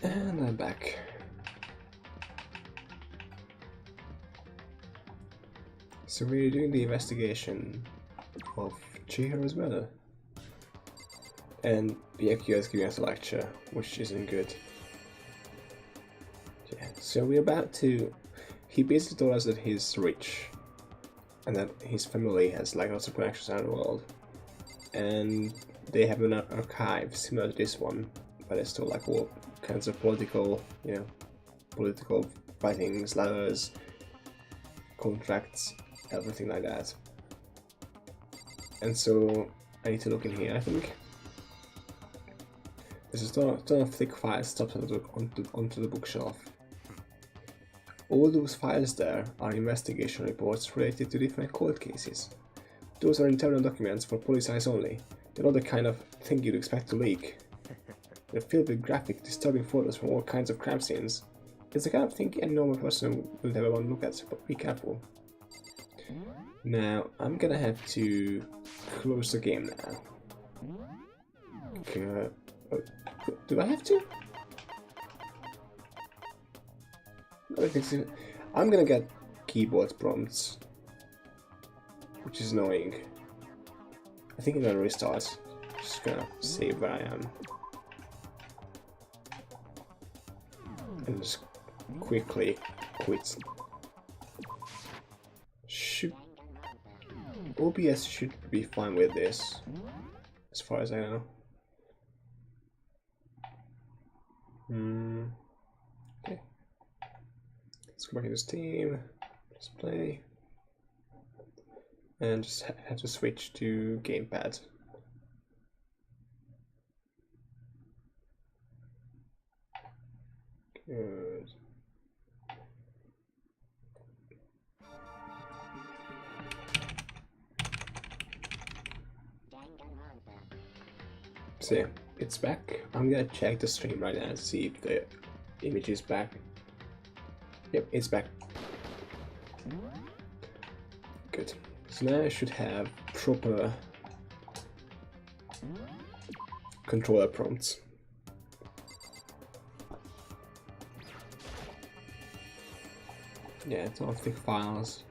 And I'm back. So we're doing the investigation of Chihiro's murder. And Byakuya is giving us a lecture, which isn't good. Yeah, so we're about to... He basically told us that he's rich. And that his family has like lots of connections around the world. And they have an archive similar to this one. But it's still like all kinds of political, political writings, letters, contracts, everything like that. And so I need to look in here, I think. There's a ton of thick files stuffed onto the bookshelf. All those files there are investigation reports related to different cold cases. Those are internal documents for police eyes only. They're not the kind of thing you'd expect to leak. They're filled with graphic, disturbing photos from all kinds of crime scenes. It's the kind of thing any normal person would ever want to look at, but be careful. Now, I'm gonna have to close the game now. Do I have to? I'm gonna get keyboard prompts, which is annoying. I think I'm gonna restart. Just gonna save where I am. And just quickly quit. Shoot. OBS should be fine with this, as far as I know. Okay. Let's go back into Steam, just play, and just have to switch to gamepad. Good. So yeah, it's back. I'm gonna check the stream right now to see if the image is back. Yep, it's back. Good. So now I should have proper controller prompts. Yeah, it's all thick files.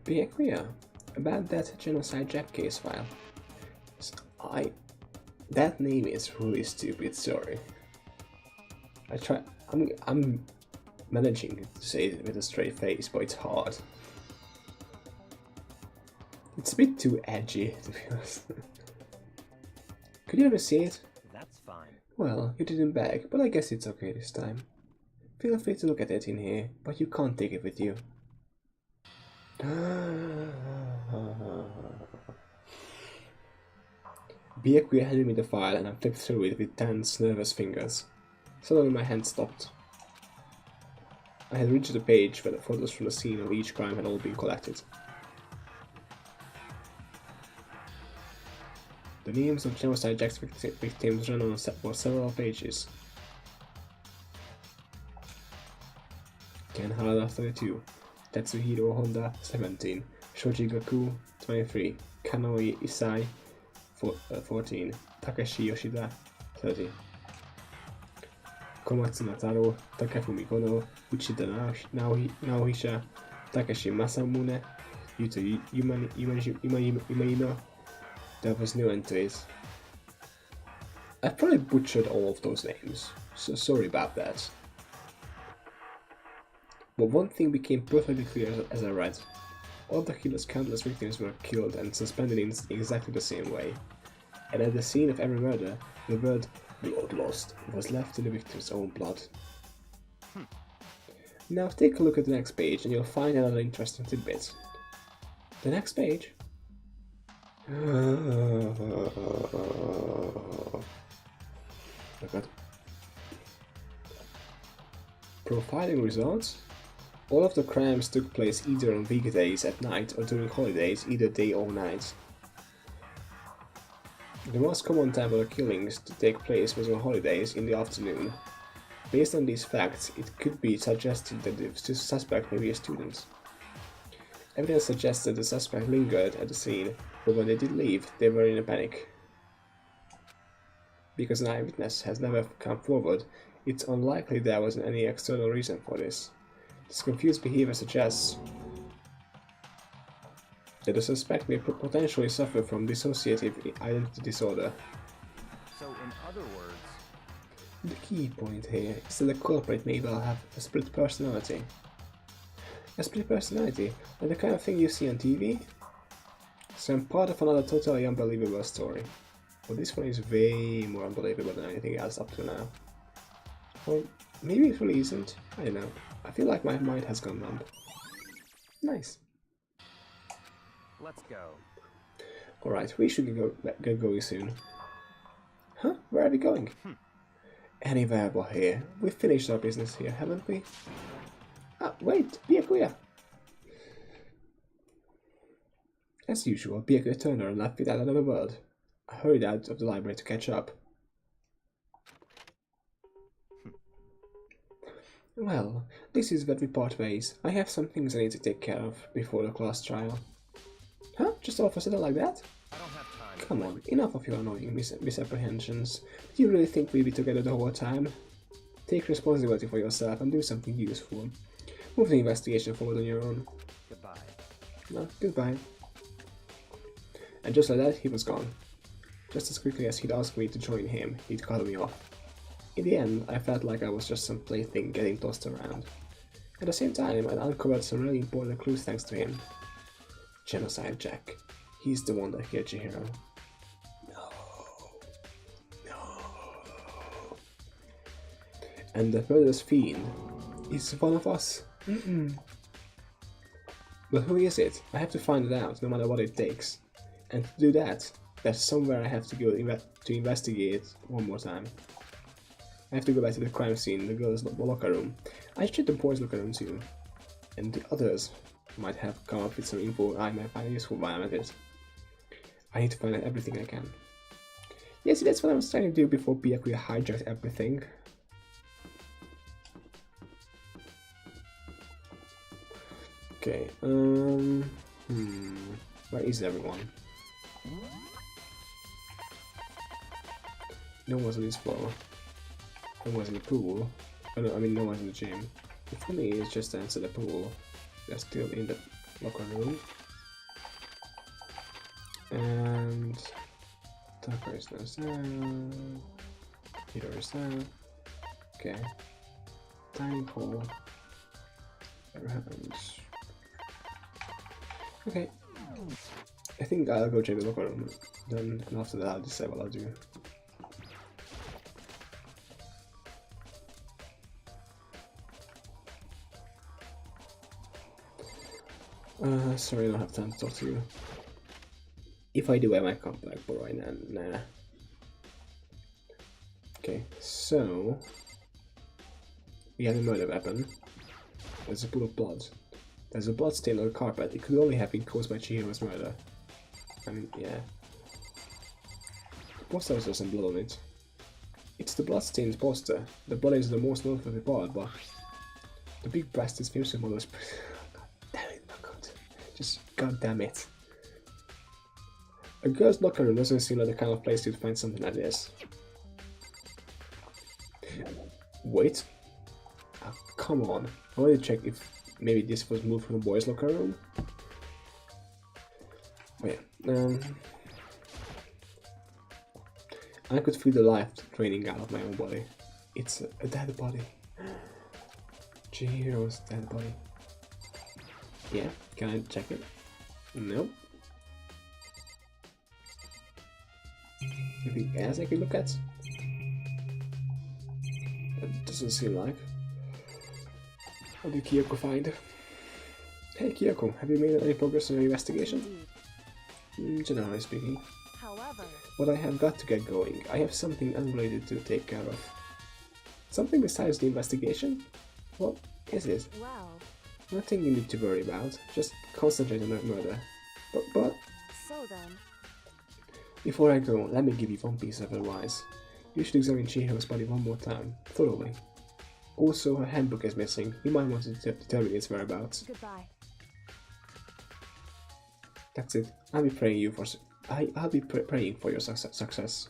Byakuya, about that genocide Jack case file. That name is really stupid, sorry. I'm managing to say it with a straight face, but it's hard. It's a bit too edgy, to be honest. Could you ever see it? That's fine. Well, you didn't beg, but I guess it's okay this time. Feel free to look at it in here, but you can't take it with you. Byakuya handed me the file and I flipped through it with tense, nervous fingers. Suddenly my hand stopped. I had reached the page where the photos from the scene of each crime had all been collected. The names of genocide Jack's victims ran on several pages. Ken Harada 32, Tetsuhiro Honda 17, Shoji Gaku 23, Kanoi Isai 14, Takeshi Yoshida 30, Komatsu Nataro, Takefumi Kono, Uchida Naohisha, Takeshi Masamune, Yuto Imaino. There was no end to it. I probably butchered all of those names, so sorry about that. But one thing became perfectly clear as I read. All of the killer's countless victims were killed and suspended in exactly the same way. And at the scene of every murder, the word "blood lost" was left in the victim's own blood. Now take a look at the next page and you'll find another interesting tidbit. The next page? Oh god. Profiling results? All of the crimes took place either on weekdays at night or during holidays, either day or night. The most common time for the killings to take place was on holidays in the afternoon. Based on these facts, it could be suggested that the suspect may be a student. Evidence suggests that the suspect lingered at the scene, but when they did leave, they were in a panic. Because an eyewitness has never come forward, it's unlikely there was any external reason for this. This confused behavior suggests that the suspect may potentially suffer from dissociative identity disorder. So, in other words, The key point here is that the culprit may well have a split personality. A split personality, like the kind of thing you see on TV? So I'm part of another totally unbelievable story. But this one is way more unbelievable than anything else up to now. Or maybe it really isn't. I don't know. I feel like my mind has gone numb. Nice. let's go. Alright, we should get going soon. Huh? Where are we going? Anywhere but here. We've finished our business here, haven't we? Ah, wait! Byakuya! As usual, Byakuya turned her and left without another word. I hurried out of the library to catch up. Well, this is where we part ways. I have some things I need to take care of before the class trial. Huh? Just all of a sudden like that? I don't have time. Come on, enough of your annoying misapprehensions. Do you really think we'll be together the whole time? Take responsibility for yourself and do something useful. Move the investigation forward on your own. Goodbye. No, goodbye. And just like that, he was gone. Just as quickly as he'd asked me to join him, he'd cut me off. In the end, I felt like I was just some plaything getting tossed around. At the same time, I'd uncovered some really important clues thanks to him. Genocide Jack. He's the one that killed Chihiro. No. No. And the murderous fiend is one of us. But who is it? I have to find it out, no matter what it takes. And to do that, there's somewhere I have to go to investigate one more time. I have to go back to the crime scene, the girls' locker room. I should check the boys' locker room too. And the others might have come up with some info I might find useful while I'm at it. I need to find out everything I can. Yeah, see, that's what I was trying to do before Byakuya hijacked everything. Okay, where is everyone? No one's on this floor. No one's in the pool. Oh no, I mean no one's in the gym. If only it's just answer the pool. They're still in the locker room. And Tucker is now sound. Peter is sound. Okay. Tiny hole. Never happens. Okay. I think I'll go check the locker room. Then and after that I'll decide what I'll do. Sorry, I don't have time to talk to you. If I do, I might come back, but right now, nah. Okay, so we have a murder weapon. There's a pool of blood. There's a blood stain on the carpet. It could only have been caused by Chihiro's murder. I mean, yeah. The poster has some blood on it. It's the bloodstained poster. The blood is the most noticeable part, but the big breasted film symbol is. Damn it, my god. Just goddamn it. A girl's locker room doesn't seem like the kind of place you'd find something like this. Wait. Oh, come on. I want to check if maybe this was moved from the boys' locker room. Wait. I could feel the life draining out of my own body. It's a dead body. Chihiro's dead body. Yeah, can I check it? Nope. Anything else I can look at? It doesn't seem like. What did Kyoko find? Hey Kyoko, have you made any progress on your investigation? Generally speaking. However, But I have got to get going. I have something unrelated to take care of. Something besides the investigation? What is it? well, Nothing you need to worry about. Just concentrate on that murder. But so then, before I go, let me give you one piece of advice. You should examine Chihiro's body one more time, thoroughly. Also, her handbook is missing. You might want to determine its whereabouts. goodbye. That's it. I'll be praying you for. I'll be praying for your success.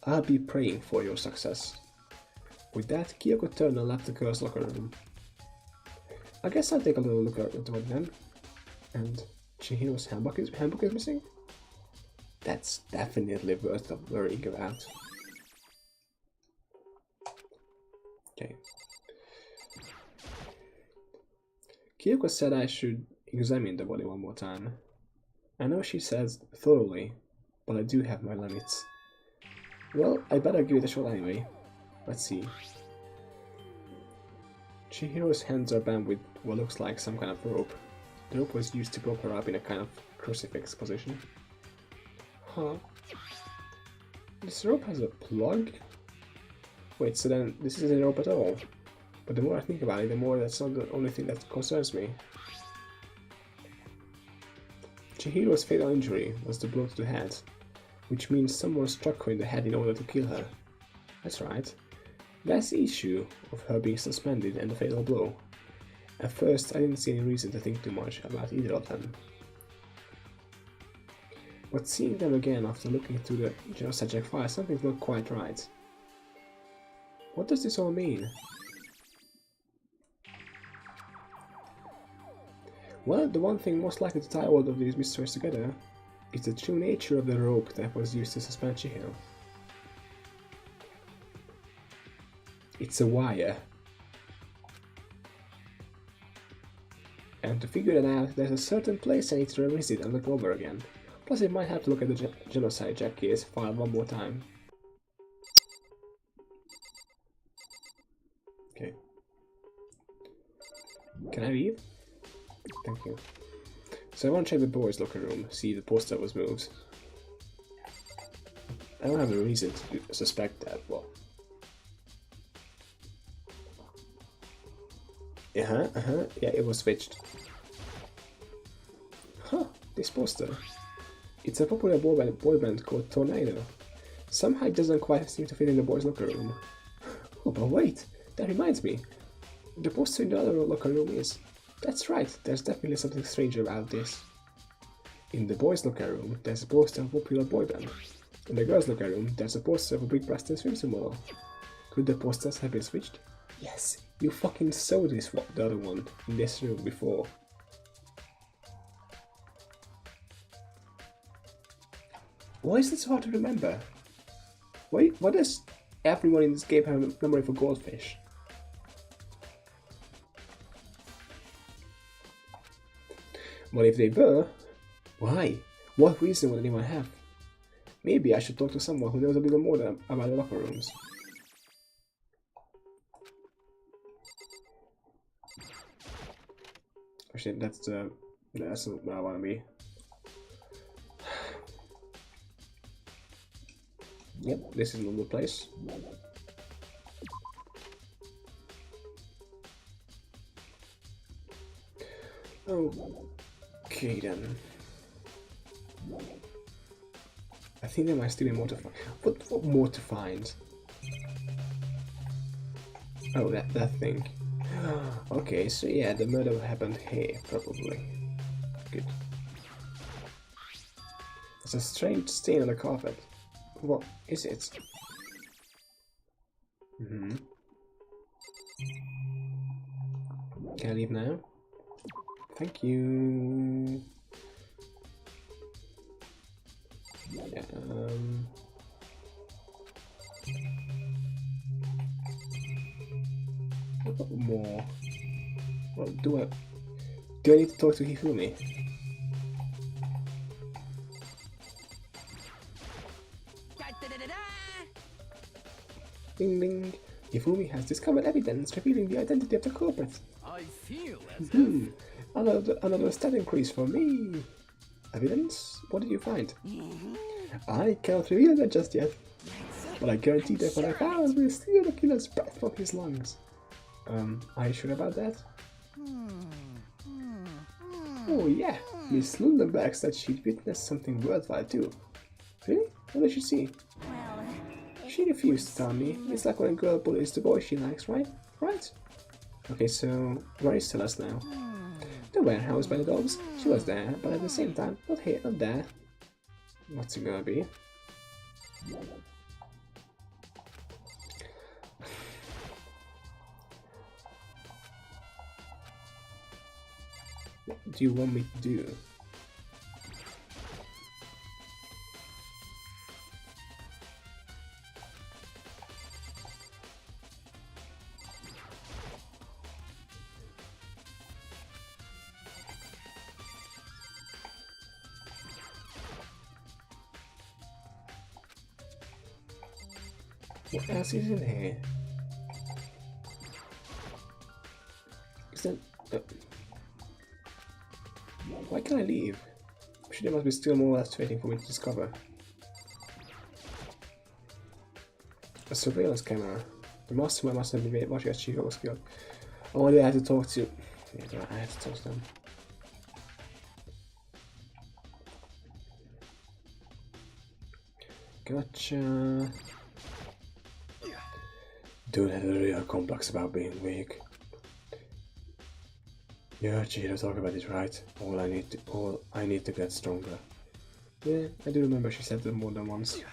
I'll be praying for your success. With that, Kyoko turned and left the girls' locker room. I guess I'll take a little look at it then. And Chihiro's handbook is missing? That's definitely worth worrying about. Okay. Kyoko said I should examine the body one more time. I know she says thoroughly, but I do have my limits. Well, I better give it a shot anyway. Let's see. Chihiro's hands are bound with what looks like some kind of rope. The rope was used to prop her up in a kind of crucifix position. Huh. This rope has a plug? Wait, so then this isn't a rope at all. But the more I think about it, the more that's not the only thing that concerns me. Chihiro's fatal injury was the blow to the head, which means someone struck her in the head in order to kill her. That's right. That's the issue of her being suspended and the fatal blow. At first, I didn't see any reason to think too much about either of them. But seeing them again after looking through the genocide check file, something's not quite right. What does this all mean? Well, the one thing most likely to tie all of these mysteries together is the true nature of the rope that was used to suspend Chihiro. It's a wire. And to figure that out, there's a certain place I need to revisit and look over again. Plus, I might have to look at the genocide jack case file one more time. Okay. Can I leave? Thank you. So I want to check the boys' locker room, see if the poster was moved. I don't have a reason to suspect that, well. Yeah, it was switched. Huh, this poster. It's a popular boy band called Tornado. Somehow it doesn't quite seem to fit in the boys' locker room. Oh, but wait, that reminds me. The poster in the other locker room is... That's right, there's definitely something strange about this. In the boys' locker room, there's a poster of a popular boy band. In the girls' locker room, there's a poster of a big Preston swimsuit model. Could the posters have been switched? Yes, you fucking saw the other one in this room before. Why is this so hard to remember? Why does everyone in this game have a memory for goldfish? But if they were, why? What reason would anyone have? Maybe I should talk to someone who knows a little more about the locker rooms. Actually, that's where I want to be. Yep, this is a normal place. Okay then. I think there might still be more to find. What more to find? Oh, that thing. Okay, so yeah, the murder happened here, probably. Good. There's a strange stain on the carpet. What is it? Can I leave now? Thank you. Yeah, what more? What do I need to talk to Hifumi? Ding ding. Hifumi has discovered evidence revealing the identity of the culprit. I feel as Another stat increase for me. Evidence? What did you find? I cannot reveal that just yet, but I guarantee that what I found will steal the killer's breath from his lungs. Are you sure about that? Oh yeah, Miss Lundenberg said she'd witnessed something worthwhile too. Really? What did she see? She refused to tell me. It's like when a girl bullies the boy she likes, right? Right? Okay, so where is Celeste now? The warehouse by the dogs. She was there, but at the same time, not here, not there. What's it gonna be? What do you want me to do? What else is in here? Is that... why can't I leave? I'm sure there must be still more left waiting for me to discover. A surveillance camera. The mastermind must have been watching as Chief was killed. Oh, I had to talk to... yeah, I had to talk to them. Gotcha. Don't have a real complex about being weak. You heard Cheetah talk about it, right? All I need to get stronger. Yeah, I do remember she said that more than once.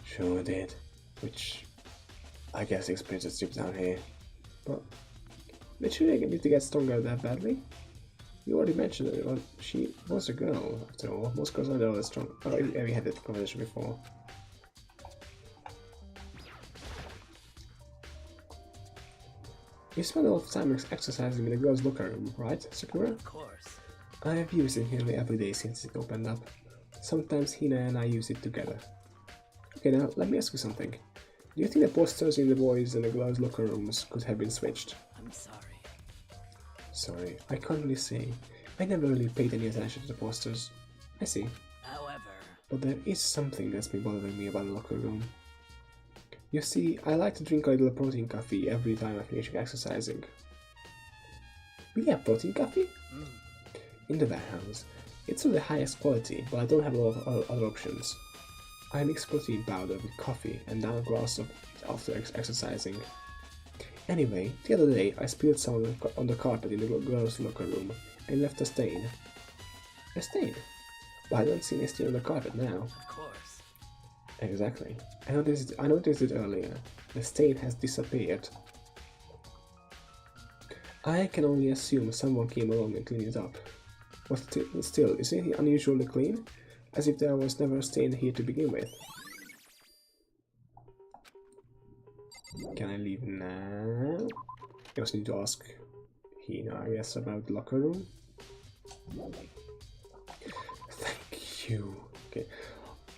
Sure did. Which I guess explains the strip down here. But literally I need to get stronger that badly? You already mentioned it, but she was a girl after all. Most girls aren't all that strong. Oh, yeah, we had that conversation before. You spend a lot of time exercising in the girls' locker room, right, Sakura? Of course. I have used it nearly every day since it opened up. Sometimes Hina and I use it together. Okay, now let me ask you something. Do you think the posters in the boys' and the girls' locker rooms could have been switched? I'm sorry. Sorry, I can't really say. I never really paid any attention to the posters. I see. However... But there is something that's been bothering me about the locker room. You see, I like to drink a little protein coffee every time I finish exercising. We have protein coffee? In the warehouse. It's of the highest quality, but I don't have a lot of other options. I mix protein powder with coffee and down a glass of it after exercising. Anyway, the other day I spilled some on the carpet in the girls' locker room and left a stain. A stain? But I don't see any stain on the carpet now. Of course. Exactly. I noticed it earlier. The stain has disappeared. I can only assume someone came along and cleaned it up. But still, isn't it unusually clean? As if there was never a stain here to begin with. Can I leave now? I also need to ask Hina, I guess, about the locker room. Thank you. Okay.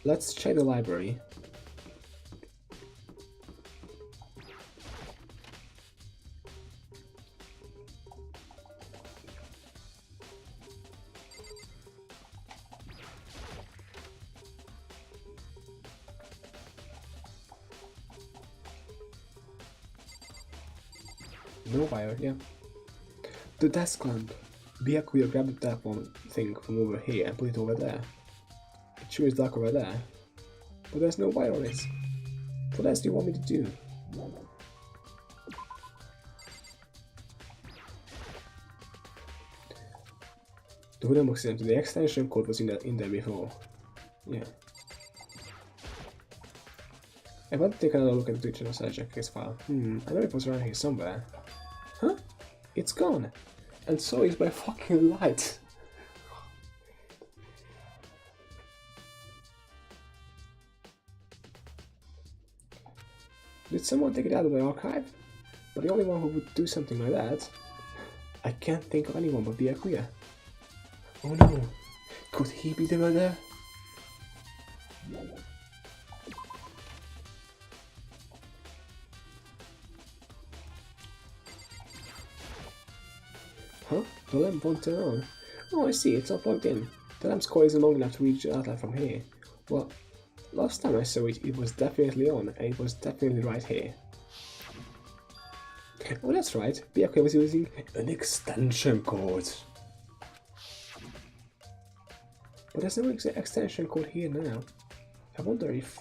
Let's check the library. No wire, yeah. The desk lamp. Byakuya grabbed the telephone thing from over here and put it over there. It sure is dark over there. But there's no wire on it. What else do you want me to do? The wooden box is the extension code was in there before. Yeah. I want to take another look at the Twitch and also check his file. I know it was around here somewhere. Huh? It's gone! And so is my fucking light! Did someone take it out of the archive? But the only one who would do something like that... I can't think of anyone but Byakuya. Oh no! Could he be the murderer? Huh? The lamp won't turn on. Oh, I see, it's not plugged in. The lamp's cord isn't long enough to reach the outlet from here. Well, last time I saw it, it was definitely on, and it was definitely right here. Oh, that's right. Byakuya was using an extension cord. But there's no extension cord here now. I wonder if...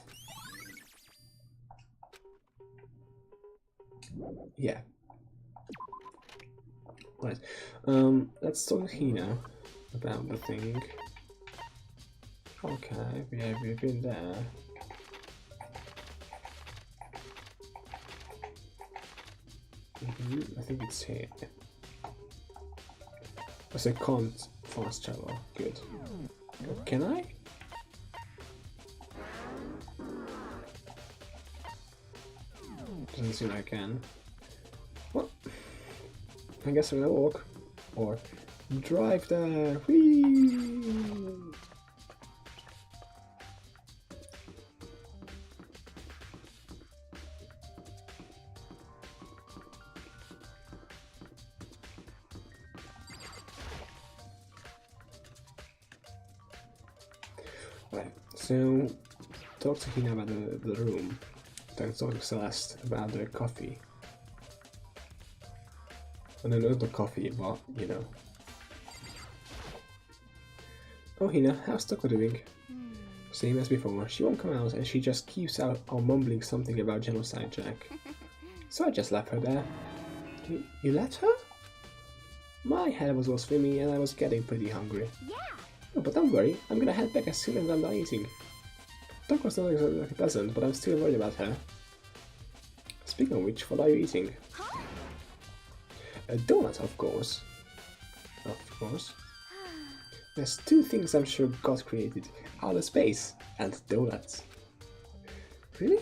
Yeah. Right. Let's talk to Hina about the thing. Okay, we've been there. I think it's here. I can't fast travel. Good. Can I? Doesn't seem like I can. Well, I guess I'm gonna walk. Or drive there. Whee! Right, so talk to Hina about the room. Then talk to Celeste about the coffee. And then not the coffee, but you know. Oh Hina, how's Toko doing? Same as before, she won't come out and she just keeps out on mumbling something about genocide, Jack. So I just left her there. You let her? My head was all swimmy and I was getting pretty hungry. Yeah. Oh, but don't worry, I'm gonna head back as soon as I'm done eating. Toko's not exactly pleasant, but I'm still worried about her. Speaking of which, what are you eating? Huh? A donut, of course. Of course. There's two things I'm sure God created. Outer space and donuts. Really?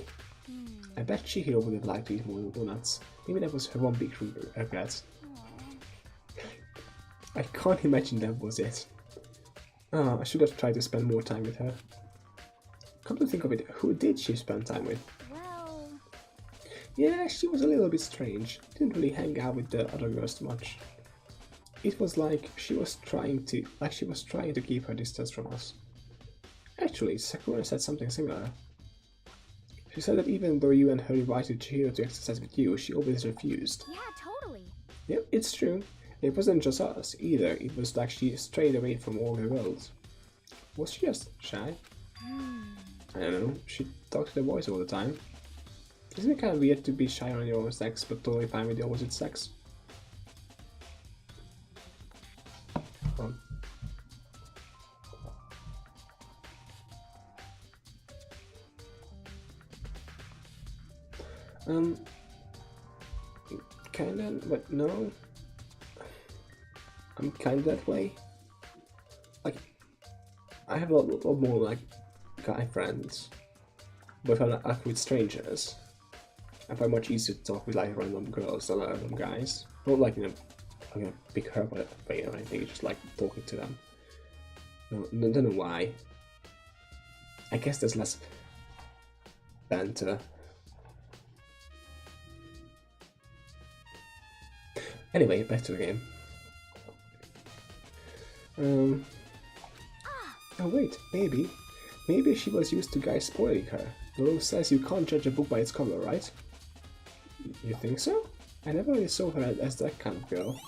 I bet Chihiro would have liked to eat more donuts. Maybe that was her one big regret. I can't imagine that was it. Oh, I should have tried to spend more time with her. Come to think of it, who did she spend time with? Well... Yeah, she was a little bit strange. Didn't really hang out with the other girls too much. It was like she was trying to keep her distance from us. Actually, Sakura said something similar. She said that even though you and her invited Chihiro to exercise with you, she always refused. Yeah, totally. Yep, it's true. It wasn't just us, either. It was like she strayed away from all her girls. Was she just shy? I don't know. She talked to the boys all the time. Isn't it kind of weird to be shy on your own sex, but totally fine with the opposite sex? Kinda, but no. I'm kinda that way. Like, I have a lot more, like, guy friends. But if I'm not with strangers, I find it much easier to talk with, like, random girls than random guys. Not like, you know, I'm gonna pick her up or anything, just like talking to them. No, don't know why. I guess there's less banter. Anyway, back to the game. Oh wait, maybe she was used to guys spoiling her. The law says you can't judge a book by its cover, right? You think so? I never really saw her as that kind of girl.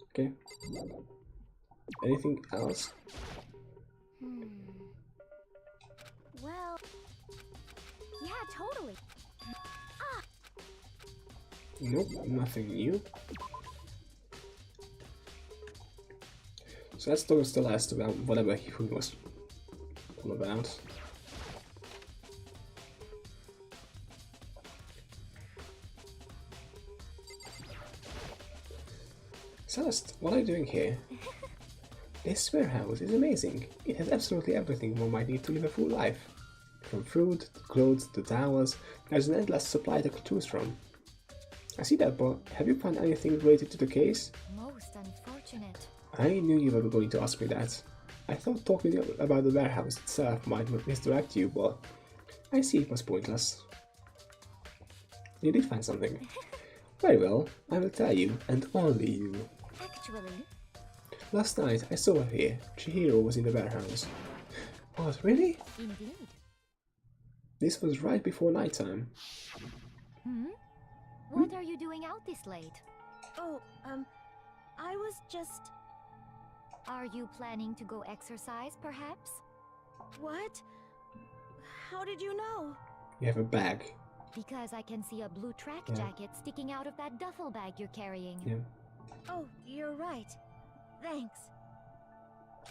Okay. Anything else? Well... Yeah, totally. Nope, nothing new. So let's talk to the last about whatever he was all about. Celeste, what are you doing here? This warehouse is amazing. It has absolutely everything one might need to live a full life. From food, to clothes, to towels, there's an endless supply to choose from. I see that, but have you found anything related to the case? Most unfortunate. I knew you were going to ask me that. I thought talking about the warehouse itself might misdirect you, but I see it was pointless. You did find something. Very well, I will tell you, and only you. Actually... Last night I saw her here. Chihiro was in the warehouse. What, really? Indeed. This was right before nighttime. What are you doing out this late? Oh, I was just... Are you planning to go exercise, perhaps? What? How did you know? You have a bag. Because I can see a blue track Yeah. jacket sticking out of that duffel bag you're carrying. Yeah. Oh, you're right. Thanks.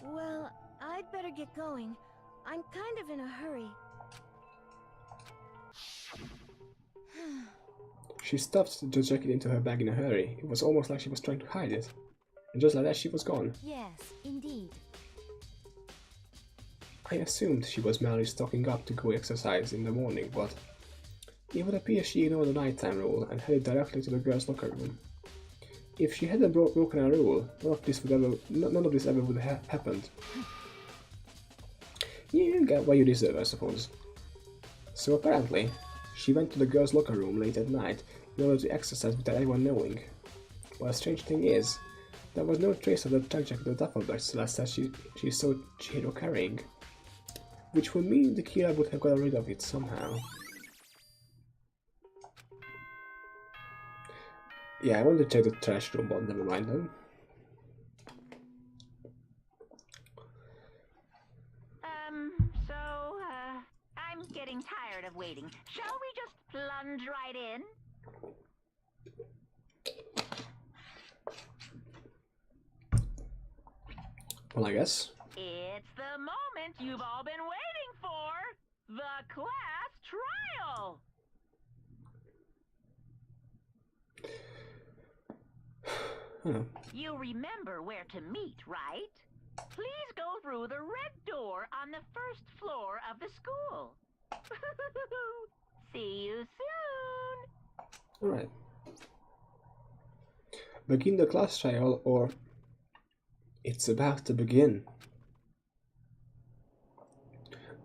Well, I'd better get going. I'm kind of in a hurry. She stuffed the jacket into her bag in a hurry. It was almost like she was trying to hide it. And just like that, she was gone. Yes, indeed. I assumed she was merely stocking up to go exercise in the morning, but it would appear she ignored the nighttime rule and headed directly to the girls' locker room. If she hadn't broken a rule, none of this ever would have happened. You get what you deserve, I suppose. So apparently, she went to the girls' locker room late at night in order to exercise without anyone knowing. But the strange thing is, there was no trace of the track jacket or duffel bag Celeste said she saw Chihiro carrying, which would mean the killer would have got rid of it somehow. Yeah, I wanted to check the trash room, but never mind then. I'm getting tired of waiting. Shall we just plunge right in? Well, I guess. It's the moment you've all been waiting for. The class trial. Huh. You remember where to meet, right? Please go through the red door on the first floor of the school. See you soon. Alright. Begin the class trial, or it's about to begin.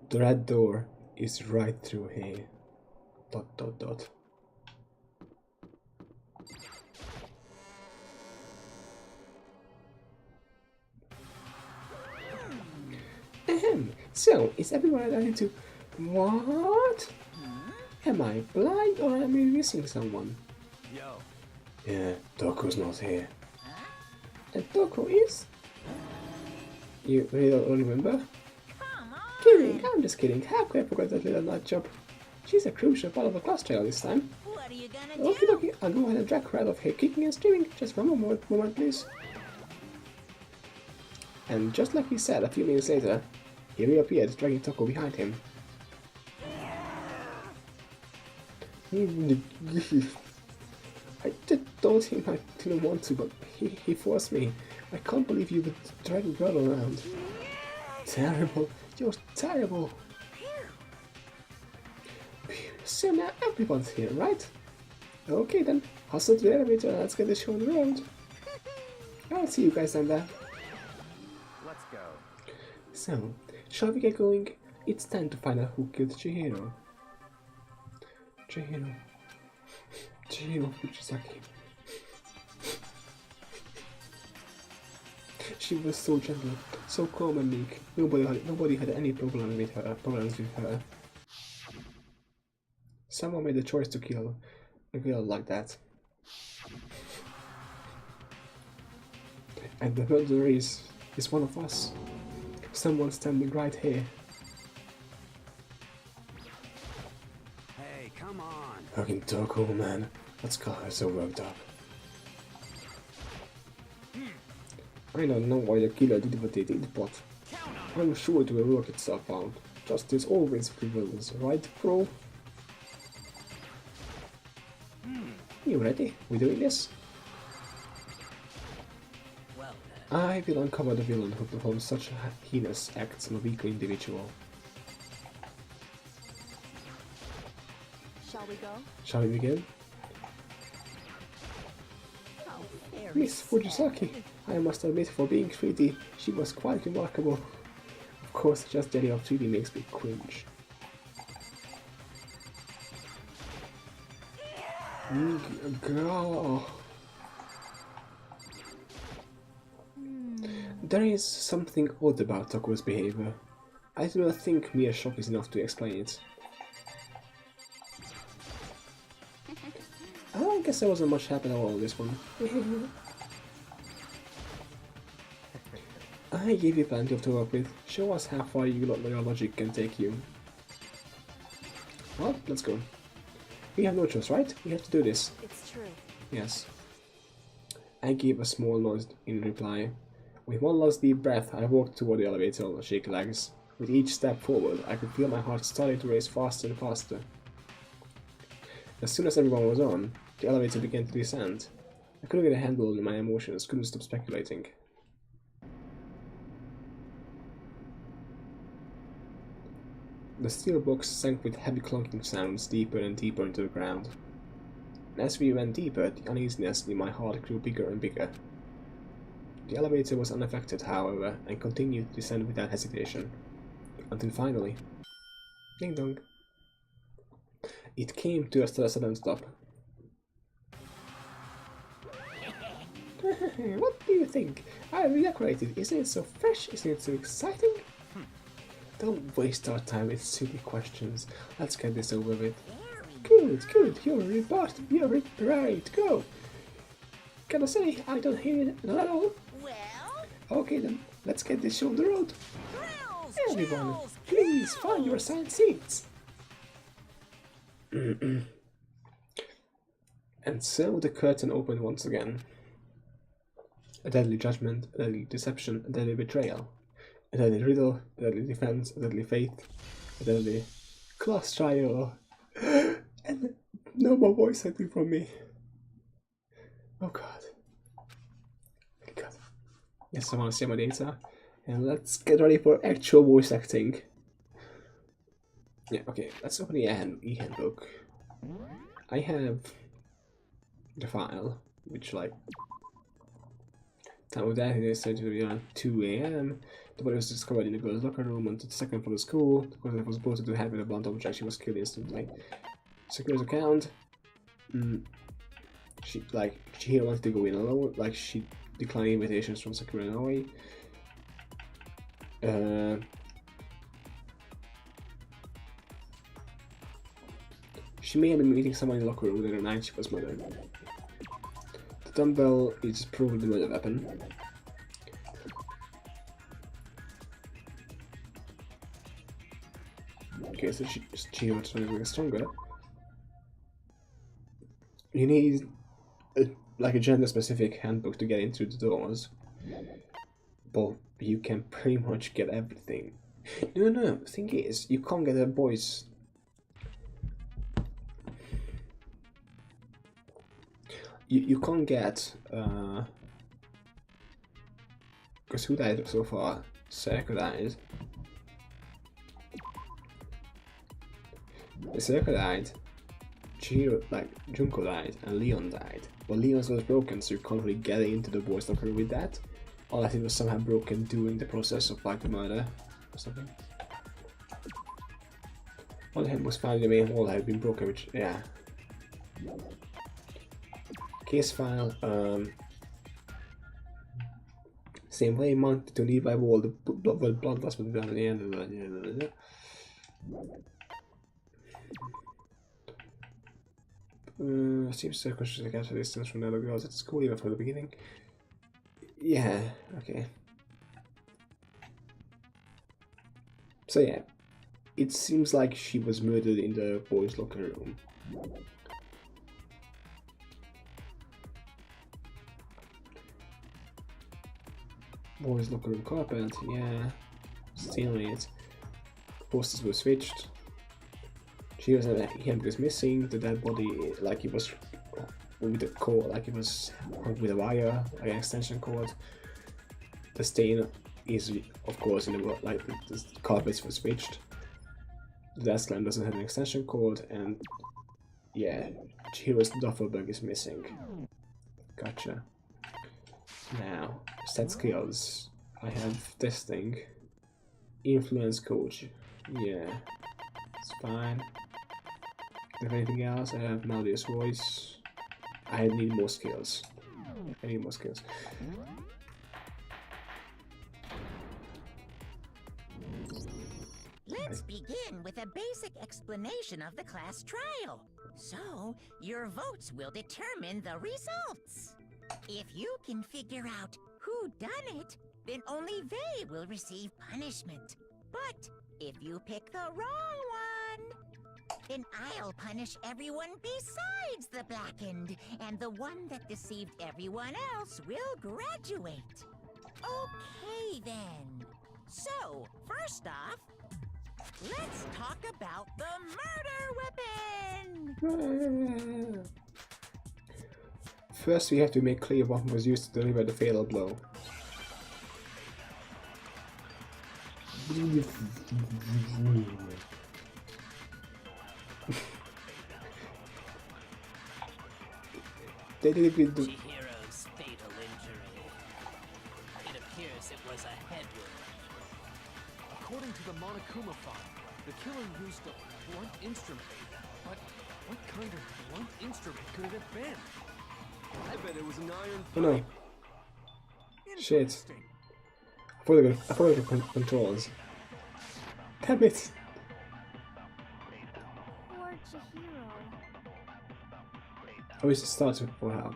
The red door is right through here. ... Ahem. So, is everyone ready to... What? Am I blind or am I missing someone? Yo. Yeah, Doku's not here. And Doku is? You really don't remember? Come on. Kidding, I'm just kidding. How could I forget that little nut job? She's a crucial part of the class trial this time. What are you gonna Okie do? dokie, I'll go ahead and drag her out of here, kicking and screaming. Just one moment, please. And just like he said a few minutes later, he reappeared, dragging Toko behind him. I did told him I didn't want to, but he forced me. I can't believe you would drag a girl around. Terrible. You're terrible. So now everyone's here, right? Okay then, hustle to the elevator and let's get this show on the road. I'll see you guys down there. Let's go. So, shall we get going? It's time to find out who killed Chihiro. Chihiro Fujisaki. She was so gentle, so calm and meek. Nobody had any problems with her. Someone made the choice to kill a girl like that. And the murderer is one of us. Someone standing right here. Hey, come on. Fucking Toko, man. What's got her so worked up? I don't know why the killer did what they did, but I'm sure it will work itself out. Justice always prevails, right, bro? You ready? We doing this? Well, I will uncover the villain who performs such heinous acts on a weaker individual. Shall we go? Shall we begin? Oh, very Miss Fujisaki, I must admit, for being 3D, she was quite remarkable. Of course, just the idea of 3D makes me cringe. Girl. There is something odd about Toku's behavior. I do not think mere shock is enough to explain it. I guess there wasn't much happening at all in this one. I gave you plenty to work with. Show us how far your logic can take you. Well, let's go. We have no choice, right? We have to do this. It's true. Yes. I gave a small nod in reply. With one last deep breath, I walked toward the elevator on shaky legs. With each step forward, I could feel my heart starting to race faster and faster. As soon as everyone was on, the elevator began to descend. I couldn't get a handle on my emotions, couldn't stop speculating. The steel box sank with heavy clunking sounds deeper and deeper into the ground. And as we went deeper, the uneasiness in my heart grew bigger and bigger. The elevator was unaffected, however, and continued to descend without hesitation. Until finally... Ding dong. It came to a sudden stop. What do you think? I redecorated. Isn't it so fresh? Isn't it so exciting? Don't waste our time with silly questions. Let's get this over with. Good, good. You're right. Go. Can I say I don't hear it at all? Well, Okay then, let's get this show on the road. grills, Everyone, chills, please find your assigned seats. And so the curtain opened once again. A deadly judgment, a deadly deception, a deadly betrayal. A deadly riddle, a deadly defense, a deadly faith, a deadly class trial. And no more voice acting from me. Oh god. God. Yes, I want to see my data. And let's get ready for actual voice acting. Yeah, okay, let's open the e-handbook. I have the file, which like time of death is said to be around 2 a.m. The body was discovered in the girl's locker room on the second floor of the school. The person was reported to have been a blunt object. She was killed instantly. Secures account. She here wanted to go in alone. Like she declined invitations from Sakura and Aoi. She may have been meeting someone in the locker room the night she was murdered. The dumbbell is probably the murder weapon. Okay, so she was trying to get stronger. You need like a gender-specific handbook to get into the doors, but you can pretty much get everything. No. Thing is, you can't get a boys. You can't get because who died so far? Circa died. Circa died. Chihiro, Junko died, and Leon died. But Leon's was broken, so you can't really get into the boys' locker with that. Unless it was somehow broken during the process of the murder or something. One of them was found in the main wall had been broken, which, yeah. Case file, same way, monk to leave by wall, the blood loss was done at the end of the seems so conscious to capture distance from the other girls at the school even from the beginning. Yeah, okay. So yeah, it seems like she was murdered in the boys' locker room. Boys' locker room carpet, yeah. Stealing it. Posters were switched. He was missing. The dead body, like it was with a cord, like it was with a wire, like an extension cord. The stain is, of course, in the the carpets were switched. The desk lamp doesn't have an extension cord, and yeah, Chihiro's duffel bag is missing. Gotcha. Now, set skills. I have this thing. Influence coach. Yeah, it's fine. If anything else, I have melodious voice. I need more skills. I need more skills. Let's begin with a basic explanation of the class trial. So, your votes will determine the results. If you can figure out who done it, then only they will receive punishment. But if you pick the wrong one, Then I'll punish everyone besides the Blackened, and the one that deceived everyone else will graduate. Okay, then. So, first off, let's talk about the murder weapon! First, we have to make clear what was used to deliver the fatal blow. They did it with the... Chihiro's fatal injury. It appears it was a head wound. According to the Monokuma file, the killer used a blunt instrument. But what kind of blunt instrument could it have been? I bet it was an iron pipe. Oh no. Shit. Interesting. I forgot the controls. Damn it! Poor Chihiro. I wish it started for help.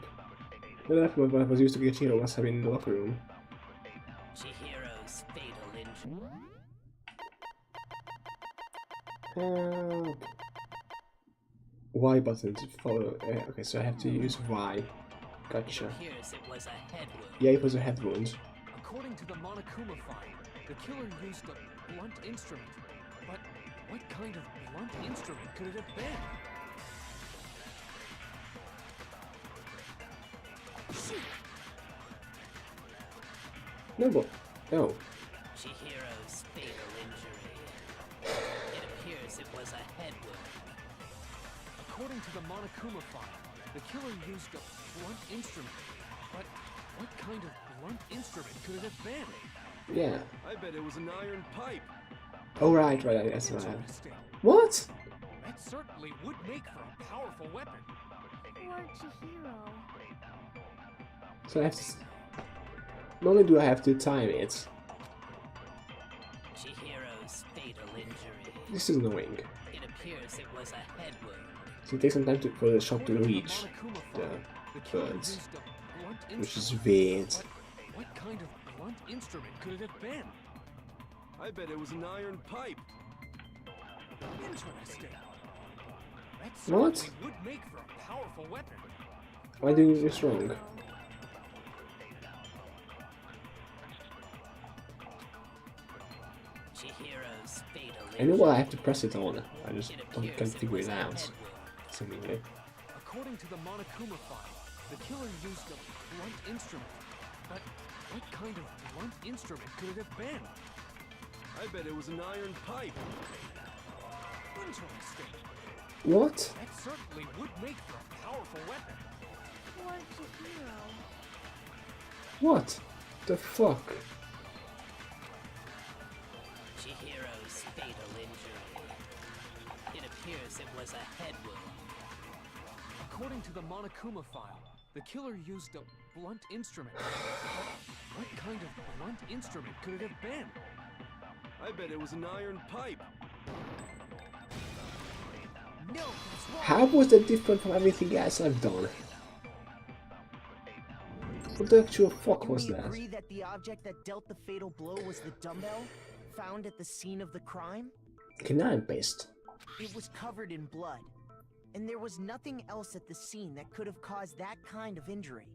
That what was used to get Chihiro must have been in the locker room. Chihiro's fatal injury. Help. Y button to follow. Okay, so I have to use Y. Gotcha. It appears it was a head wound. Yeah, it was a head wound. According to the Monokuma file, the killer used a blunt instrument. But what kind of blunt instrument could it have been? No, but no. Chihiro's fatal injury. It appears it was a head wound. According to the Monokuma file, the killer used a blunt instrument. But what kind of blunt instrument could it have been? Yeah. I bet it was an iron pipe. Oh right, that's right. Interesting. What? That certainly would make for a powerful weapon. Poor Chihiro. So I have to. Not only do I have to time it. Chihiro's fatal injury. This is annoying. It appears it was a head wound. So it takes some time for the shot to According reach the Monokuma the file, the killer birds, used a blunt which is instrument. weird. But what kind of blunt instrument could it have been? I bet it was an iron pipe. Interesting. That What? certainly would make for a powerful weapon. Am I doing this wrong? Chihiro's fatal I know injury. what I have to press it on. I just It can't appears figure was it a out. head wound. Seemingly. According to the Monokuma file, the killer used a blunt instrument. But what kind of blunt instrument could it have been? I bet it was an iron pipe. Interesting. What? That certainly would make for a powerful weapon. Poor Chihiro. What? The fuck? Chihiro's fatal injury. It appears it was a head wound. According to the Monokuma file, the killer used a blunt instrument. But what kind of blunt instrument could it have been? I bet it was an iron pipe. No, that's wrong. How was that different from everything else I've done? What the actual fuck Can was we that? agree that the object that dealt the fatal blow was the dumbbell found at the scene of the crime? Okay, now I'm pissed. It was covered in blood, and there was nothing else at the scene that could have caused that kind of injury.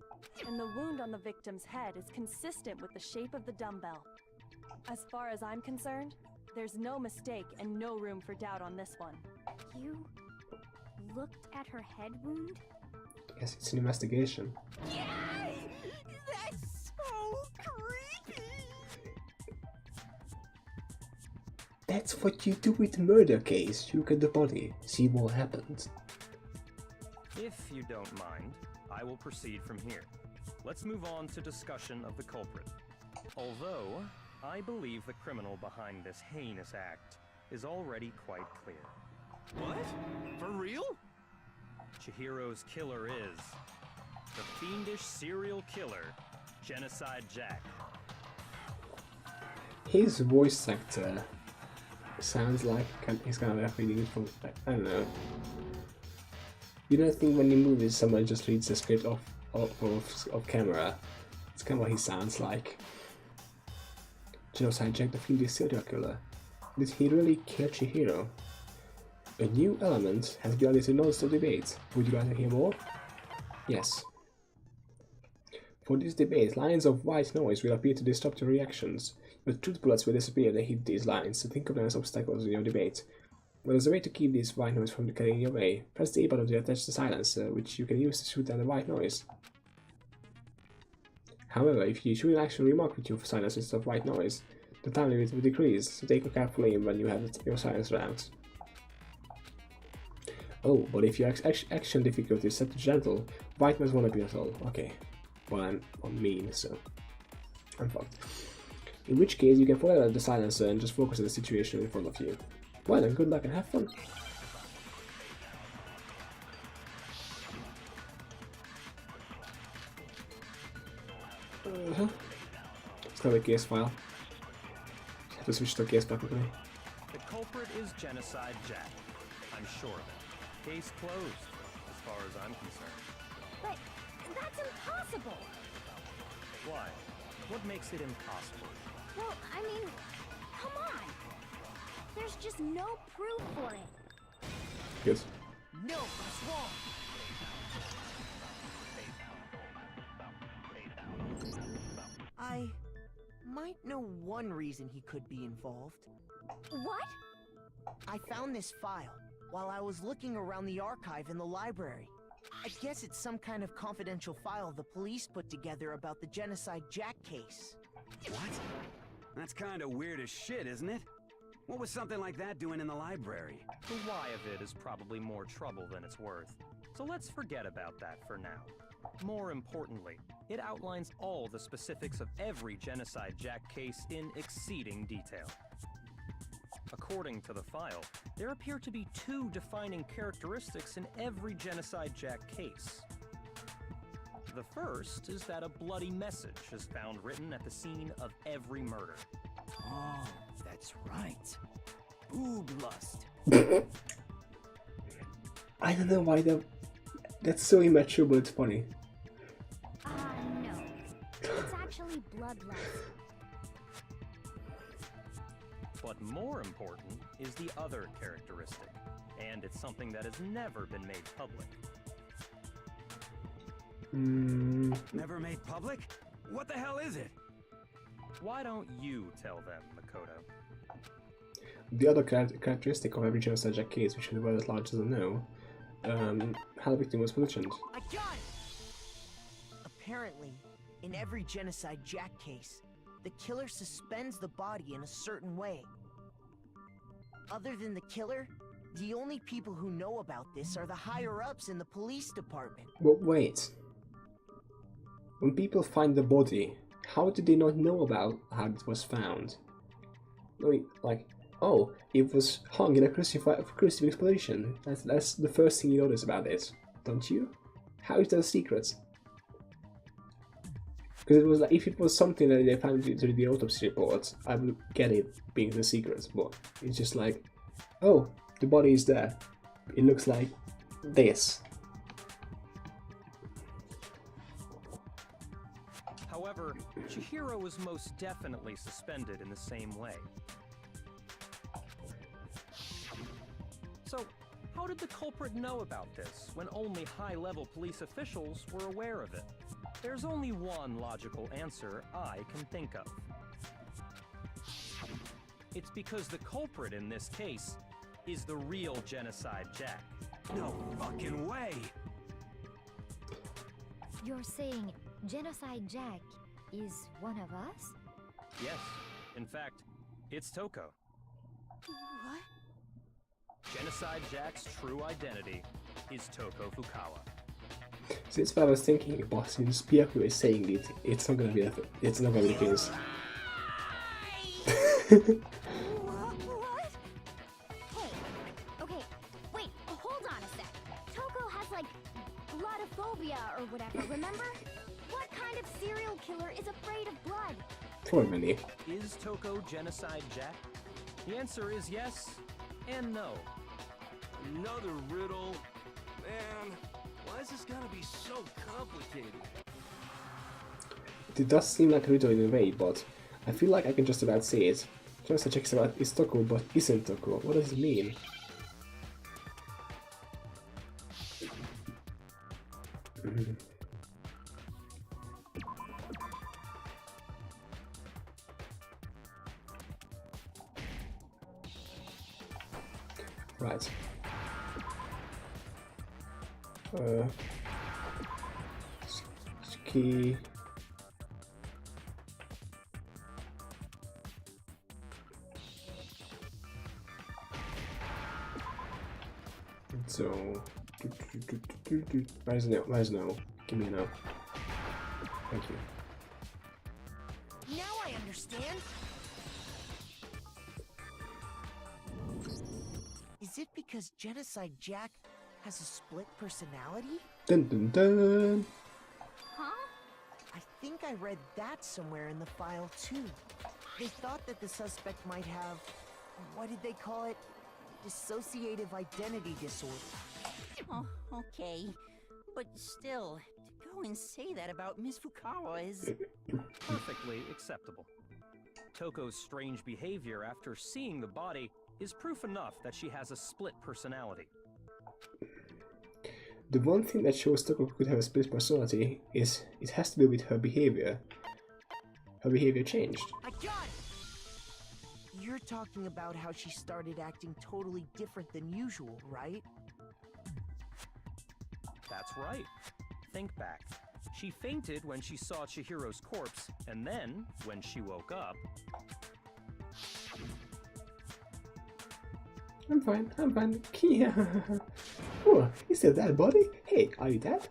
And the wound on the victim's head is consistent with the shape of the dumbbell. As far as I'm concerned, there's no mistake and no room for doubt on this one. You looked at her head wound? Yes, it's an investigation. Yay! That's so creepy! That's what you do with a murder case. You look at the body, see what happened. If you don't mind, I will proceed from here. Let's move on to discussion of the culprit. Although, I believe the criminal behind this heinous act is already quite clear. What? For real? Chihiro's killer is the fiendish serial killer, Genocide Jack. His voice actor sounds like he's kind of reading from, I don't know. You don't think when in movies someone just reads the script off camera? It's kind of what he sounds like. Genocide Jack, the fiendish serial killer. Did he really kill Chihiro? A new element has been added to notes of debate. Would you like to hear more? Yes. For this debate, lines of white noise will appear to disrupt your reactions. Your truth bullets will disappear when they hit these lines, so think of them as obstacles in your debate. But there's a way to keep these white noise from getting in your way. Press the A button to attach the silencer, which you can use to shoot down the white noise. However, if you shoot an actual remark with your silencer instead of white noise, the time limit will decrease, so take a careful aim when you have your silencer out. Oh, but if your action difficulty is set to gentle, white noise won't appear at all. Okay. Well, I'm mean, so I'm fucked. In which case, you can forget the silencer and just focus on the situation in front of you. Well then, good luck and have fun. It's gonna be a case file. Have to switch to a case file quickly. The culprit is Genocide Jack. I'm sure of it. Case closed, as far as I'm concerned. But that's impossible! Why? What makes it impossible? Well, I mean, come on! There's just no proof for it. Good. No, that's wrong. I might know one reason he could be involved. What? I found this file while I was looking around the archive in the library. I guess it's some kind of confidential file the police put together about the Genocide Jack case. What? That's kind of weird as shit, isn't it? What was something like that doing in the library? The why of it is probably more trouble than it's worth. So let's forget about that for now. More importantly, it outlines all the specifics of every Genocide Jack case in exceeding detail. According to the file, there appear to be two defining characteristics in every Genocide Jack case. The first is that a bloody message is found written at the scene of every murder. Oh, that's right. Boob lust. I don't know why that's so immature, but it's funny. No. It's actually bloodlust. But more important is the other characteristic, and it's something that has never been made public. Never made public? What the hell is it? Why don't you tell them, Makoto? The other characteristic of every Genocide Jack case, which the world at large doesn't know, how the victim was positioned. I got it! Apparently, in every Genocide Jack case, the killer suspends the body in a certain way. Other than the killer, the only people who know about this are the higher-ups in the police department. But wait. When people find the body, how did they not know about how it was found? Like, oh, it was hung in a crucifix position. That's the first thing you notice about it, don't you? How is that a secret? Because it was like, if it was something that they found during the autopsy report, I would get it being the secret, but it's just like, oh, the body is there. It looks like this. However, Chihiro was most definitely suspended in the same way. So, how did the culprit know about this when only high-level police officials were aware of it? There's only one logical answer I can think of. It's because the culprit in this case is the real Genocide Jack. No fucking way! You're saying Genocide Jack is one of us? Yes, in fact, it's Toko. What? Genocide Jack's true identity is Toko Fukawa. So that's what I was thinking, but since Pyaku is saying it, it's not gonna be the case. What? Hey, okay, wait, hold on a sec. Toko has like bloodophobia or whatever, remember? What kind of serial killer is afraid of blood? Poor Minnie. Is Toko Genocide Jack? The answer is yes and no. Another riddle? Man, why is this gotta be so complicated? It does seem like a riddle in a way, but I feel like I can just about say it. Genocide Jack is Toko, but isn't Toko. What does it mean? Right. Key. So, where's no? Where's no? Give me a no. Thank you. Now I understand. Is it because Genocide Jack has a split personality? Dun dun dun! Huh? I think I read that somewhere in the file too. They thought that the suspect might have, what did they call it? Dissociative identity disorder. Oh, okay. But still, to go and say that about Miss Fukawa is... Perfectly acceptable. Toko's strange behavior after seeing the body is proof enough that she has a split personality. The one thing that shows Toko could have a split personality is it has to do with her behavior. Her behavior changed. I got it! You're talking about how she started acting totally different than usual, right? That's right. Think back. She fainted when she saw Chihiro's corpse, and then, when she woke up... I'm fine, Kia. Oh, is that dead body? Hey, are you dead?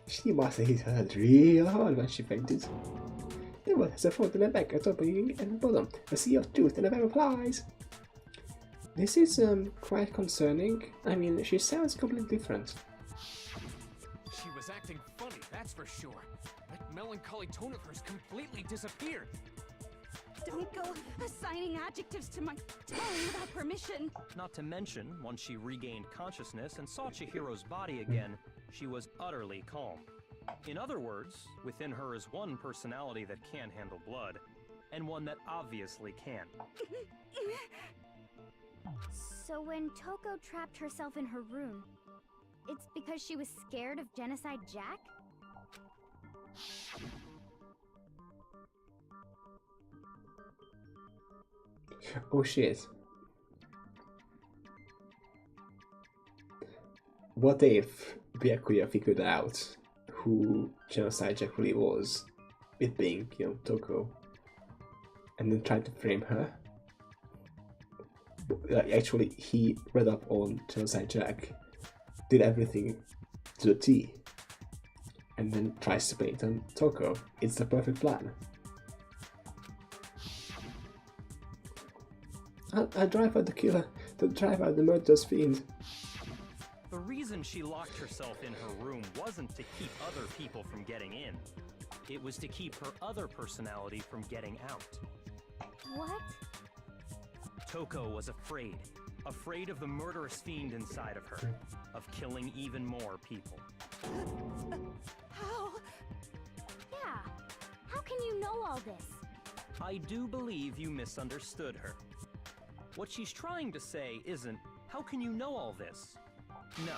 She must have hit her head real hard when she fainted. There was a front and a back, a top and bottom, a sea of truth and a web of lies. This is quite concerning. I mean, she sounds completely different. She was acting funny, that's for sure. That melancholy tone of hers completely disappeared. Don't go assigning adjectives to my tone without permission. Not to mention, once she regained consciousness and saw Chihiro's body again, she was utterly calm. In other words, within her is one personality that can handle blood, and one that obviously can. So when Toko trapped herself in her room, it's because she was scared of Genocide Jack? Oh shit. What if Byakuya figured out who Genocide Jack really was, it being, you know, Toko, and then tried to frame her? Actually, he read up on Genocide Jack, did everything to the T, and then tries to paint on Toko. It's the perfect plan. I drive out the killer, to drive out the murderous fiend. The reason she locked herself in her room wasn't to keep other people from getting in. It was to keep her other personality from getting out. What? Toko was afraid. Afraid of the murderous fiend inside of her. Of killing even more people. How? Yeah. How can you know all this? I do believe you misunderstood her. What she's trying to say isn't, how can you know all this? No.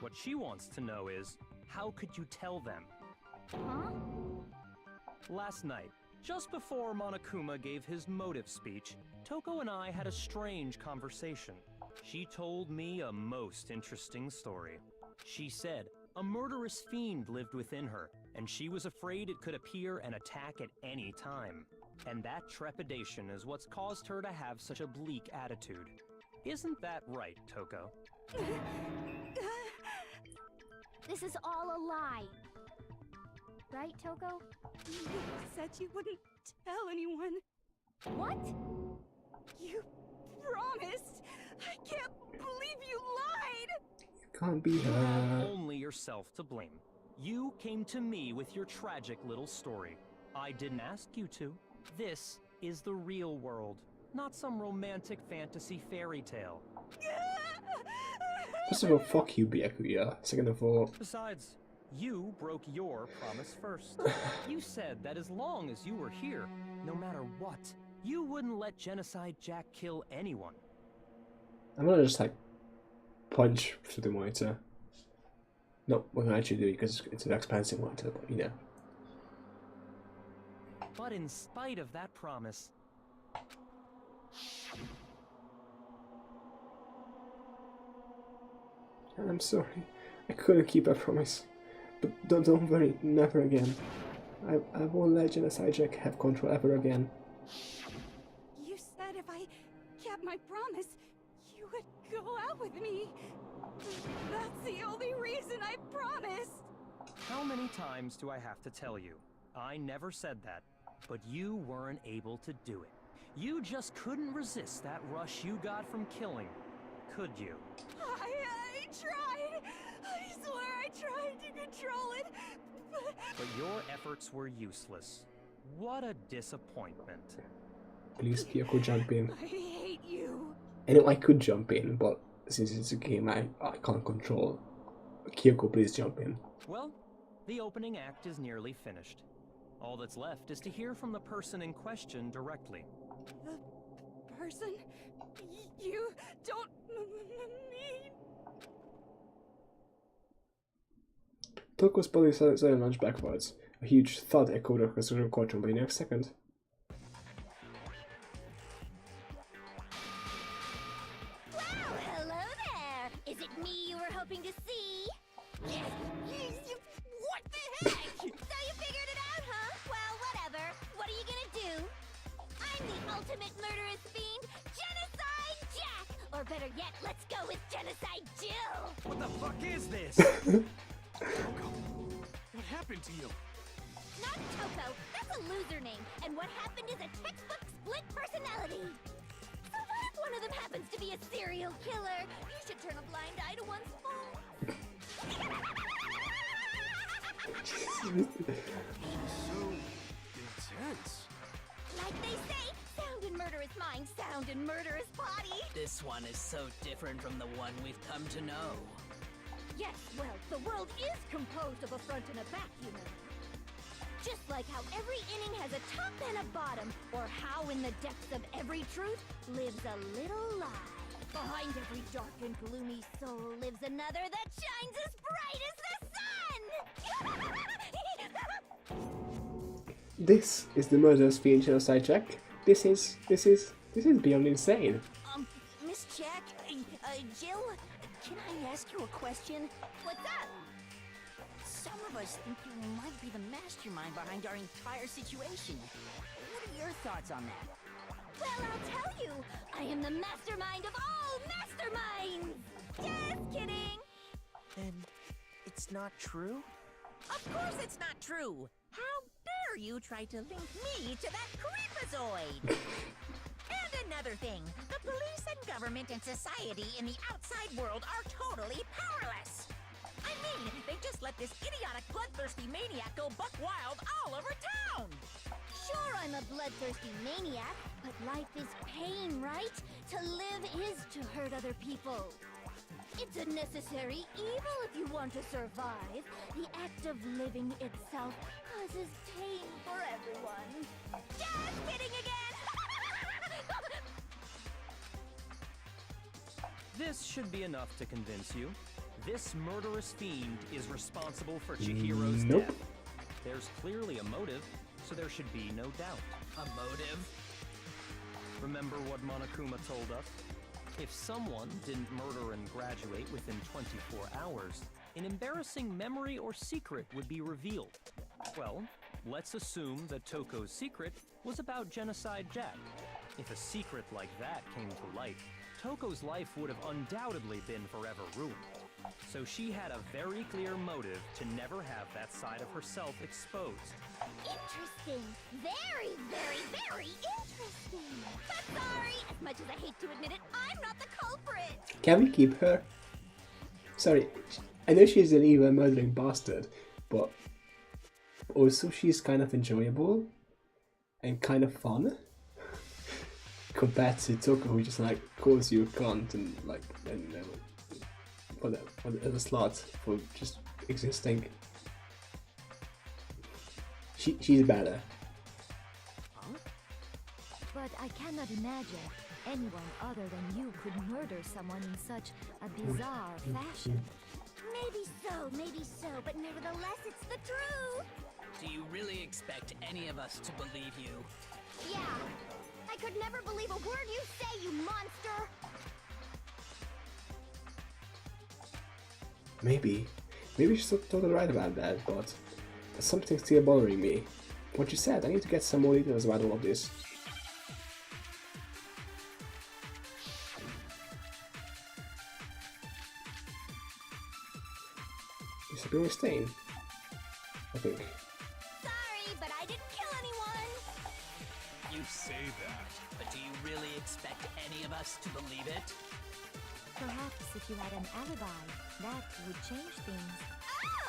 What she wants to know is, how could you tell them? Huh? Last night, just before Monokuma gave his motive speech, Toko and I had a strange conversation. She told me a most interesting story. She said a murderous fiend lived within her, and she was afraid it could appear and attack at any time. And that trepidation is what's caused her to have such a bleak attitude. Isn't that right, Toko? This is all a lie. Right, Toko? You said you wouldn't tell anyone. What? You promised! I can't believe you lied! Can't be You have her. only yourself to blame. You came to me with your tragic little story. I didn't ask you to. This is the real world, not some romantic fantasy fairy tale. First of all, fuck you, Byakuya. Second of all, Besides, you broke your promise first. You said that as long as you were here, no matter what, you wouldn't let Genocide Jack kill anyone. I'm gonna just like punch through the monitor. No, we're gonna actually do it because it's an expensive one to, you know. But in spite of that promise, I'm sorry, I couldn't keep a promise. But don't worry, never again. I won't let Genocide Jack have control ever again. You said if I kept my promise, you would go out with me. That's the only reason I promised. how many times do I have to tell you? I never said that, but you weren't able to do it. You just couldn't resist that rush you got from killing, could you? I tried. I swear I tried to control it, But your efforts were useless. What a disappointment. Please, Kyoko, jump in. I hate you. I know I could jump in, but since it's a game I can't control. Kyoko, please jump in. Well, the opening act is nearly finished. All that's left is to hear from the person in question directly. The person you don't mean. Toko's body suddenly lunged backwards. A huge thud echoed across the courtroom, but in the next second. Wow, hello there! Is it me you were hoping to see? What the heck? So you figured it out, huh? Well, whatever. What are you gonna do? I'm the ultimate murderous fiend, Genocide Jack! Or better yet, let's go with Genocide Jill! What the fuck is this? Toko, what happened to you? Not Toko, that's a loser name, and what happened is a textbook split personality. So what if one of them happens to be a serial killer? You should turn a blind eye to one's fault. So intense. Like they say, sound in murderous mind, sound in murderous body. This one is so different from the one we've come to know. Yes, well, the world is composed of a front and a back, you know. Just like how every inning has a top and a bottom, or how in the depths of every truth lives a little lie. Behind every dark and gloomy soul lives another that shines as bright as the sun! This is the murderous fiend Genocide Jack. This is beyond insane. Miss Jack, Jill, can I ask you a question? What's up? Some of us think you might be the mastermind behind our entire situation. What are your thoughts on that? Well, I'll tell you. I am the mastermind of all masterminds! Just kidding! Then it's not true? Of course it's not true. How dare you try to link me to that creepazoid? And another thing, the police and government and society in the outside world are totally powerless. I mean, they just let this idiotic bloodthirsty maniac go buck wild all over town. Sure, I'm a bloodthirsty maniac, but life is pain, right? To live is to hurt other people. It's a necessary evil if you want to survive. The act of living itself causes pain for everyone. Just kidding again! This should be enough to convince you. This murderous fiend is responsible for Chihiro's Nope. death. There's clearly a motive, so there should be no doubt. A motive? Remember what Monokuma told us? If someone didn't murder and graduate within 24 hours, an embarrassing memory or secret would be revealed. Well, let's assume that Toko's secret was about Genocide Jack. If a secret like that came to light, Toko's life would have undoubtedly been forever ruined. So she had a very clear motive to never have that side of herself exposed. Interesting. Very, very, very interesting. But sorry, as much as I hate to admit it, I'm not the culprit. Can we keep her? Sorry, I know she's an evil murdering bastard, but also she's kind of enjoyable and kind of fun compared to Toko, who just like calls you a cunt and like whatever slot for just existing. She's better. But I cannot imagine anyone other than you could murder someone in such a bizarre fashion. Maybe so, but nevertheless, it's the truth. Do you really expect any of us to believe you? Yeah, I could never believe a word you say, you monster. Maybe she's totally right about that, but there's something still bothering me. What you said, I need to get some more details about all of this. Disappearing stain, I think. Sorry, but I didn't kill anyone. You say that, but do you really expect any of us to believe it? Perhaps if you had an alibi, that would change things.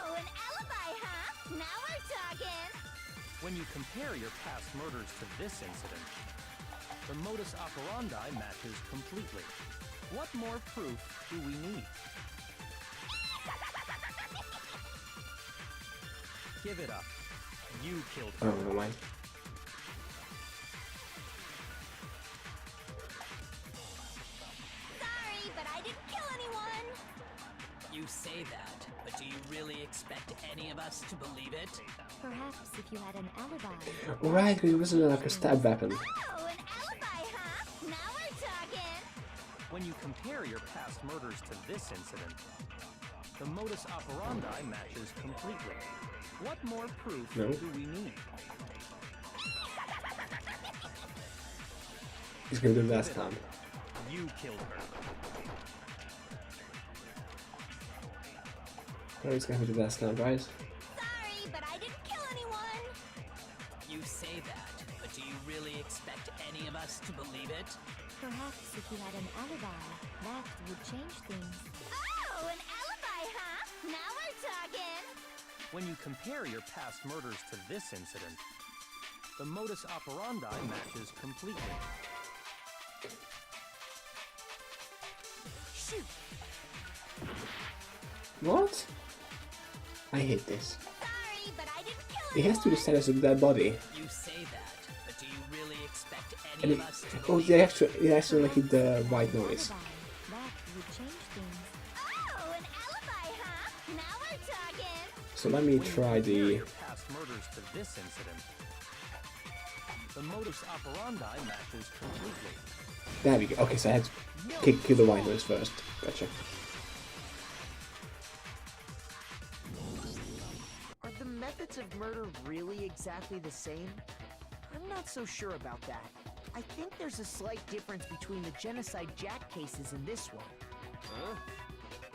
Oh, an alibi, huh? Now we're talking. When you compare your past murders to this incident, the modus operandi matches completely. What more proof do we need? Give it up. You killed her. Oh, never mind. Sorry, but I didn't kill anyone. You say that, but do you really expect any of us to believe it? Perhaps if you had an alibi. Right, it wasn't like a stab weapon. Oh, an alibi, huh? Now we're talking. When you compare your past murders to this incident, the modus operandi matches completely. What more proof do we need? He's gonna do it last time. You killed her. Oh, he's gonna do it last time, right? Sorry, but I didn't kill anyone. You say that, but do you really expect any of us to believe it? Perhaps if you had an alibi, that would change things. Oh, an alibi, huh? Now we're talking. When you compare your past murders to this incident, the modus operandi matches completely. Shoot. What? I hate this. Sorry, but I didn't kill He has to do the status of that body. You say that, but do you really expect any And of us to oh, believe they actually hit the white noise. That would change things. Oh, an alibi, huh? Now we're talking. So let me try the. Your past murders to this incident, the modus operandi matches completely. There we go. Okay, so I had to kill the white noise first. Gotcha. Are the methods of murder really exactly the same? I'm not so sure about that. I think there's a slight difference between the Genocide Jack cases and this one. Huh?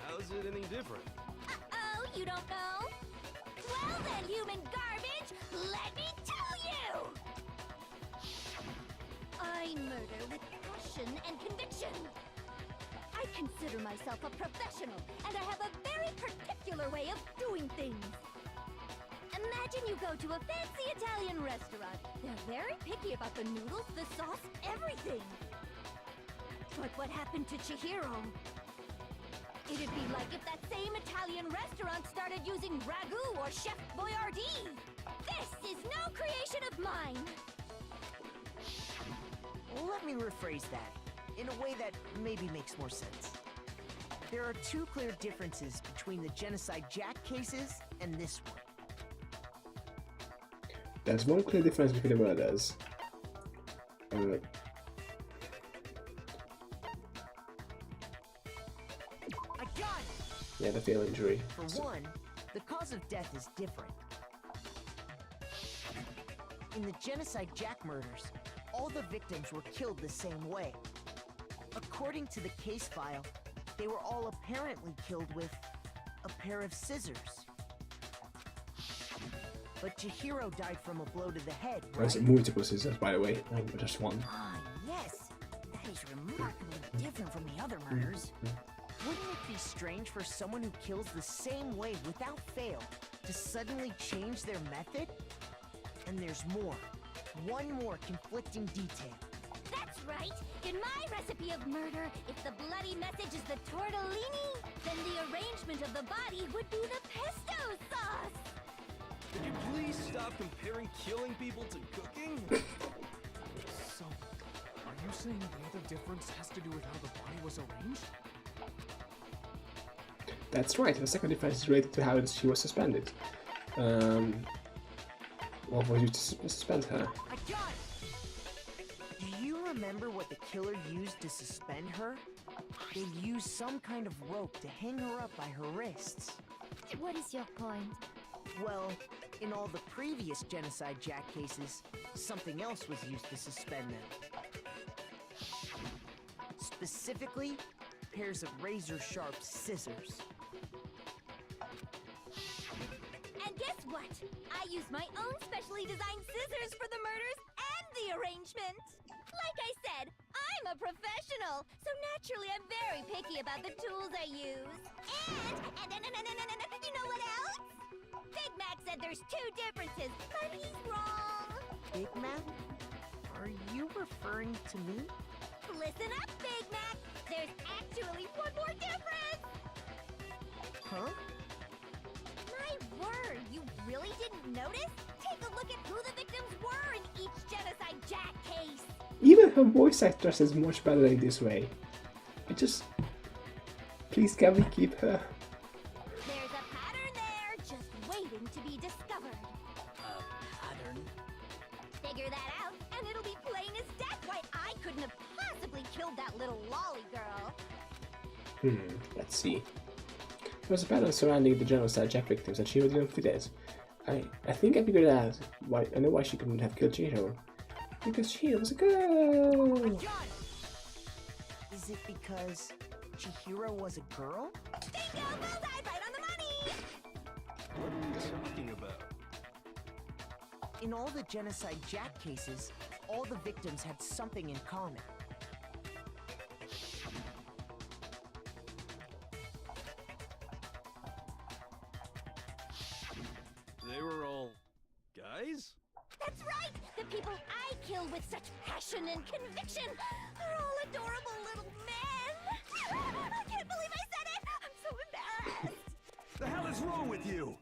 How's it any different? Uh-oh, you don't know? Well then, human garbage, let me tell you! I murder with passion and conviction. I consider myself a professional, and I have a very particular way of doing things. Imagine you go to a fancy Italian restaurant. They're very picky about the noodles, the sauce, everything. But what happened to Chihiro? It'd be like if that same Italian restaurant started using ragu or Chef Boyardee. This is no creation of mine. Let me rephrase that, in a way that maybe makes more sense. There are two clear differences between the Genocide Jack cases and this one. There's one clear difference between the murders. A gun! Yeah, the fatal injury. For one, the cause of death is different. In the Genocide Jack murders, all the victims were killed the same way. According to the case file, they were all apparently killed with a pair of scissors. But Chihiro died from a blow to the head, right? There's multiple scissors, by the way, not just one. Ah, yes. That is remarkably different from the other murders. Wouldn't it be strange for someone who kills the same way without fail to suddenly change their method? And there's more. One more conflicting detail. That's right. In my recipe of murder, if the bloody message is the tortellini, then the arrangement of the body would be the pesto sauce. Could you please stop comparing killing people to cooking? So, are you saying the other difference has to do with how the body was was arranged? That's right, the second defense is related to how she was suspended. What was used to suspend her? I got it! Do you remember what the killer used to suspend her? They used some kind of rope to hang her up by her wrists. What is your point? Well, in all the previous Genocide Jack cases, something else was used to suspend them. Specifically, pairs of razor-sharp scissors. And guess what? I used my own specially designed scissors for the murders and the arrangement. Like I said, I'm a professional, so naturally I'm very picky about the tools I use. And you know what else? Big Mac said there's 2 differences, but he's wrong. Big Mac? Are you referring to me? Listen up, Big Mac. There's actually one more difference. Huh? My word, you really didn't notice? Take a look at who the victims were in each Genocide Jack case. Even her voice actress is much better in this way. I just... Please can we keep her? There's a pattern there, just waiting to be discovered. Pattern? Figure that out, and it'll be plain as death why I couldn't have possibly killed that little lolly girl. Let's see. There was a pattern surrounding the Genocide Jack victims and she didn't fit it. I think I figured out why. I know why she couldn't have killed Chihiro. Because Chihiro was a girl! Is it because Chihiro was a girl? Bingo! Bullseye! Right on the money! What are you talking about? In all the Genocide Jack cases, all the victims had something in common. They were all guys? That's right! The people I kill with such passion and conviction are all adorable little men! I can't believe I said it! I'm so embarrassed! The hell is wrong with you?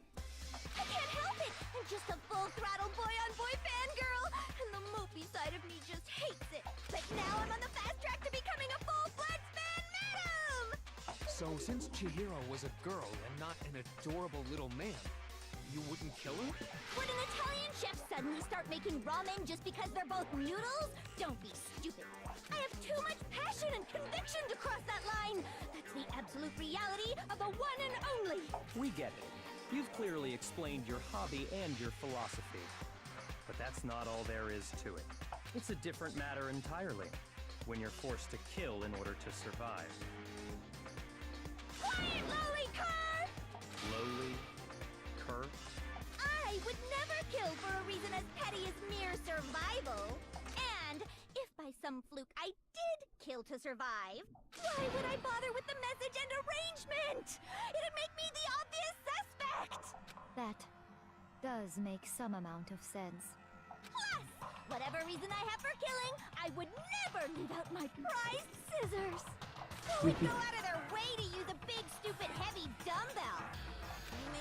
I can't help it! I'm just a full-throttle boy-on-boy fangirl, and the mopey side of me just hates it. But now I'm on the fast track to becoming a full-blood fan madam! So since Chihiro was a girl and not an adorable little man, you wouldn't kill her? Would an Italian chef suddenly start making ramen just because they're both noodles? Don't be stupid. I have too much passion and conviction to cross that line. That's the absolute reality of the one and only. We get it. You've clearly explained your hobby and your philosophy. But that's not all there is to it. It's a different matter entirely, when you're forced to kill in order to survive. Quiet, lowly cur! Lowly? Cur? I would never kill for a reason as petty as mere survival. And if by some fluke I did kill to survive, why would I bother with the message and arrangement? It'd make me the obvious suspect! That does make some amount of sense. Plus, whatever reason I have for killing, I would never leave out my prized scissors. Who would go out of their way to use a big, stupid, heavy dumbbell?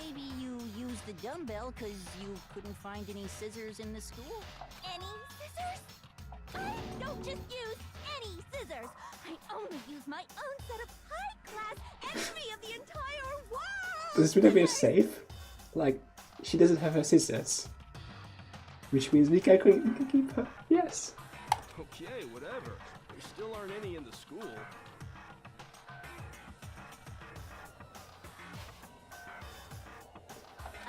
Maybe you used the dumbbell because you couldn't find any scissors in the school? Any scissors? I don't just use any scissors. I only use my own set of high-class envy of the entire world! Does this really be safe? Like, she doesn't have her scissors. Which means we can keep her. Yes. Okay, whatever. There still aren't any in the school.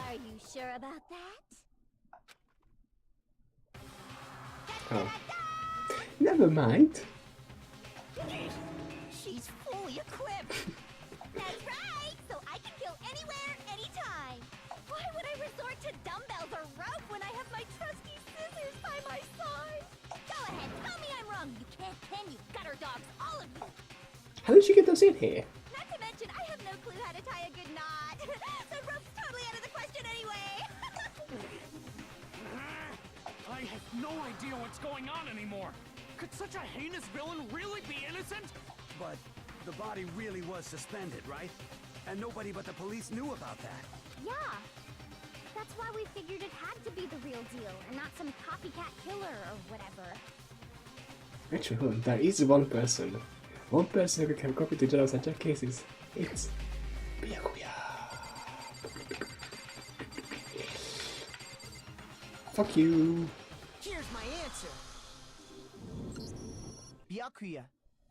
Are you sure about that? Oh. Never mind. She's fully equipped. That's right, so I can kill anywhere, anytime. Why would I resort to dumbbells or rope when I have my trusty scissors by my side? Go ahead, tell me I'm wrong. You can't pen, you gutter dogs, all of you. How did she get those in here? Not to mention, I have no clue how to tie a good knot. So rope's totally out of the question anyway. I have no idea what's going on anymore. Could such a heinous villain really be innocent? But the body really was suspended, right? And nobody but the police knew about that. Yeah. That's why we figured it had to be the real deal, and not some copycat killer or whatever. Actually, hold on, there is one person One person who can copy the genocide Jack cases. It's Byakuya. Fuck you. Here's my answer. Byakuya,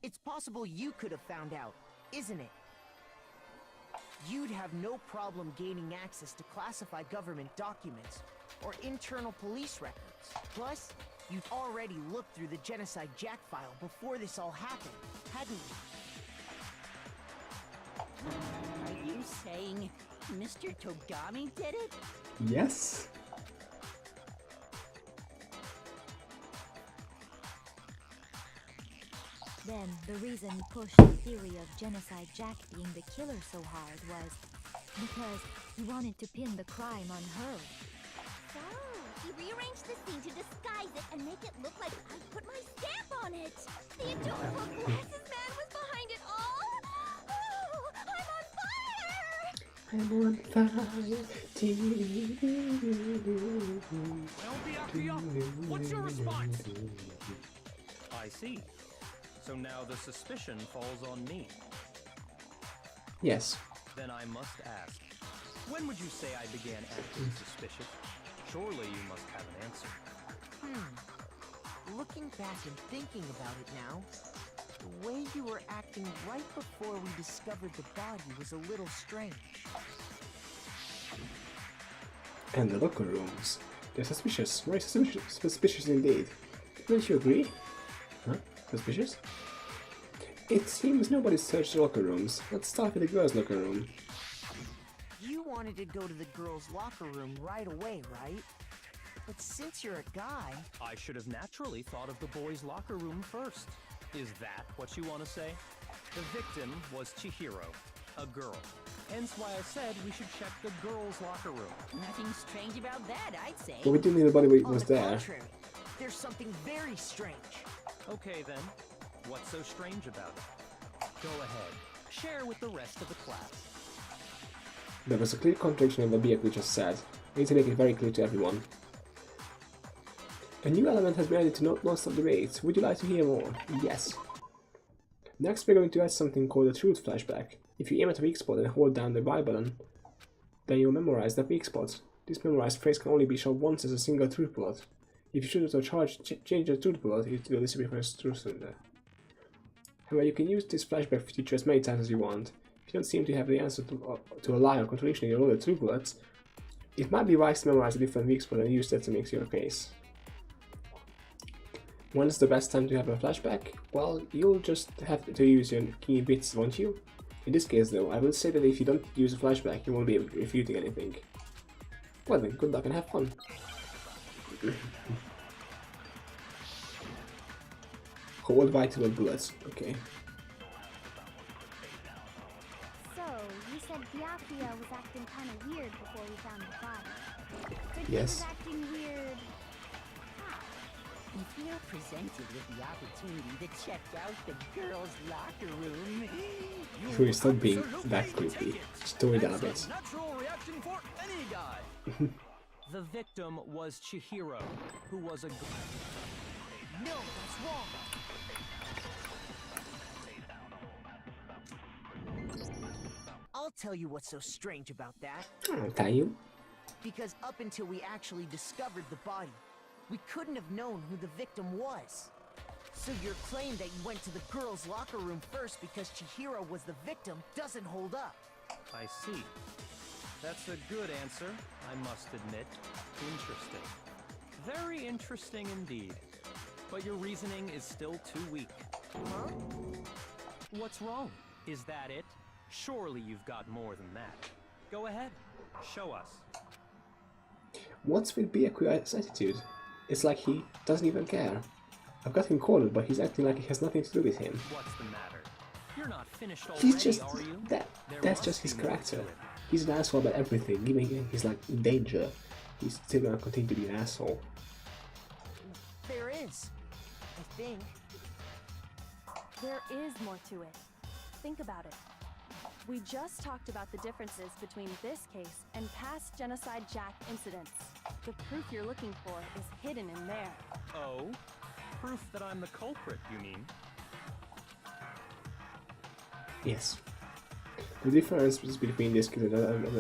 it's possible you could have found out, isn't it? You'd have no problem gaining access to classified government documents or internal police records. Plus, you'd already looked through the Genocide Jack file before this all happened, hadn't you? Are you saying Mr. Togami did it? Yes. Then the reason he pushed the theory of Genocide Jack being the killer so hard was because he wanted to pin the crime on her. So, he rearranged the scene to disguise it and make it look like I put my stamp on it. The adorable glasses man was behind it all. Oh, I'm on fire! I'm on fire. Well, Byakuya, what's your response? I see. So now the suspicion falls on me. Yes. Then I must ask, when would you say I began acting suspicious? Surely you must have an answer. Looking back and thinking about it now, the way you were acting right before we discovered the body was a little strange. And the locker rooms. They're suspicious. Very suspicious. Suspicious indeed. Don't you agree? Huh? Suspicious? It seems nobody searched the locker rooms. Let's start with the girls' locker room. You wanted to go to the girls' locker room right away, right? But since you're a guy... I should have naturally thought of the boys' locker room first. Is that what you want to say? The victim was Chihiro, a girl. Hence why I said we should check the girls' locker room. Nothing strange about that, I'd say. But we didn't know the body was On the there. contrary, there's something very strange. Okay then, what's so strange about it? Go ahead, share with the rest of the class. There was a clear contradiction in what Byakuya just said. I need to make it very clear to everyone. A new element has been added to non-stop debates. Would you like to hear more? Yes. Next we're going to add something called a truth flashback. If you aim at a weak spot and hold down the Y button, then you'll memorize that weak spot. This memorized phrase can only be shown once as a single truth bullet. If you shoot it or change the truth bullet, it will disappear from the truth cylinder. However, you can use this flashback feature as many times as you want. If you don't seem to have the answer to a lie or contradiction in your other truth bullets, it might be wise to memorize a different weak spot and use that to make your case. When's the best time to have a flashback? Well, you'll just have to use your key bits, won't you? In this case though, I will say that if you don't use a flashback, you won't be refuting anything. Well then, good luck and have fun. Hold vital bullets, okay. So, you said Byakuya was acting kind of weird before we found the body. But Yes. he was acting weird... how? If you're presented with the opportunity to check out the girls' locker room, Sure, stop being that creepy. Story down a bit. Natural reaction for any guy. The victim was Chihiro, who was a... No, that's wrong. I'll tell you what's so strange about that. I'll tell you. Because up until we actually discovered the body, we couldn't have known who the victim was. So your claim that you went to the girls' locker room first because Chihiro was the victim doesn't hold up. I see. That's a good answer, I must admit. Interesting. Very interesting indeed. But your reasoning is still too weak. Huh? What's wrong? Is that it? Surely you've got more than that. Go ahead, show us. What's with Byakuya's attitude? It's like he doesn't even care. I've got him cornered, but he's acting like it has nothing to do with him. What's the matter? You're not finished already, He's just... are you? That's just his character. He's an asshole about everything, even he's like in danger. He's still gonna continue to be an asshole. There is, I think. There is more to it. Think about it. We just talked about the differences between this case and past Genocide Jack incidents. The proof you're looking for is hidden in there. Oh? Proof that I'm the culprit, you mean? Yes. The difference between this case and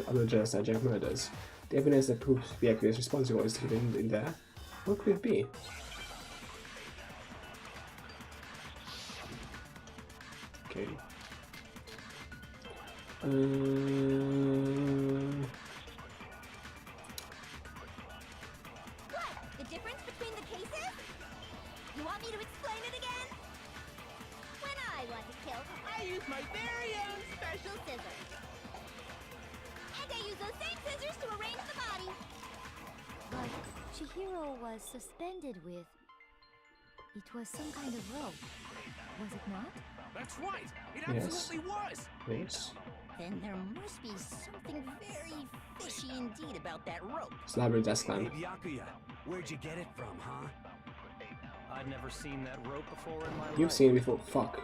other Genocide Jack murders, the evidence that proves Byakuya is responsible is hidden in there. What could it be? Okay. What? The difference between the cases? You want me to explain it again? When I want to kill, I use my very own special scissors. And I use those same scissors to arrange the body. But Chihiro was suspended with... It was some kind of rope, was it not? That's right! It Yes. absolutely was! Yes. Then there must be something very fishy indeed about that rope. It's Labyrinth Aslan. Hey, Byakuya, where'd you get it from, huh? I'd never seen that rope before in my life. You've seen it before. Fuck.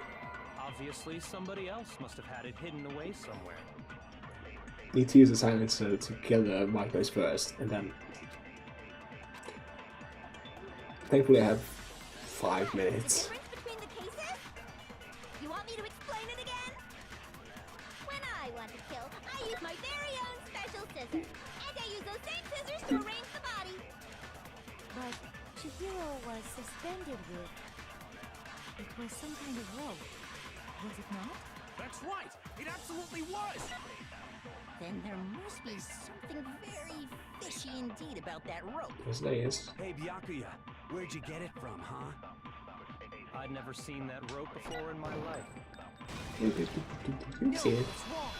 Obviously, somebody else must have had it hidden away somewhere. Need to use the silencer to kill the white boys first, and then... Thankfully I have 5 minutes. The difference between the cases? You want me to explain it again? When I want to kill, I use my very own special scissors. And I use those same scissors to arrange the body. But Chihiro was suspended with... It was some kind of rope, was it not? That's right! It absolutely was! Then there must be something very fishy indeed about that rope. Yes, there is. Hey, Byakuya, where'd you get it from, huh? I'd never seen that rope before in my life. You've seen it. What's wrong?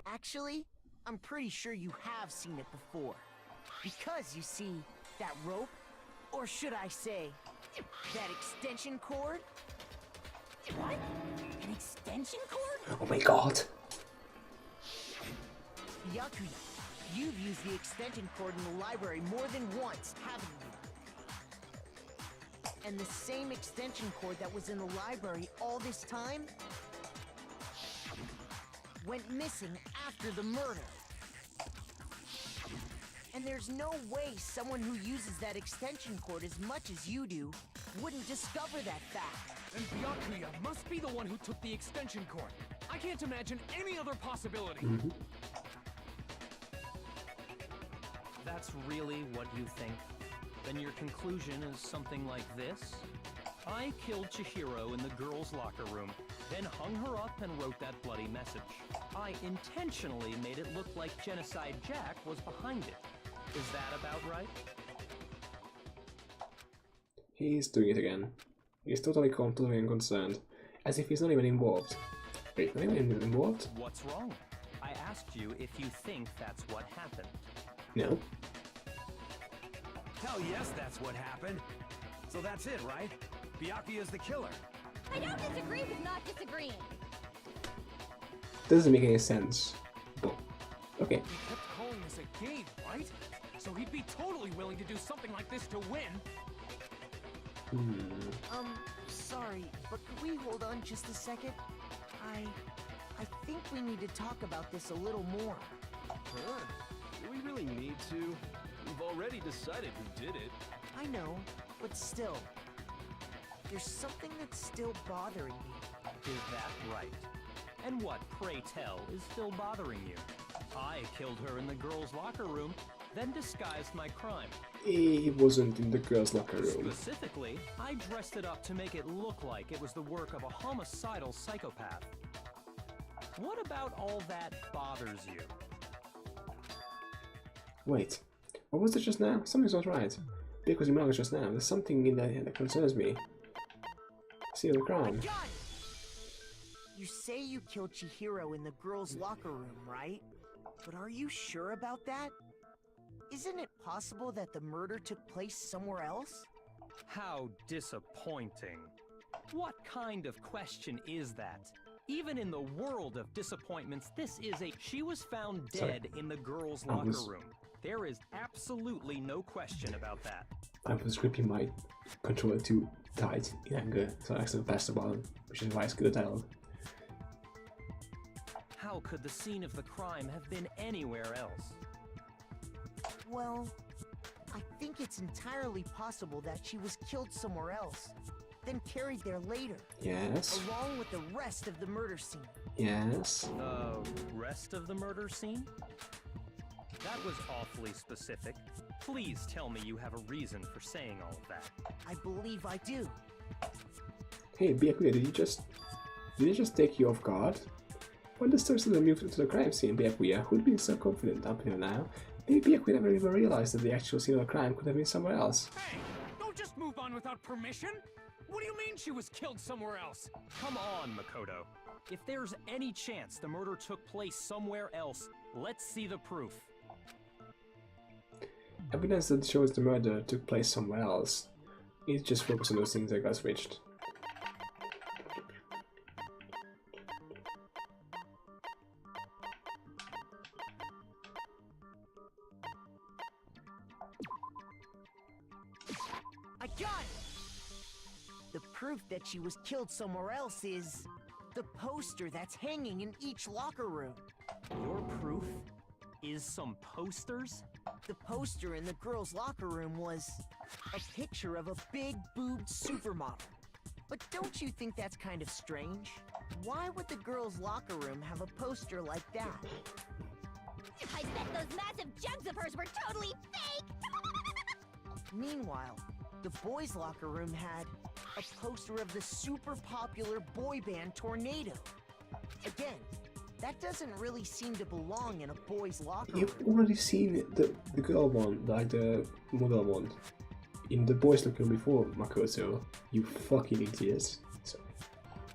Actually, I'm pretty sure you have seen it before. Because, you see, that rope, or should I say, that extension cord? What? An extension cord? Oh my god. Byakuya, you've used the extension cord in the library more than once, haven't you? And the same extension cord that was in the library all this time went missing after the murder. And there's no way someone who uses that extension cord as much as you do wouldn't discover that fact. And Byakuya must be the one who took the extension cord. I can't imagine any other possibility. That's really what you think? Then your conclusion is something like this? I killed Chihiro in the girls' locker room, then hung her up and wrote that bloody message. I intentionally made it look like Genocide Jack was behind it. Is that about right? He's doing it again. He's totally calm, totally unconcerned. As if he's not even involved. Wait, not even involved? What's wrong? I asked you if you think that's what happened. No. Hell yes, that's what happened. So that's it, right? Byakuya's the killer. I don't disagree with not disagreeing. Doesn't make any sense. But, okay. He kept calling this a game, right? So he'd be totally willing to do something like this to win. Sorry, but could we hold on just a second? I think we need to talk about this a little more. Huh? Do we really need to? We've already decided who did it. I know, but still. There's something that's still bothering me. Is that right? And what, pray tell, is still bothering you? I killed her in the girls' locker room, then disguised my crime. He wasn't in the girls' locker room. Specifically, I dressed it up to make it look like it was the work of a homicidal psychopath. What about all that bothers you? Wait, what was it just now? Something's not right. Because remarked just now, there's something in there that concerns me. See the crime. You say you killed Chihiro in the girls' locker room, right? But are you sure about that? Isn't it possible that the murder took place somewhere else? How disappointing. What kind of question is that? Even in the world of disappointments, this is a... She was found dead in the girls' locker room. There is absolutely no question about that. I was gripping my controller too tight in anger, so I accidentally pressed the button, which is why it's good dialogue. How could the scene of the crime have been anywhere else? Well, I think it's entirely possible that she was killed somewhere else, then carried there later. Yes. Along with the rest of the murder scene. Yes. Rest of the murder scene? That was awfully specific. Please tell me you have a reason for saying all of that. I believe I do. Hey, Byakuya, did it just take you off guard? When the stars suddenly moved to the crime scene, Byakuya, who'd been so confident up until now, maybe Byakuya never even realized that the actual scene of the crime could have been somewhere else. Hey, don't just move on without permission! What do you mean she was killed somewhere else? Come on, Makoto. If there's any chance the murder took place somewhere else, let's see the proof. Evidence that shows the murder took place somewhere else. Need to just focus on those things that got switched. I got it! The proof that she was killed somewhere else is the poster that's hanging in each locker room. Your proof is some posters? The poster in the girls' locker room was a picture of a big-boobed supermodel. But don't you think that's kind of strange? Why would the girls' locker room have a poster like that? I bet those massive jugs of hers were totally fake! Meanwhile, the boys' locker room had a poster of the super popular boy band Tornado. Again, that doesn't really seem to belong in a boys' locker room. You've already seen the girl one, like the model one, in the boys' locker room before, Makoto. You fucking idiot. Sorry.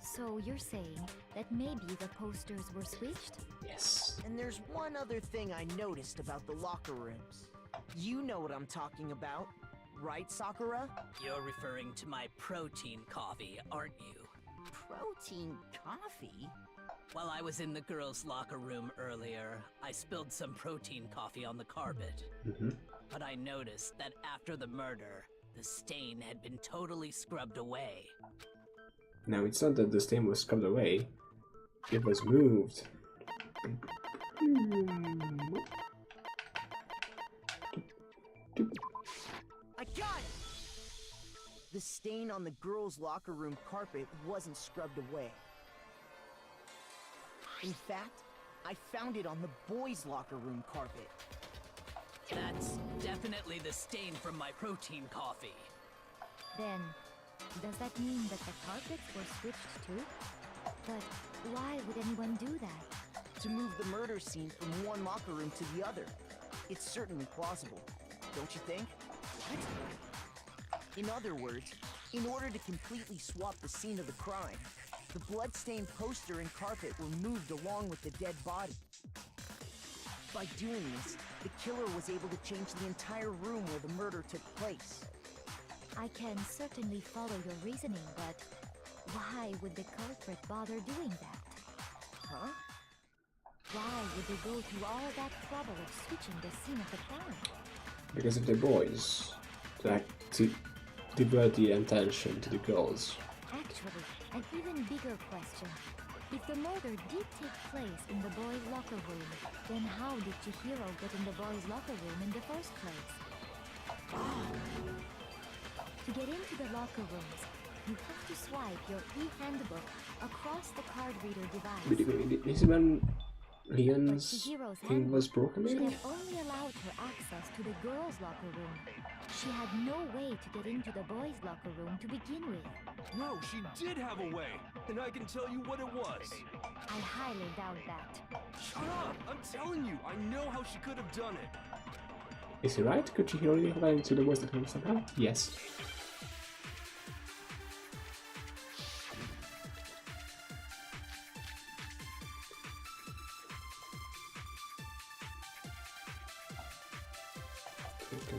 So you're saying that maybe the posters were switched? Yes. And there's one other thing I noticed about the locker rooms. You know what I'm talking about, right, Sakura? You're referring to my protein coffee, aren't you? Protein coffee? While I was in the girls' locker room earlier, I spilled some protein coffee on the carpet. But I noticed that after the murder, the stain had been totally scrubbed away. Now, it's not that the stain was scrubbed away, it was moved. I got it! The stain on the girls' locker room carpet wasn't scrubbed away. In fact, I found it on the boys' locker room carpet. That's definitely the stain from my protein coffee. Then, does that mean that the carpets were switched too? But why would anyone do that? To move the murder scene from one locker room to the other. It's certainly plausible, don't you think? What? In other words, in order to completely swap the scene of the crime, the bloodstained poster and carpet were moved along with the dead body. By doing this, the killer was able to change the entire room where the murder took place. I can certainly follow your reasoning, but why would the culprit bother doing that? Huh? Why would they go through all that trouble of switching the scene of the crime? Because of the boys. Like, to divert the attention to the girls. Actually, an even bigger question. If the murder did take place in the boys' locker room, then how did Chihiro get in the boys' locker room in the first place? To get into the locker rooms, you have to swipe your e-handbook across the card reader device. Wait, this is when Leon's Chihiro's thing was broken, should maybe? have only allowed her access to the girls' locker room. She had no way to get into the boys' locker room to begin with. No, she did have a way, and I can tell you what it was. I highly doubt that. Shut up! I'm telling you, I know how she could have done it. Is he right? Could Chihiro really have into the boys' locker room somehow? Yes.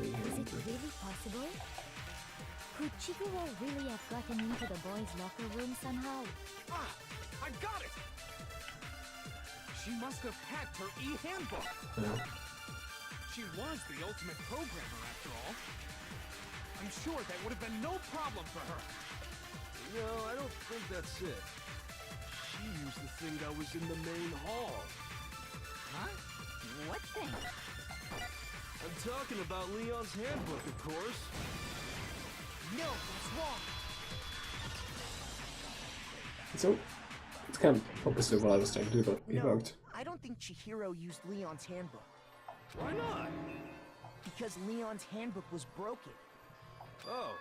Is it really possible? Could Chihiro really have gotten into the boys' locker room somehow? Ah! I got it! She must have hacked her e-handbook. She was the ultimate programmer, after all. I'm sure that would have been no problem for her. No, I don't think that's it. She used the thing that was in the main hall. Huh? What thing? I'm talking about Leon's handbook, of course. No, that's wrong. So, it's kind of opposite of what I was trying to do, but it No, worked. I don't think Chihiro used Leon's handbook. Why not? Because Leon's handbook was broken. Oh.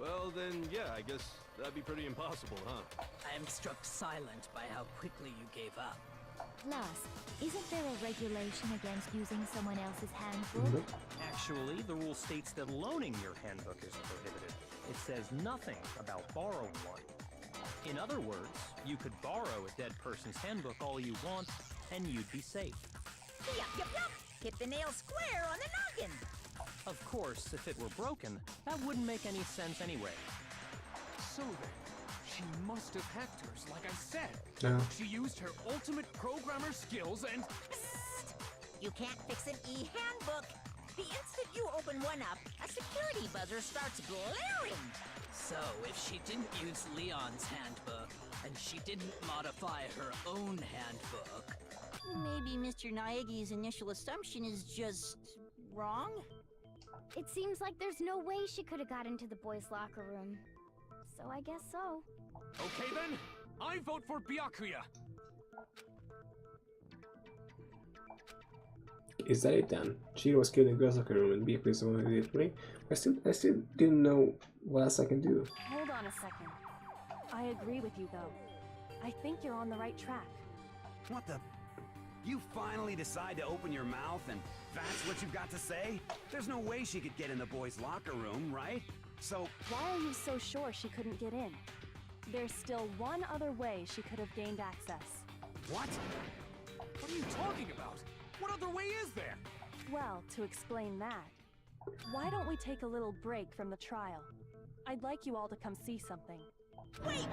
Well, then, yeah, I guess that'd be pretty impossible, huh? I am struck silent by how quickly you gave up. Plus, isn't there a regulation against using someone else's handbook? Actually, the rule states that loaning your handbook is prohibited. It says nothing about borrowing one. In other words, you could borrow a dead person's handbook all you want, and you'd be safe. Yup, yup, yup! Hit the nail square on the noggin! Of course, if it were broken, that wouldn't make any sense anyway. So then, she must have hacked hers, like I said. No. She used her ultimate programmer skills and... Psst! You can't fix an e-handbook! The instant you open one up, a security buzzer starts blaring! So, if she didn't use Leon's handbook, and she didn't modify her own handbook... Maybe Mr. Naegi's initial assumption is just... wrong? It seems like there's no way she could have got into the boys' locker room. So I guess so. Okay then, I vote for Byakuya. Is that it then? She was killed in the girls' locker room and Beatrice is the one who did it for me. I still didn't know what else I can do. Hold on a second. I agree with you, though. I think you're on the right track. What the? You finally decide to open your mouth and that's what you've got to say? There's no way she could get in the boys' locker room, right? So... Why are you so sure she couldn't get in? There's still one other way she could have gained access. What? What are you talking about? What other way is there? Well, to explain that, why don't we take a little break from the trial? I'd like you all to come see something. Wait!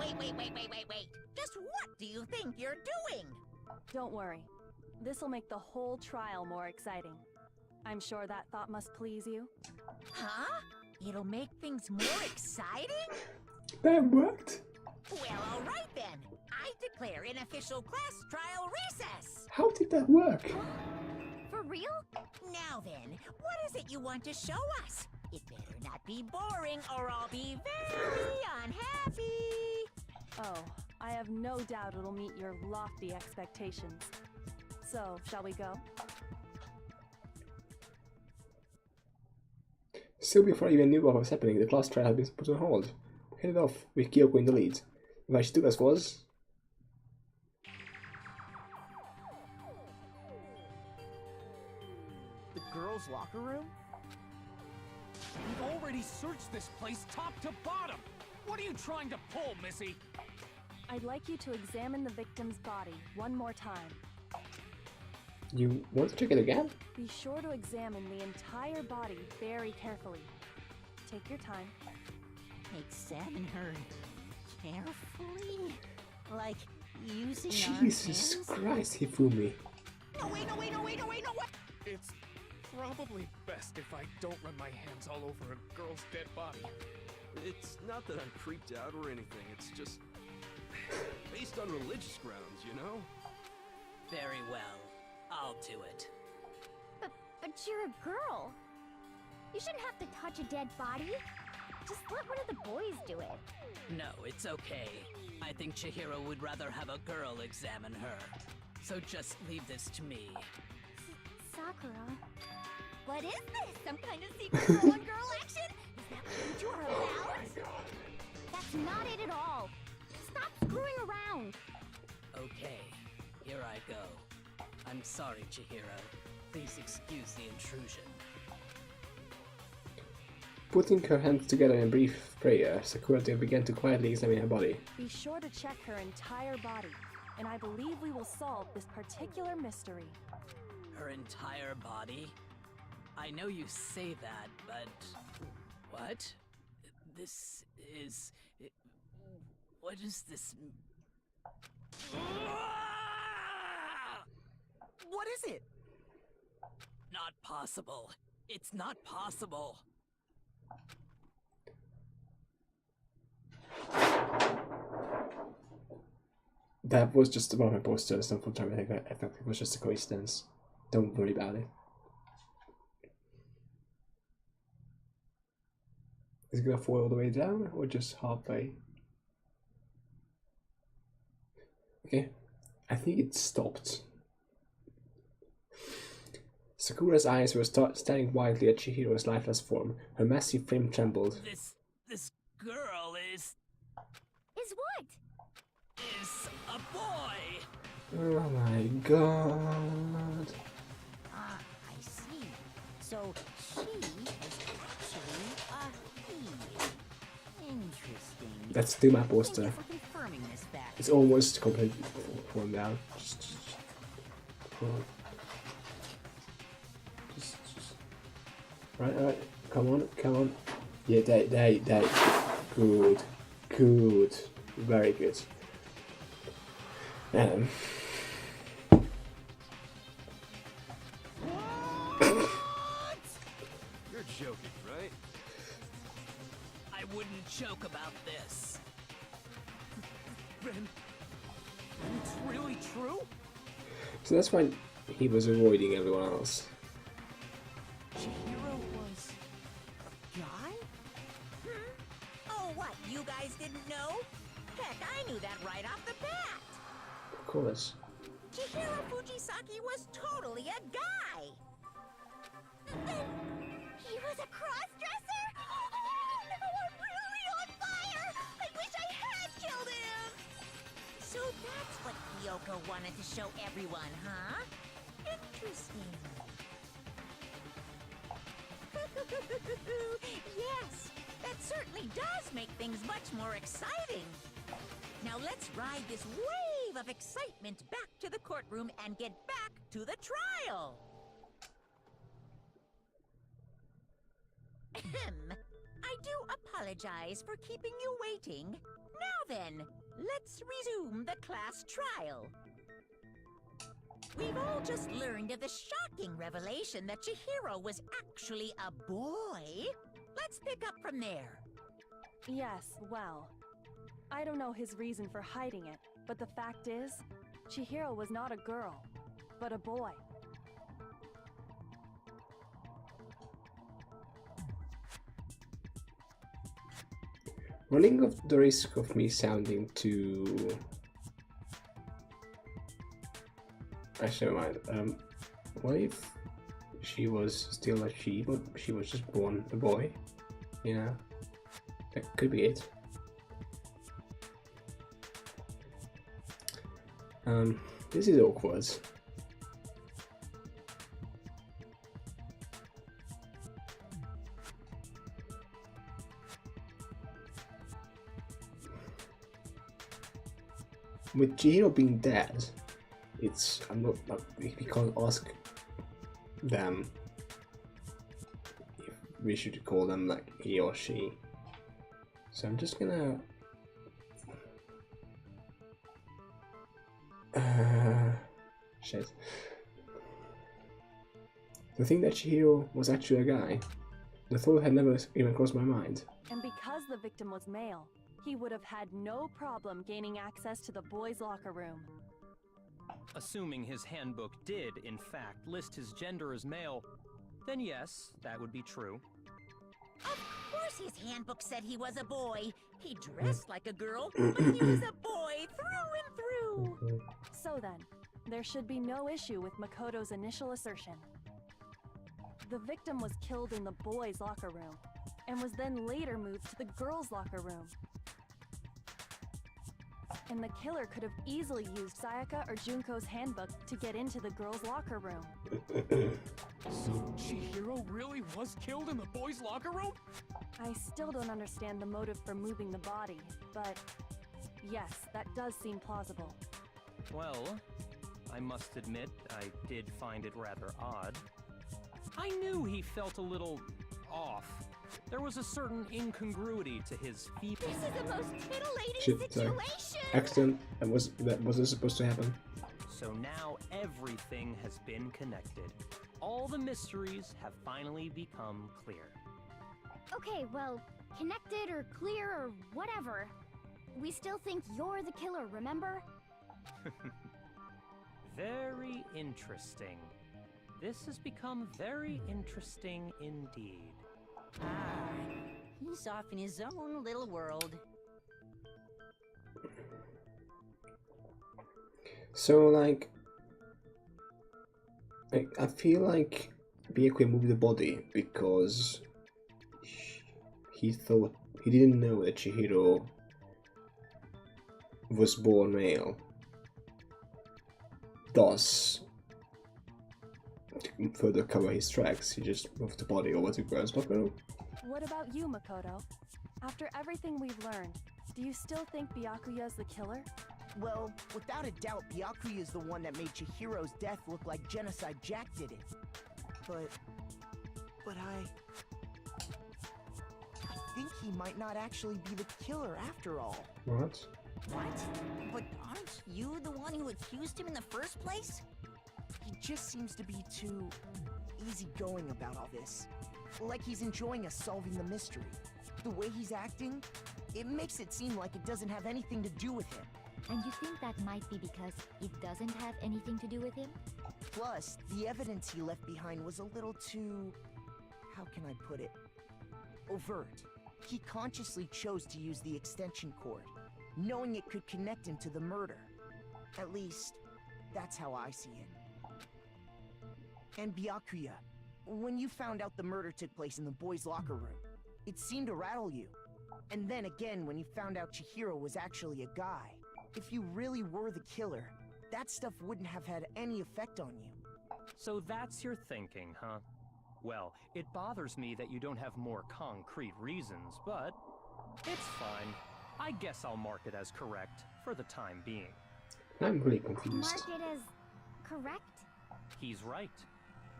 Just what do you think you're doing? Don't worry. This'll make the whole trial more exciting. I'm sure that thought must please you. Huh? It'll make things more exciting? That worked! Well, alright then. I declare an official class trial recess! How did that work? For real? Now then, what is it you want to show us? It better not be boring or I'll be very unhappy! Oh, I have no doubt it'll meet your lofty expectations. So, shall we go? Still before I even knew what was happening, the class trial had been put on hold. We headed off, with Kyoko in the lead. Where she took us was... The girls' locker room? We've already searched this place top to bottom. What are you trying to pull, Missy? I'd like you to examine the victim's body one more time. You want to check it again? Be sure to examine the entire body very carefully. Take your time. Examine her carefully? Like using Jesus our hands? Christ, Hifumi. No, wait! It's probably best if I don't run my hands all over a girl's dead body. It's not that I'm creeped out or anything, it's just based on religious grounds, you know? Very well. I'll do it. But you're a girl. You shouldn't have to touch a dead body. Just let one of the boys do it. No, it's okay. I think Chihiro would rather have a girl examine her. So just leave this to me. Sakura. What is this? Some kind of secret girl-on-girl action? Is that what you are about? That's not it at all. Stop screwing around. Okay, here I go. I'm sorry, Chihiro. Please excuse the intrusion. Putting her hands together in brief prayer, Sakura began to quietly examine her body. Be sure to check her entire body, and I believe we will solve this particular mystery. Her entire body? I know you say that, but... What? This is... What is this... What is it? Not possible. It's not possible. That was just above my poster. Some dramatic effect. It was just a coincidence. Don't worry about it. Is it gonna fall all the way down or just halfway? Okay, I think it stopped. Sakura's eyes were staring wildly at Chihiro's lifeless form. Her massive frame trembled. This girl is what? a boy. Oh my god. Ah, I see. So she is actually a he. Interesting. That's still my Thank poster. you for confirming this fact. It's almost completely fallen down. Just right. Come on. Yeah, they. Good. Very good. You're joking, right? I wouldn't joke about this. Ben, it's really true? So that's why he was avoiding everyone else. Chihiro was a guy? Oh, what? You guys didn't know? Heck, I knew that right off the bat. Of course. Chihiro Fujisaki was totally a guy. Then he was a cross-dresser? Oh, no, I'm really on fire! I wish I had killed him! So that's what Kyoko wanted to show everyone, huh? Interesting. Yes, that certainly does make things much more exciting. Now let's ride this wave of excitement back to the courtroom and get back to the trial. I do apologize for keeping you waiting. Now then, let's resume the class trial. We've all just learned of the shocking revelation that Chihiro was actually a boy. Let's pick up from there. Yes, well, I don't know his reason for hiding it, but the fact is, Chihiro was not a girl, but a boy. Running of the risk of me sounding too... Actually, never mind. What if she was still a she, but she was just born a boy? You know? That could be it. This is awkward. With Chihiro being dead, we can't ask them if we should call them like he or she. So I'm just gonna shit. The thing that Chihiro was actually a guy, the thought had never even crossed my mind. And because the victim was male, he would have had no problem gaining access to the boys' locker room. Assuming his handbook did, in fact, list his gender as male, then yes, that would be true. Of course his handbook said he was a boy. He dressed like a girl, but he was a boy through and through. So then, there should be no issue with Makoto's initial assertion. The victim was killed in the boys' locker room, and was then later moved to the girls' locker room. And the killer could have easily used Sayaka or Junko's handbook to get into the girls' locker room. So Chihiro really was killed in the boys' locker room? I still don't understand the motive for moving the body, but yes, that does seem plausible. Well, I must admit, I did find it rather odd. I knew he felt a little off. There was a certain incongruity to his feeble. This is the most titillating Shit, sorry. situation! Accident. That wasn't supposed to happen. So now everything has been connected. All the mysteries have finally become clear. Okay, well, connected or clear or whatever. We still think you're the killer, remember? Very interesting. This has become very interesting indeed. He's off in his own little world. So, like, I feel like Byakuya moved the body because he didn't know that Chihiro was born male. Thus, to further cover his tracks, he just moved the body over to girls' locker room. What about you, Makoto? After everything we've learned, do you still think Byakuya's the killer? Well, without a doubt, Byakuya is the one that made Chihiro's death look like Genocide Jack did it. But I think he might not actually be the killer after all. What? What? But aren't you the one who accused him in the first place? He just seems to be too easygoing about all this. Like he's enjoying us solving the mystery. The way he's acting, it makes it seem like it doesn't have anything to do with him. And you think that might be because it doesn't have anything to do with him? Plus, the evidence he left behind was a little too... how can I put it? Overt. He consciously chose to use the extension cord, knowing it could connect him to the murder. At least, that's how I see it. And Byakuya, when you found out the murder took place in the boys' locker room, it seemed to rattle you. And then again when you found out Chihiro was actually a guy. If you really were the killer, that stuff wouldn't have had any effect on you. So that's your thinking, huh? Well, it bothers me that you don't have more concrete reasons, but it's fine. I guess I'll mark it as correct for the time being. I'm really confused. Mark it as correct? He's right.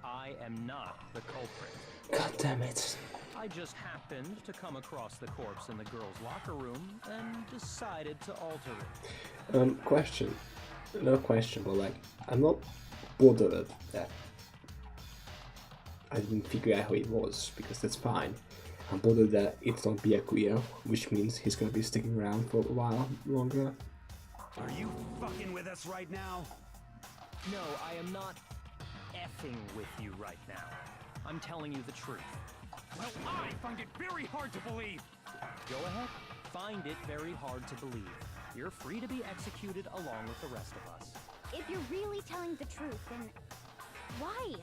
I am not the culprit. God damn it. I just happened to come across the corpse in the girls' locker room and decided to alter it. Question. No question, but like, I'm not bothered that I didn't figure out who it was, because that's fine. I'm bothered that it's not Byakuya, which means he's gonna be sticking around for a while longer. Are you fucking with us right now? No, I am not effing with you right now. I'm telling you the truth. Well, I find it very hard to believe. Go ahead. Find it very hard to believe. You're free to be executed along with the rest of us. If you're really telling the truth, then why?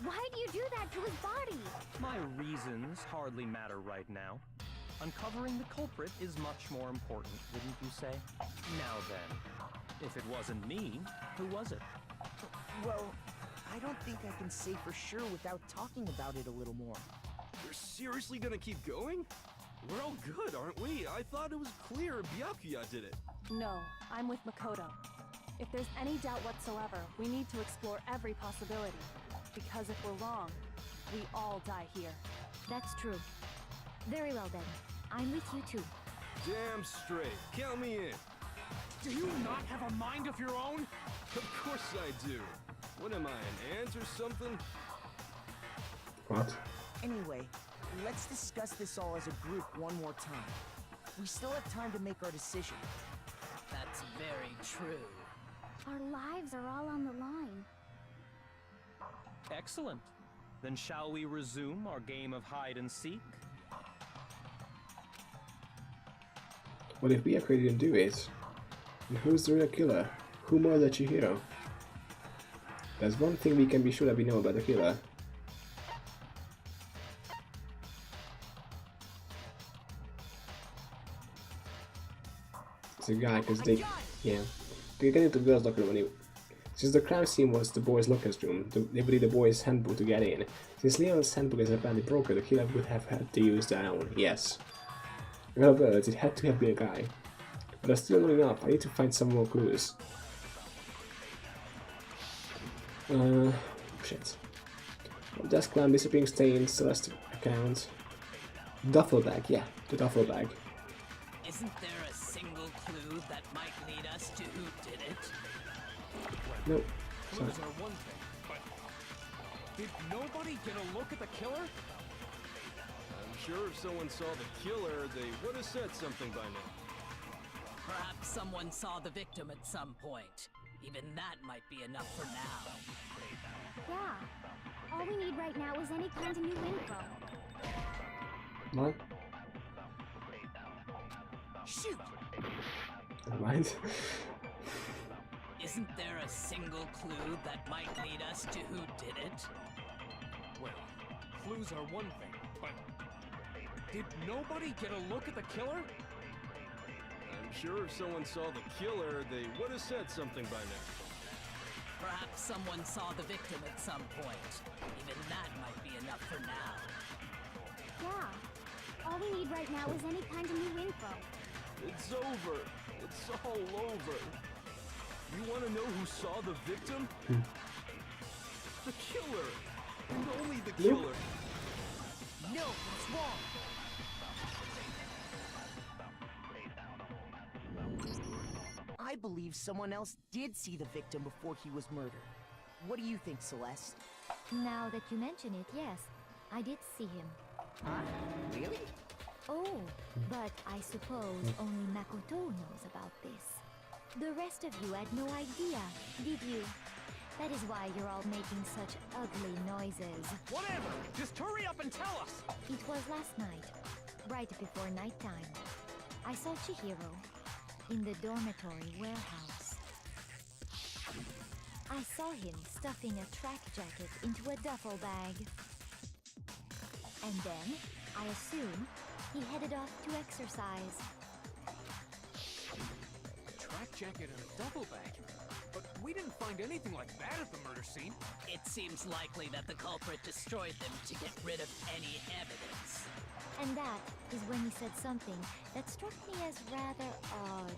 Why do you do that to his body? My reasons hardly matter right now. Uncovering the culprit is much more important, wouldn't you say? Now then, if it wasn't me, who was it? Well, I don't think I can say for sure without talking about it a little more. You're seriously gonna keep going? We're all good, aren't we? I thought it was clear Byakuya did it. No, I'm with Makoto. If there's any doubt whatsoever, we need to explore every possibility. Because if we're wrong, we all die here. That's true. Very well then. I'm with you too. Damn straight. Count me in. Do you not have a mind of your own? Of course I do. What am I, an ant or something? What? Anyway, let's discuss this all as a group one more time. We still have time to make our decision. That's very true. Our lives are all on the line. Excellent. Then shall we resume our game of hide and seek? What if Byakuya didn't do it? And who's the real killer? Who murdered Chihiro? There's one thing we can be sure that we know about the killer. It's a guy, because they get into the girls' locker room. Since the crime scene was the boys' locker room, they would need the boys' handbook to get in. Since Leon's handbook is apparently broken, the killer would have had to use their own, yes. In other words, it had to have been a guy. But that's still not enough, I need to find some more clues. Shit. Desk lamp, disappearing stain, Celeste account. Duffel bag, yeah, the duffel bag. Isn't there a single clue that might lead us to who did it? Nope. Clues are one thing, but did nobody get a look at the killer? I'm sure if someone saw the killer, they would have said something by now. Perhaps someone saw the victim at some point. Even that might be enough for now. Yeah. All we need right now is any kind of new info. What? Shoot! Right? Isn't there a single clue that might lead us to who did it? Well, clues are one thing, but did nobody get a look at the killer? I'm sure if someone saw the killer, they would have said something by now. Perhaps someone saw the victim at some point. Even that might be enough for now. Yeah. All we need right now is any kind of new info. It's over. It's all over. You want to know who saw the victim? The killer. And only the killer. No, what's wrong? I believe someone else did see the victim before he was murdered. What do you think, Celeste? Now that you mention it, yes, I did see him. Huh? Really? Oh, but I suppose only Makoto knows about this. The rest of you had no idea, did you? That is why you're all making such ugly noises. Whatever! Just hurry up and tell us! It was last night, right before nighttime. I saw Chihiro in the dormitory warehouse. I saw him stuffing a track jacket into a duffel bag. And then, I assume, he headed off to exercise. A track jacket and a duffel bag? But we didn't find anything like that at the murder scene. It seems likely that the culprit destroyed them to get rid of any evidence. And that is when he said something that struck me as rather odd.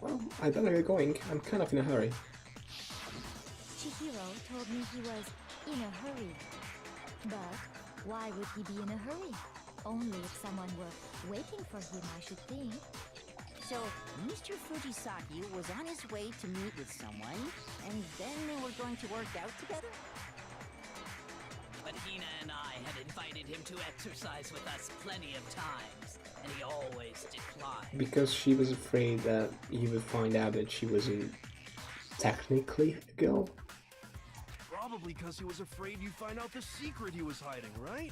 Well, I better get going. I'm kind of in a hurry. Chihiro told me he was in a hurry. But why would he be in a hurry? Only if someone were waiting for him, I should think. So, Mr. Fujisaki was on his way to meet with someone, and then they were going to work out together? But Hina and I had invited him to exercise with us plenty of times, and he always declined. Because she was afraid that he would find out that she wasn't technically a girl. Probably because he was afraid you'd find out the secret he was hiding, right?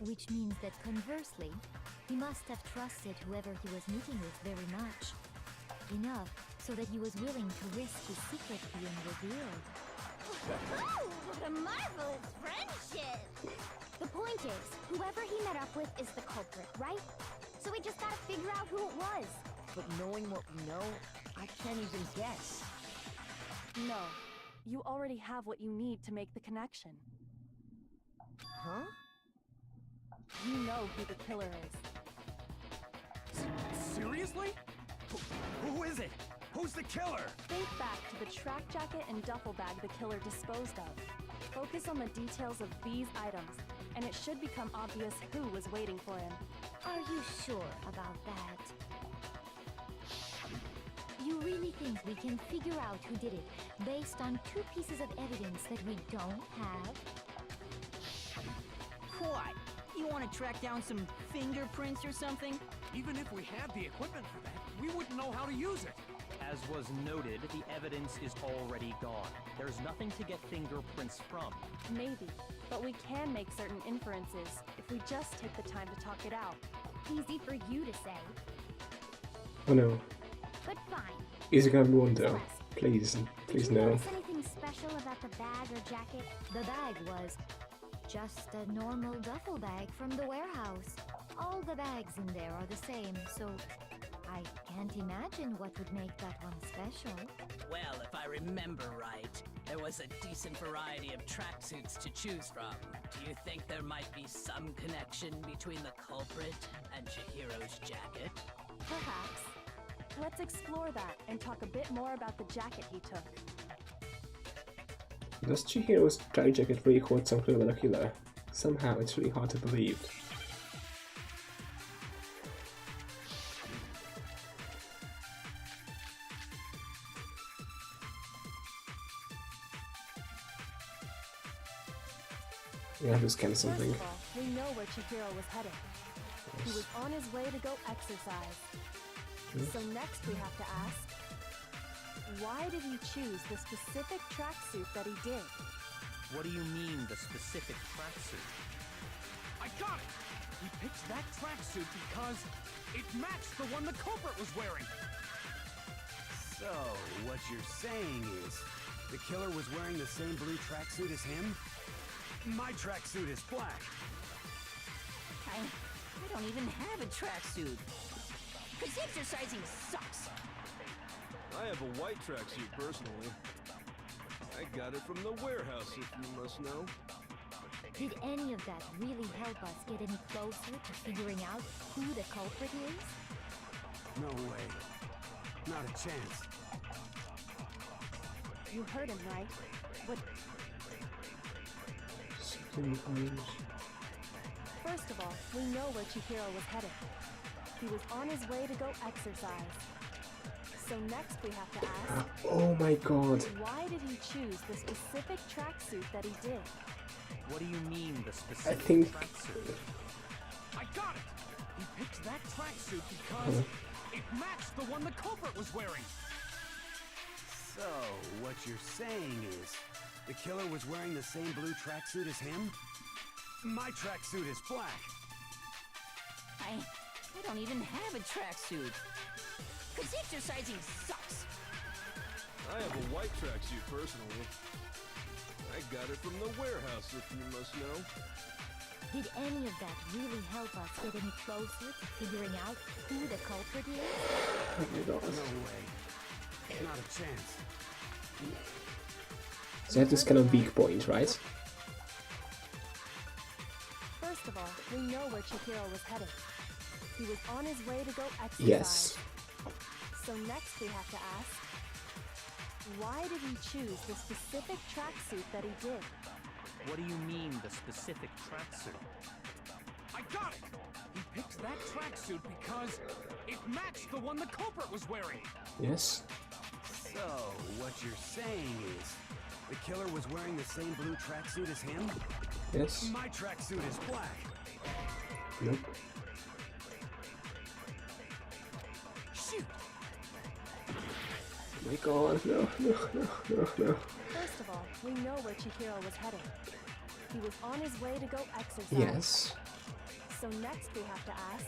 Which means that conversely, he must have trusted whoever he was meeting with very much. Enough so that he was willing to risk his secret being revealed. Woohoo! What a marvelous friendship! The point is, whoever he met up with is the culprit, right? So we just gotta figure out who it was. But knowing what we know, I can't even guess. No. You already have what you need to make the connection. Huh? You know who the killer is. Seriously? Who is it? Who's the killer? Think back to the track jacket and duffel bag the killer disposed of. Focus on the details of these items, and it should become obvious who was waiting for him. Are you sure about that? You really think we can figure out who did it based on two pieces of evidence that we don't have? What? You want to track down some fingerprints or something? Even if we had the equipment for that, we wouldn't know how to use it. As was noted, the evidence is already gone. There's nothing to get fingerprints from. Maybe, but we can make certain inferences if we just take the time to talk it out. Easy for you to say, Oh no. but fine. Is it gonna be one though? Celeste, Please, please did you no. notice anything special about the bag or jacket? The bag was just a normal duffel bag from the warehouse. All the bags in there are the same, so I can't imagine what would make that one special. Well, if I remember right, there was a decent variety of tracksuits to choose from. Do you think there might be some connection between the culprit and Chihiro's jacket? Perhaps. Let's explore that and talk a bit more about the jacket he took. Does Chihiro's track jacket really hold some clue about the killer? Somehow it's really hard to believe. We have to scan something. First of all, we know where Chihiro was headed. He was on his way to go exercise. So next we have to ask, why did he choose the specific tracksuit that he did? What do you mean, the specific tracksuit? I got it! picked that tracksuit because it matched the one the culprit was wearing. So, what you're saying is, the killer was wearing the same blue tracksuit as him? My tracksuit is black. I don't even have a tracksuit. Cause exercising sucks. I have a white tracksuit personally. I got it from the warehouse, if you must know. Did any of that really help us get any closer to figuring out who the culprit is? No way. Not a chance. You heard him, right? What? First of all, we know where Chihiro was headed. He was on his way to go exercise. So next we have to ask... Oh my god. Why did he choose the specific tracksuit that he did? What do you mean, the specific tracksuit? I got it! He picked that tracksuit because it matched the one the culprit was wearing. So, what you're saying is, the killer was wearing the same blue tracksuit as him? My tracksuit is black. I don't even have a tracksuit. Cause exercising sucks. I have a white tracksuit personally. I got it from the warehouse, if you must know. Did any of that really help us get any closer to figuring out who the culprit is? Oh my god. No way. Not a chance. So that is kind of weak point, right? First of all, we know where Chihiro was headed. He was on his way to go exercise. Yes. So next we have to ask, why did he choose the specific tracksuit that he did? What do you mean, the specific tracksuit? I got it! He picked that tracksuit because it matched the one the culprit was wearing. Yes. So, what you're saying is, the killer was wearing the same blue tracksuit as him? Yes. My tracksuit is black. Nope. Shoot! Oh my god, no. First of all, we know where Chihiro was headed. He was on his way to go exercise. Yes. So next we have to ask,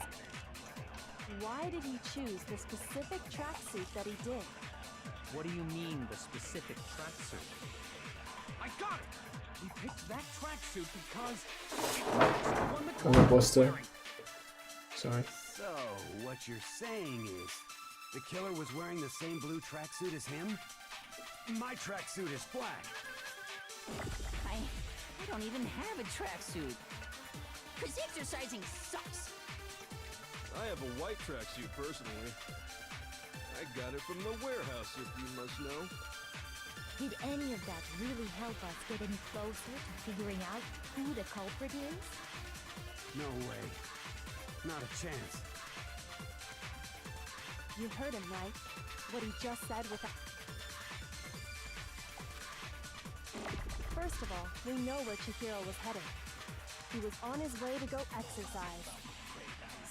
why did he choose the specific tracksuit that he did? What do you mean, the specific tracksuit? I got it! He picked that tracksuit because it matched the one the Oh, culprit was Buster. wearing. So, Sorry. what you're saying is, the killer was wearing the same blue tracksuit as him? My tracksuit is black. I don't even have a tracksuit. Cause exercising sucks. I have a white tracksuit personally. I got it from the warehouse, if you must know. Did any of that really help us get any closer to figuring out who the culprit is? No way. Not a chance. You heard him, right? What he just said with a... First of all, we know where Chihiro was headed. He was on his way to go exercise.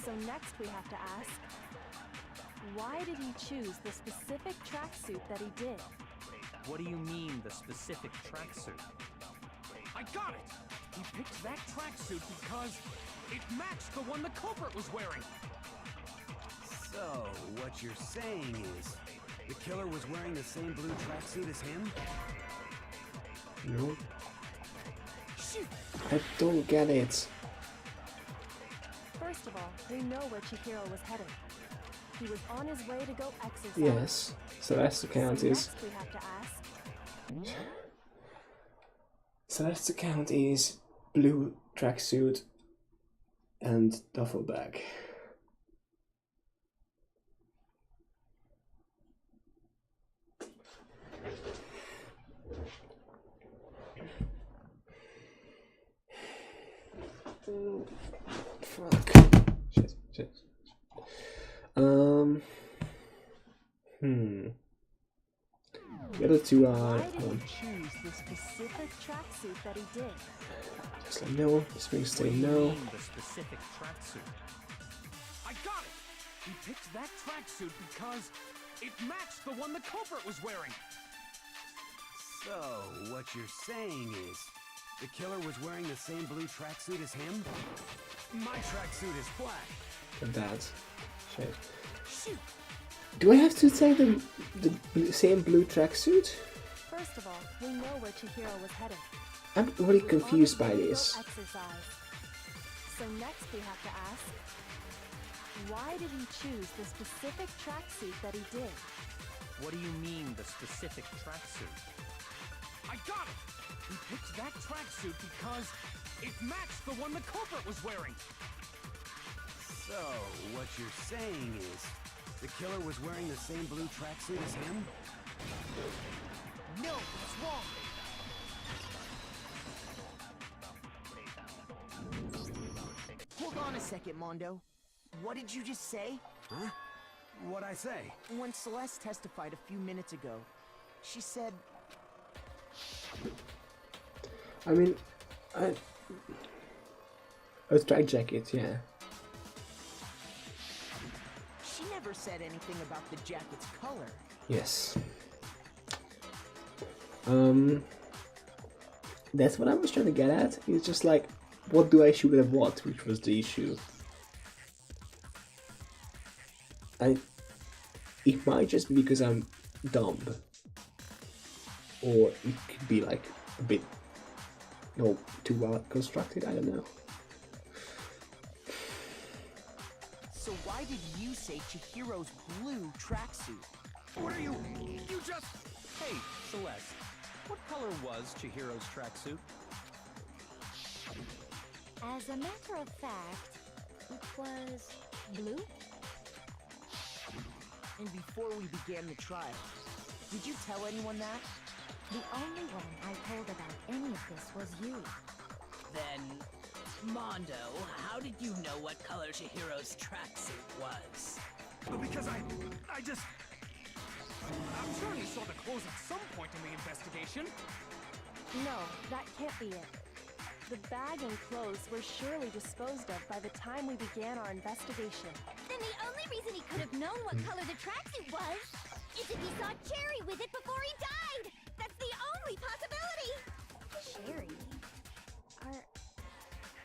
So next we have to ask, why did he choose the specific tracksuit that he did? What do you mean, the specific tracksuit? I got it! He picked that tracksuit because it matched the one the culprit was wearing. So, what you're saying is, the killer was wearing the same blue tracksuit as him? No. Shoot! I don't get it. First of all, we know where Chihiro was headed. He was on his way to go exercise. Yes. So that's the count is. Next we have to ask, So that's the count is blue tracksuit and duffel bag. Fuck. Shit. The other two are. why did he choose the specific tracksuit that he did? Just like no. This means stay What do you no. mean, the specific tracksuit? I got it! He picked that tracksuit because it matched the one the culprit was wearing. So, what you're saying is, the killer was wearing the same blue tracksuit as him? My tracksuit is black. And that. Shit. Do I have to take the same blue tracksuit? First of all, we know where Chihiro was headed. I'm really confused by this. Exercise. So next we have to ask, why did he choose the specific tracksuit that he did? What do you mean, the specific tracksuit? I got it! He picked that tracksuit because it matched the one the culprit was wearing. So, what you're saying is, the killer was wearing the same blue tracksuit as him? No, it's wrong. Hold on a second, Mondo. What did you just say? Huh? What'd I say? When Celeste testified a few minutes ago, she said... I mean, a strike jacket, yeah. She never said anything about the jacket's color. Yes. That's what I was trying to get at. It's just like, what do I shoot at what, which was the issue. It might just be because I'm dumb. Or it could be like a bit, too well constructed, I don't know. So why did you say Chihiro's blue tracksuit? What are you just... Hey, Celeste, what color was Chihiro's tracksuit? As a matter of fact, it was blue. And before we began the trial, did you tell anyone that? The only one I told about any of this was you. Then, Mondo, how did you know what color Chihiro's tracksuit was? Because I'm sure you saw the clothes at some point in the investigation. No, that can't be it. The bag and clothes were surely disposed of by the time we began our investigation. Then the only reason he could have known what color the tracksuit was is if he saw Cherry with it before he died! That's the only possibility! Cherry?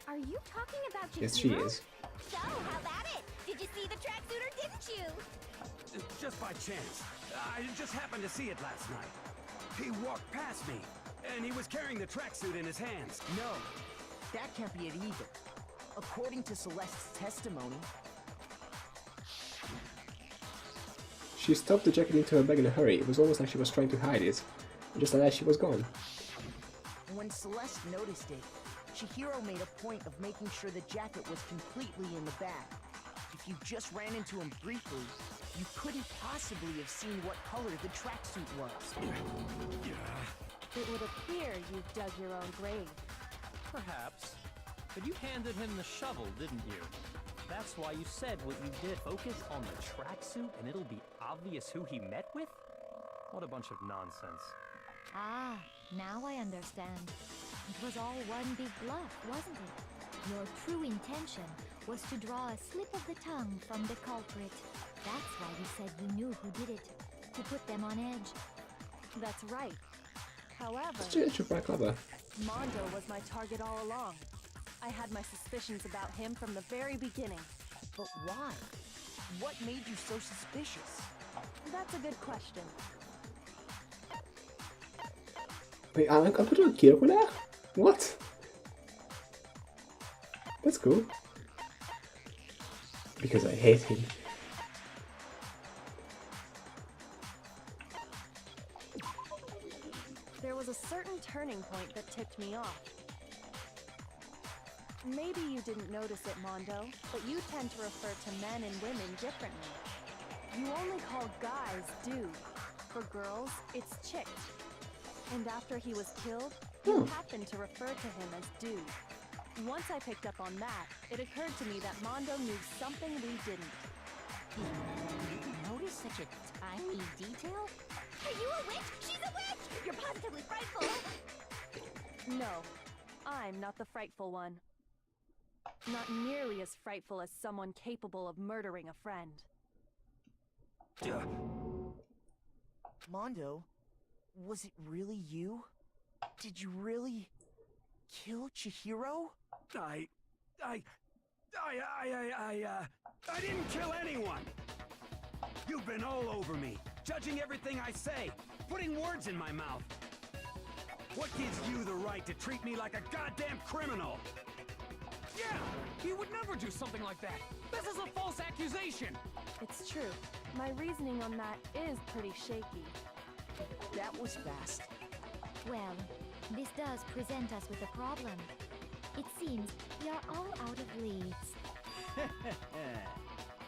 Are you talking about Chihiro? Yes, she is. So, how about it? Did you see the tracksuit or didn't you? Just by chance. I just happened to see it last night. He walked past me, and he was carrying the tracksuit in his hands. No, that can't be it either. According to Celeste's testimony... She stuffed the jacket into her bag in a hurry. It was almost like she was trying to hide it. And just like that, she was gone. When Celeste noticed it, Chihiro made a point of making sure the jacket was completely in the bag. If you just ran into him briefly, you couldn't possibly have seen what color the tracksuit was. It would appear you've dug your own grave. Perhaps. But you handed him the shovel, didn't you? That's why you said what you did. Focus on the tracksuit and it'll be obvious who he met with? What a bunch of nonsense. Ah, now I understand. It was all one big bluff, wasn't it? Your true intention was to draw a slip of the tongue from the culprit. That's why you said you knew who did it, to put them on edge. That's right. However, It's quite clever. Mondo was my target all along. I had my suspicions about him from the very beginning. But why? What made you so suspicious? That's a good question. Wait, I'm putting on Kirko now? What? That's cool. Because I hate him. There was a certain turning point that tipped me off. Maybe you didn't notice it, Mondo, but you tend to refer to men and women differently. You only call guys dude. For girls, it's chick. And after he was killed, you happened to refer to him as dude. Once I picked up on that, it occurred to me that Mondo knew something we didn't. You notice such a tiny detail? Are you a witch? She's a witch! You're positively frightful! No, I'm not the frightful one. Not nearly as frightful as someone capable of murdering a friend. Mondo, was it really you? Did you really kill Chihiro? I didn't kill anyone! You've been all over me, judging everything I say, putting words in my mouth. What gives you the right to treat me like a goddamn criminal? Yeah, he would never do something like that. This is a false accusation. It's true. My reasoning on that is pretty shaky. That was fast. Well, this does present us with a problem. It seems we are all out of leads.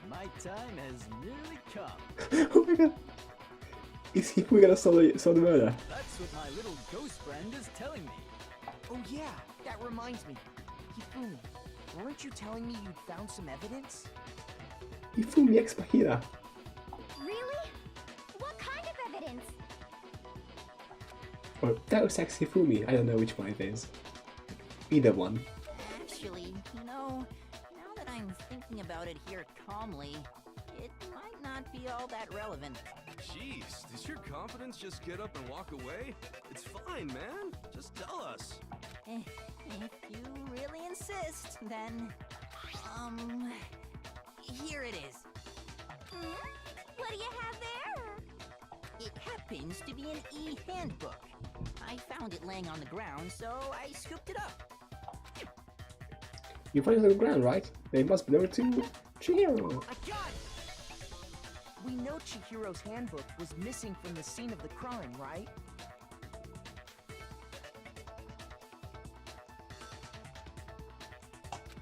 My time has nearly come. Oh my god. Is he gonna solve the murder? That's what my little ghost friend is telling me. Oh yeah, that reminds me. Hifumi, weren't you telling me you'd found some evidence? Hifumi ex machina. Really? What kind of evidence? Or Deus ex Hifumi, I don't know which one it is. Either one. Actually, now that I'm thinking about it here calmly, it might not be all that relevant. Jeez, does your confidence just get up and walk away? It's fine, man. Just tell us. If you really insist, then... here it is. What do you have there? It happens to be an e-handbook. I found it laying on the ground, so I scooped it up. You find it on the ground, right? They must belong to Chihiro. I got it! We know Chihiro's handbook was missing from the scene of the crime, right?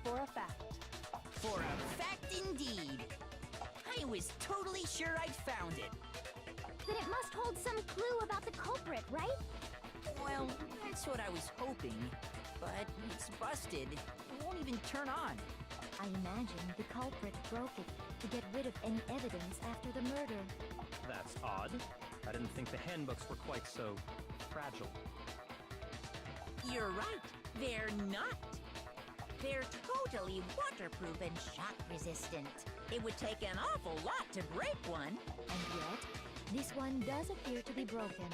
For a fact. For a fact indeed. I was totally sure I'd found it. Then it must hold some clue about the culprit, right? Well, that's what I was hoping. But it's busted. It won't even turn on. I imagine the culprit broke it to get rid of any evidence after the murder. That's odd. I didn't think the handbooks were quite so fragile. You're right. They're not. They're totally waterproof and shock resistant. It would take an awful lot to break one. And yet, this one does appear to be broken,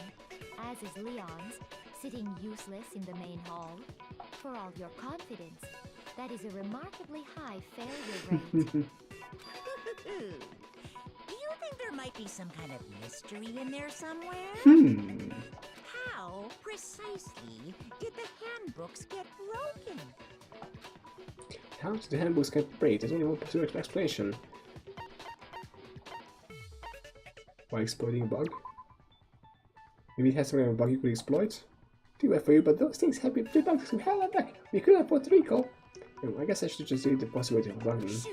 as is Leon's, sitting useless in the main hall. For all your confidence, that is a remarkably high failure rate. Do you think there might be some kind of mystery in there somewhere? How precisely did the handbooks get broken? How did the handbooks get break? There's only one possible explanation. By exploiting a bug? Maybe it has some kind of bug you could exploit? Too bad for you, but those things have been debugged from hell and back. We couldn't afford to recall. I guess I should just delete the possibility of bugging. It's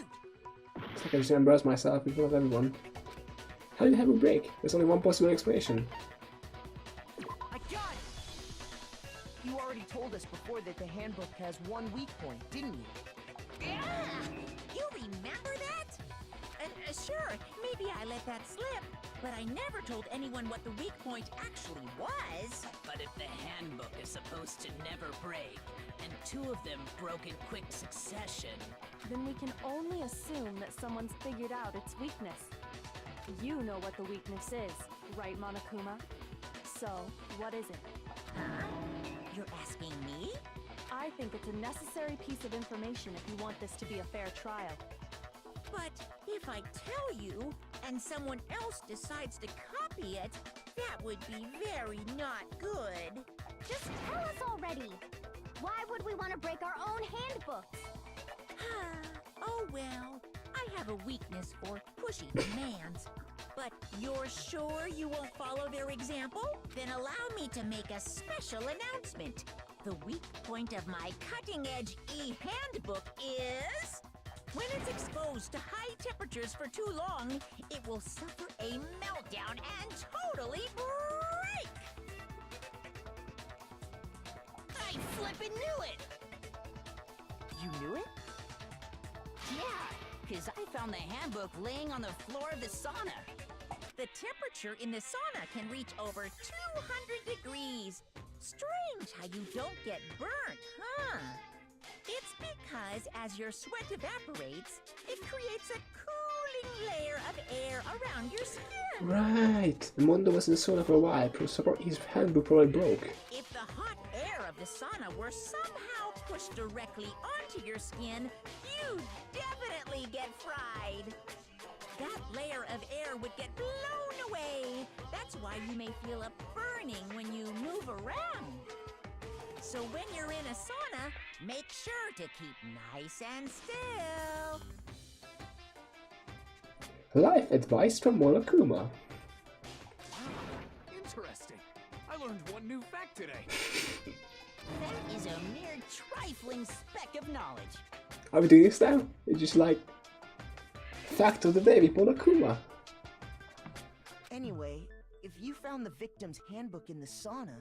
like I just embarrass myself in front of everyone. How did the handbook break? There's only one possible explanation. I got it! You already told us before that the handbook has one weak point, didn't you? You remember that? Sure, maybe I let that slip, but I never told anyone what the weak point actually was. But if the handbook is supposed to never break, and two of them broke in quick succession, Then we can only assume that someone's figured out its weakness. You know what the weakness is, right, Monokuma? So, what is it? You're asking me? I think it's a necessary piece of information if you want this to be a fair trial. But if I tell you, and someone else decides to copy it, that would be very not good. Just tell us already. Why would we want to break our own handbooks? Oh well, I have a weakness for pushy demands. But you're sure you won't follow their example? Then allow me to make a special announcement. The weak point of my cutting-edge e-handbook is... when it's exposed to high temperatures for too long, it will suffer a meltdown and totally break! I flippin' knew it! You knew it? Yeah, because I found the handbook laying on the floor of the sauna. The temperature in the sauna can reach over 200 degrees. Strange how you don't get burnt, huh? It's because as your sweat evaporates, it creates a cooling layer of air around your skin. Right! Mondo was in the sauna for a while, so his handbook probably broke. If the hot air of the sauna were somehow pushed directly onto your skin, you definitely get fried. That layer of air would get blown away. That's why you may feel a burning when you move around. So when you're in a sauna, make sure to keep nice and still. Life advice from Monokuma. Interesting. I learned one new fact today. That is a mere trifling speck of knowledge. Are we doing this now? It's just like fact of the day with Monokuma. Anyway, if you found the victim's handbook in the sauna,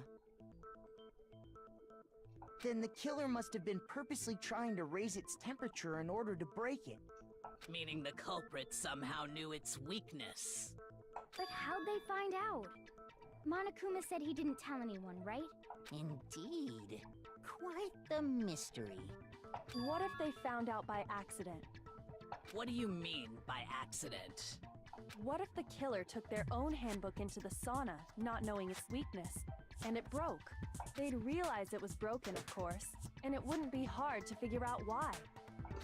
then the killer must have been purposely trying to raise its temperature in order to break it. Meaning the culprit somehow knew its weakness. But how'd they find out? Monokuma said he didn't tell anyone, right? Indeed. Quite the mystery. What if they found out by accident? What do you mean by accident? What if the killer took their own handbook into the sauna, not knowing its weakness, and it broke? They'd realize it was broken, of course, and it wouldn't be hard to figure out why.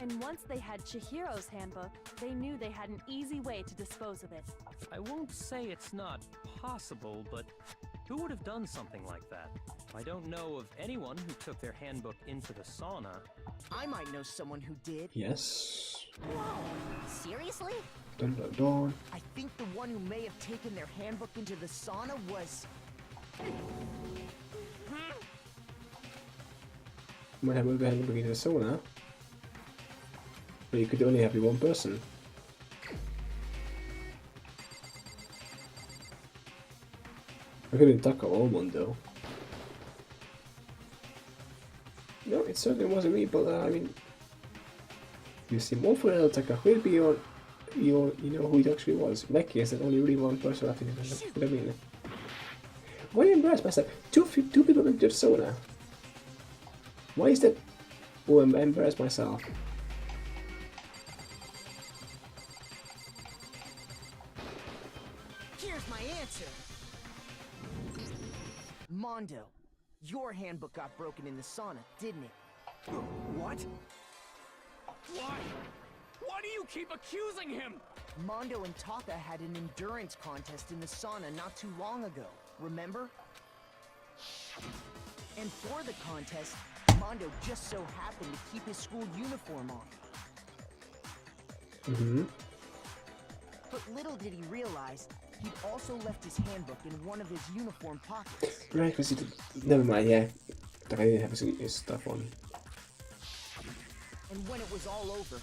And once they had Chihiro's handbook, they knew they had an easy way to dispose of it. I won't say it's not possible, but who would have done something like that? I don't know of anyone who took their handbook into the sauna. I might know someone who did. Yes. Whoa, seriously? Dun dun dun. I think the one who may have taken their handbook into the sauna was... Might have moved ahead and into the sauna. But you could only have one person. I couldn't tackle all one though. No, it certainly wasn't me, but I mean, you see more for the attacker. Who'll be you know who it actually was. In that case, there's only really one person left in it. I mean, why do you embarrass myself? Two people into the sauna. Why is that? Oh, I embarrassed myself. Here's my answer. Mondo, your handbook got broken in the sauna, didn't it? What? Why? Why do you keep accusing him? Mondo and Taka had an endurance contest in the sauna not too long ago, remember? And for the contest, Mondo just so happened to keep his school uniform on. Mm-hmm. But little did he realize, he'd also left his handbook in one of his uniform pockets. Right, because he did. Never mind, yeah. I didn't have his stuff on. And when it was all over,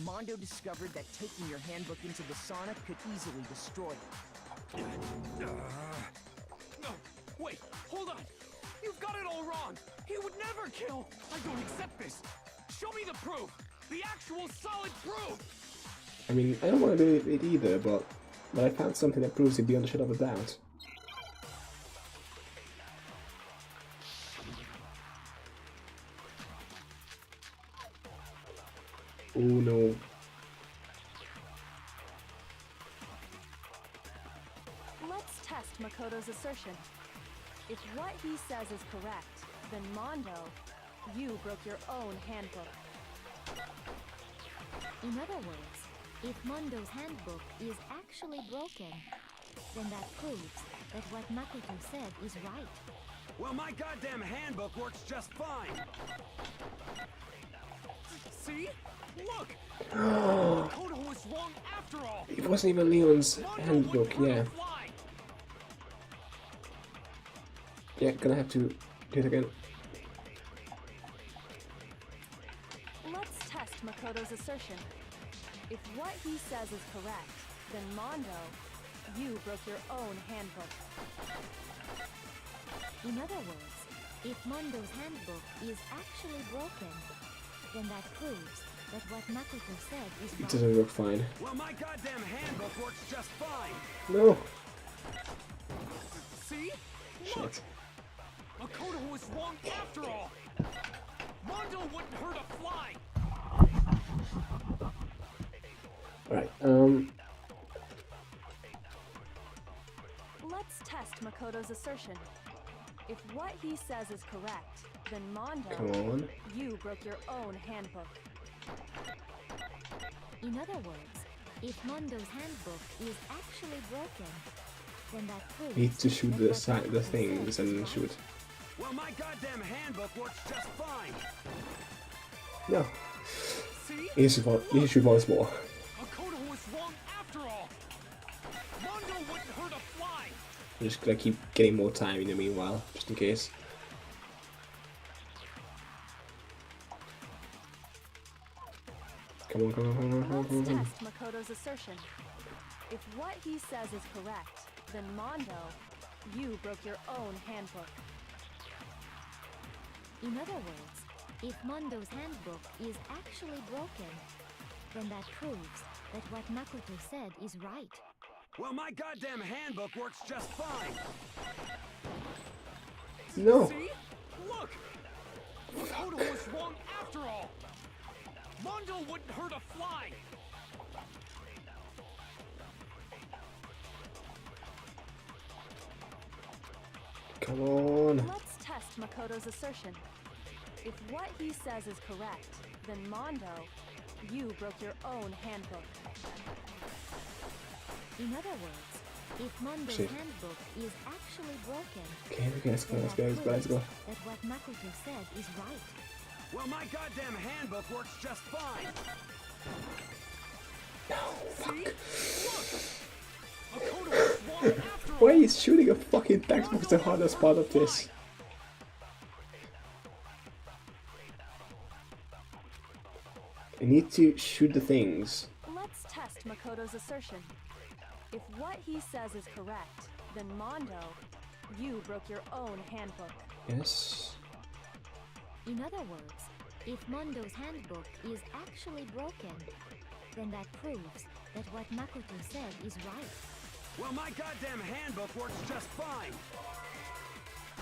Mondo discovered that taking your handbook into the sauna could easily destroy it. No, wait, hold on. You've got it all wrong. He would never kill. I don't accept this. Show me the proof. The actual solid proof. I mean, I don't want to do it either, but I found something that proves it beyond a shadow of a doubt. Oh no. Let's test Makoto's assertion. If what he says is correct, then Mondo, you broke your own handbook. In other words, if Mondo's handbook is actually broken, then that proves that what Makoto said is right. Well, my goddamn handbook works just fine. See? Look! Makoto was wrong after all! It wasn't even Leon's handbook, yeah. Yeah, gonna have to do it again. Let's test Makoto's assertion. If what he says is correct, then Mondo, you broke your own handbook. In other words, if Mondo's handbook is actually broken, then that proves that what Makoto said is It right. doesn't work fine. Well, my goddamn handbook works just fine. No! See? Shit. Makoto was wrong after all! Mondo wouldn't hurt a fly! Alright, Let's test Makoto's assertion. If what he says is correct, then Mondo, Come on. you broke your own handbook. In other words, if Mondo's handbook is actually broken, then that proves Need to shoot that what the Makoto things said is and right. shoot. Well, my goddamn handbook works just fine. No. See? You should shoot once more. Makoto was wrong after all. Mondo wouldn't hurt a fly. I'm just gonna keep getting more time in the meanwhile, just in case. Come on, come on, come on, come on, come Let's on. test Makoto's assertion. If what he says is correct, then Mondo, you broke your own handbook. In other words, if Mondo's handbook is actually broken, then that proves that what Makoto said is right. Well, my goddamn handbook works just fine. No. See? Look! Makoto was wrong after all. Mondo wouldn't hurt a fly. Come on. Let's test Makoto's assertion. If what he says is correct, then Mondo, you broke your own handbook. In other words, if Mondo's Shit. handbook is actually broken, Okay, let's go, then let's that go, let's go, let's go. proves that what Makoto said is right. Well, my goddamn handbook works just fine. See? Look! Makoto was wrong after all. Why is shooting a fucking textbook the hardest part of this? I need to shoot the things. Let's test Makoto's assertion. If what he says is correct, then Mondo, you broke your own handbook. Yes. In other words, if Mondo's handbook is actually broken, then that proves that what Makoto said is right. Well, my goddamn handbook works just fine.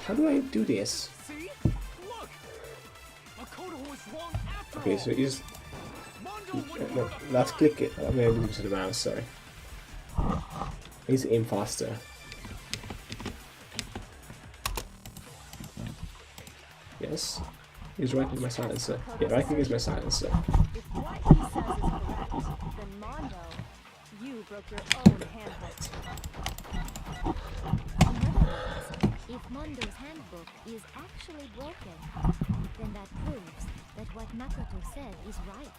How do I do this? See? Look! Makoto was wrong after Okay, all. so you just Mondo wouldn't no, hurt a let's fly. click it. I'm gonna do it to the mouse. Sorry. I need to aim faster. Yes. He's right with my silencer. Yeah, right click is my silencer. If what he says is correct, then Mondo, you broke your own handbook. In other words, if Mondo's handbook is actually broken, then that proves that what Makoto said is right.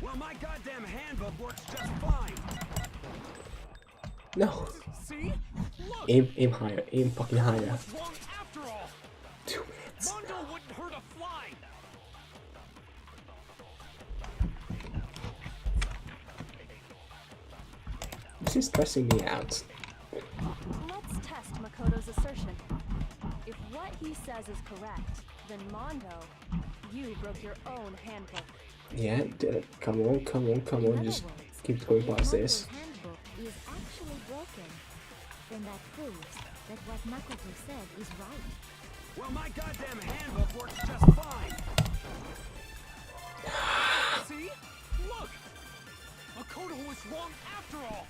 Well, my goddamn handbook works just fine. No. See? Look! Aim higher. Aim fucking higher. Was wrong after all. 2 minutes. Mondo wouldn't hurt a fly. This is stressing me out. Let's test Makoto's assertion. If what he says is correct, then Mondo, you broke your own handbook. Yeah, come on, come on, come In on. other Just words, keep going if past Mondo's this. handbook is actually broken, then that proves that what Makoto said is right. Well, my goddamn handbook works just fine. See? Look! Makoto was wrong after all.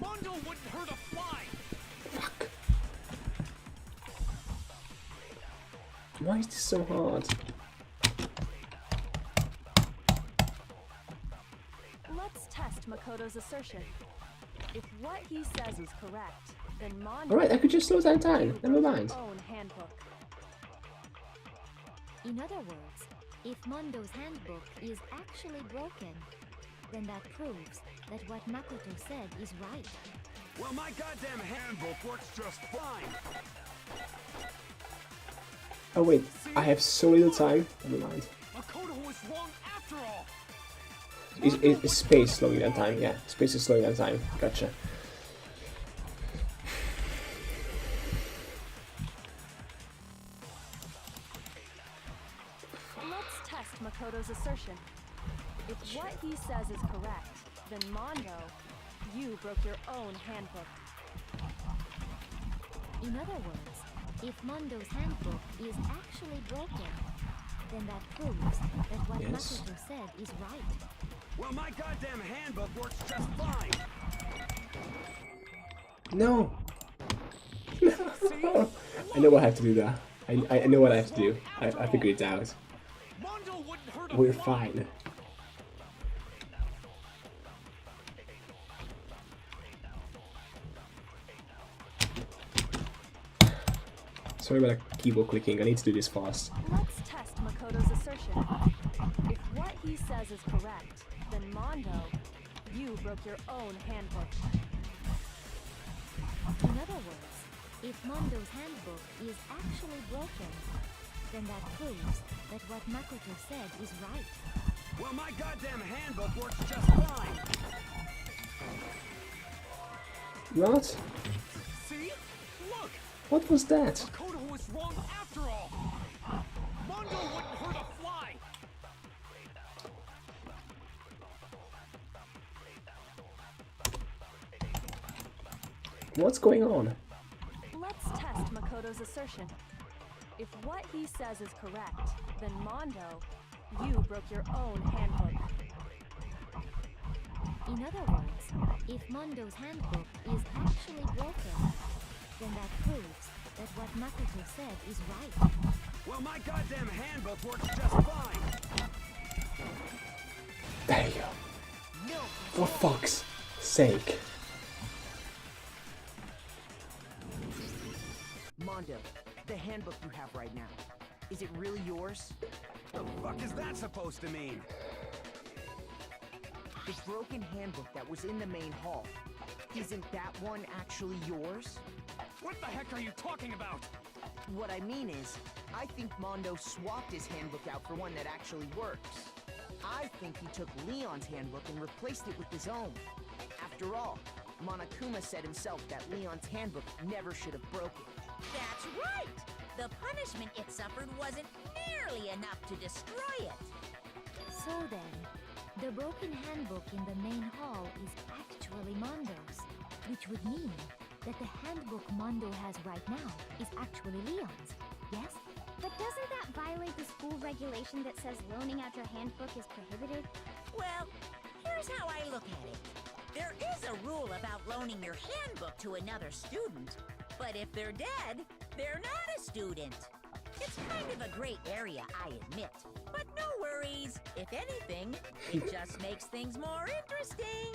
Mondo wouldn't hurt a fly. Fuck. Why is this so hard? Let's test Makoto's assertion. If what he says is correct, then Mondo, Alright, I could just slow down time. you Never broke mind. your own handbook. In other words, if Mondo's handbook is actually broken, then that proves that what Makoto said is right. Well, my goddamn handbook works just fine. Oh wait, I have so little time. Never mind. Makoto was wrong after all. Is space slowing down time? Yeah, space is slowing down time. Gotcha. Let's test Makoto's assertion. If what he says is correct, then Mondo, you broke your own handbook. In other words, if Mondo's handbook is actually broken, then that proves that what Yes. Makoto said is right. Well, my goddamn handbook works just fine. No. See? I know what I have to do there. I know what I have to do. I figured it out. We're fine. Sorry about the keyboard clicking, I need to do this fast. Let's test Makoto's assertion. If what he says is correct, then Mondo, you broke your own handbook. In other words, if Mondo's handbook is actually broken, then that proves that what Makoto said is right. Well, my goddamn handbook works just fine. What? See? Look! What was that? Makoto was wrong after all! Mondo wouldn't hurt a fly! What's going on? Let's test Makoto's assertion. If what he says is correct, then Mondo, you broke your own handbook. In other words, if Mondo's handbook is actually broken, then that proves that what Makoto said is right. Well, my goddamn handbook works just fine. There you go. For fuck's sake. Mondo, the handbook you have right now, is it really yours? The fuck is that supposed to mean? The broken handbook that was in the main hall, isn't that one actually yours? What the heck are you talking about? What I mean is, I think Mondo swapped his handbook out for one that actually works. I think he took Leon's handbook and replaced it with his own. After all, Monokuma said himself that Leon's handbook never should have broken. That's right! The punishment it suffered wasn't nearly enough to destroy it. So then, the broken handbook in the main hall is actually Mondo's, which would mean that the handbook Mondo has right now is actually Leon's, yes? But doesn't that violate the school regulation that says loaning out your handbook is prohibited? Well, here's how I look at it. There is a rule about loaning your handbook to another student, but if they're dead, they're not a student. It's kind of a gray area, I admit. But no worries. If anything, it just makes things more interesting.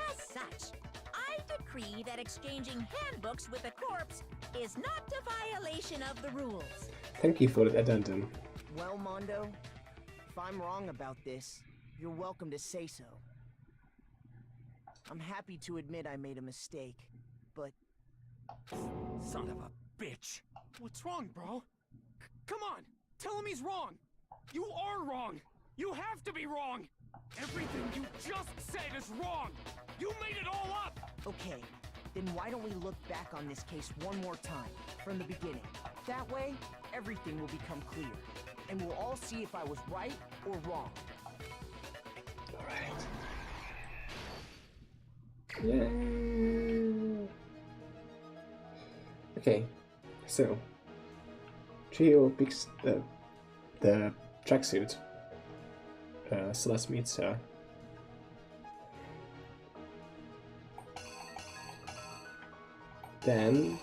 As such, I decree that exchanging handbooks with a corpse is not a violation of the rules. Thank you for the addendum. Well, Mondo, if I'm wrong about this, you're welcome to say so. I'm happy to admit I made a mistake, but... Son of a bitch! What's wrong, bro? Come on! Tell him he's wrong! You are wrong! You have to be wrong! Everything you just said is wrong! You made it all up! Okay, then why don't we look back on this case one more time, from the beginning? That way, everything will become clear, and we'll all see if I was right or wrong. Alright. Yay! Okay, so Chihiro picks the tracksuit. Celeste meets her. Then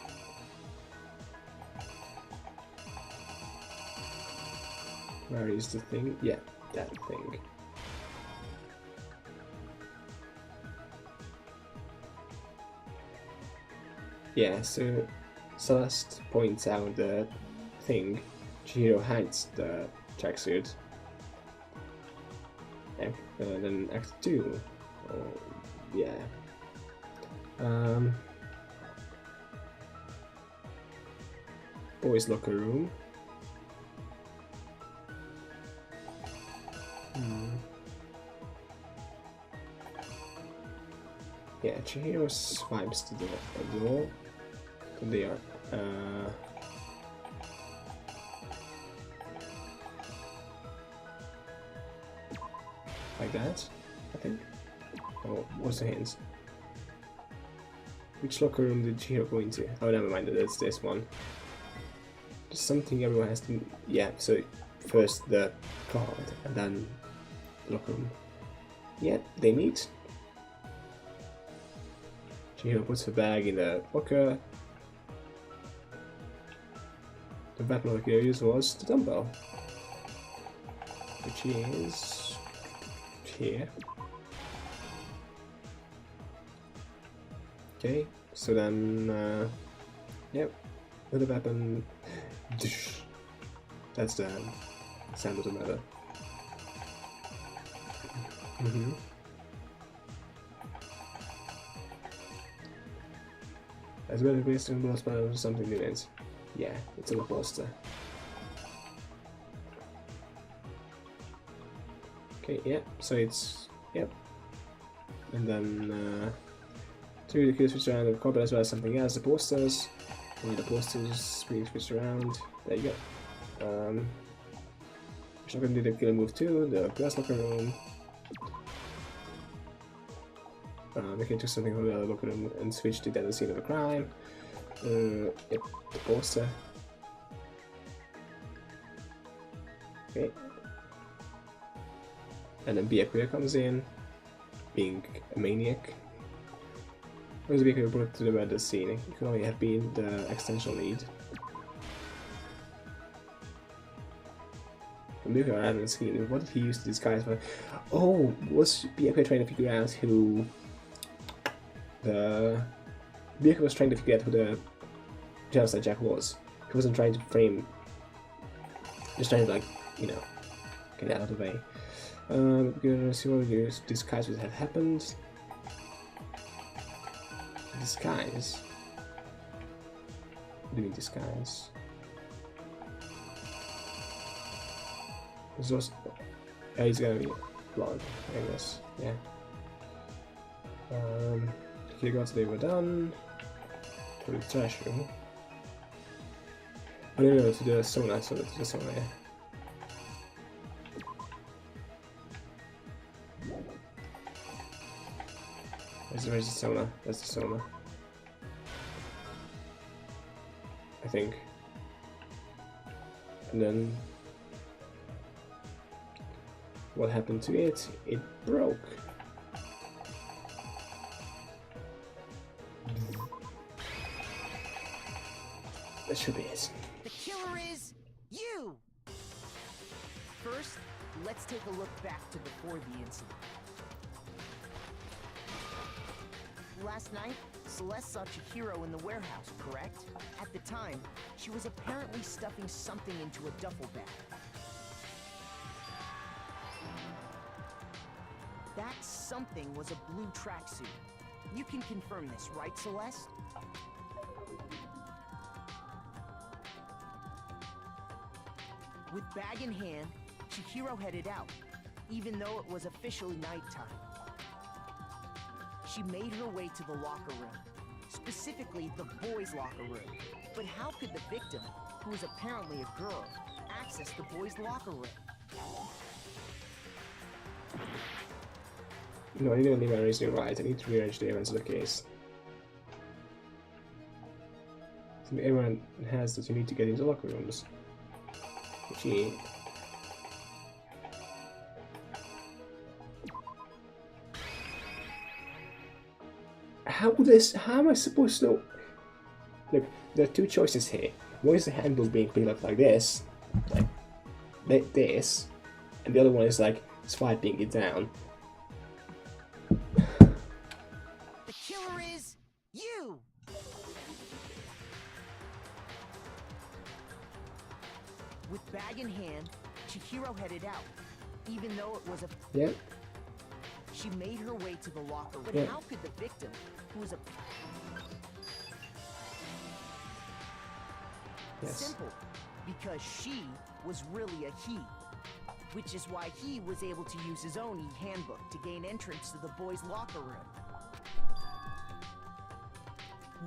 where is the thing? Yeah, that thing. Yeah, so Celeste points out the thing. Chihiro hides the tracksuit. And then Act 2. Oh, yeah. Boys' locker room. Yeah, Chihiro swipes to the door. There. Like that, I think. Oh, what's the hints? Which locker room did Chihiro go into? Oh, never mind, that's this one. Just something everyone has to... Yeah, so first the card, and then the locker room. Yeah, they meet. Chihiro puts her bag in the locker. the weapon of the used was the dumbbell, which is here. Okay, so then, yep, with the weapon, that's the sound of the matter. As well as wasting blood or something new names. Yeah, it's on the poster. Okay, yeah, so it's, yep. And then, to the switch around the carpet as well as something else, the posters. And the posters being switched around. There you go. Which I'm gonna do the killer move too, the glass locker room. We can do something from the other locker room and switch to the scene of a crime. Yep, the poster. Okay. And then Byakuya comes in, being a maniac. What is Byakuya brought to the murder scene? You can only have been the extension lead. Byakuya, I haven't seen it. What did he use to disguise for? Oh, was Byakuya trying to figure out who the... Byakuya was trying to figure out who the Genocide Jack was. He wasn't trying to frame... Just trying to, like, you know, get out of the way. We're gonna see what use disguise would have happened. Disguise? What do you mean disguise? There's also... Oh, he's gonna be blonde, I guess. Yeah. Here goes, they were done. For the trash room. Oh no, to the sauna, so to the sauna, yeah. Where's the sauna? That's the sauna. I think. And then... What happened to it? It broke. That should be it. The killer is you! First, let's take a look back to before the incident. Last night, Celeste saw Chihiro in the warehouse, correct? At the time, she was apparently stuffing something into a duffel bag. That something was a blue tracksuit. You can confirm this, right, Celeste? With bag in hand, Chihiro headed out, even though it was officially nighttime. She made her way to the locker room, specifically the boys' locker room. But how could the victim, who is apparently a girl, access the boys' locker room? No, I need to leave my reasoning right. I need to rearrange the events of the case. So everyone has that you need to get into locker rooms. Which how am I supposed to... Look, there are two choices here. One is the handle being picked up like this, like this, and the other one is like swiping it down. The killer is you! With bag in hand, Chihiro headed out, even though it was a... Yep. She made her way to the locker room. But yeah. How could the victim, who was a... Yes. Simple. Because she was really a he. Which is why he was able to use his own e-handbook to gain entrance to the boys' locker room.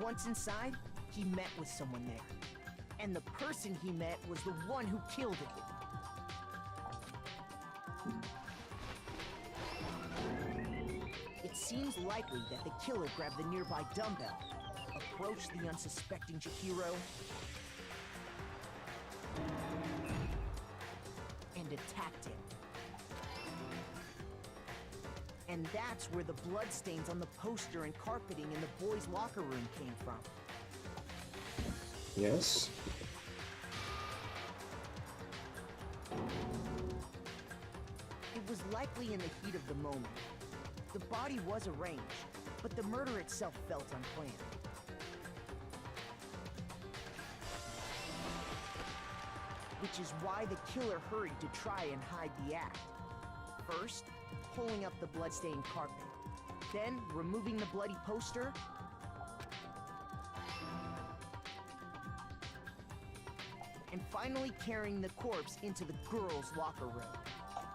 Once inside, he met with someone there. And the person he met was the one who killed him. It seems likely that the killer grabbed the nearby dumbbell, approached the unsuspecting Chihiro, and attacked him. And that's where the bloodstains on the poster and carpeting in the boys' locker room came from. Yes. likely in the heat of the moment. The body was arranged, but the murder itself felt unplanned. Which is why the killer hurried to try and hide the act. First, pulling up the bloodstained carpet. Then, removing the bloody poster. And finally carrying the corpse into the girls' locker room.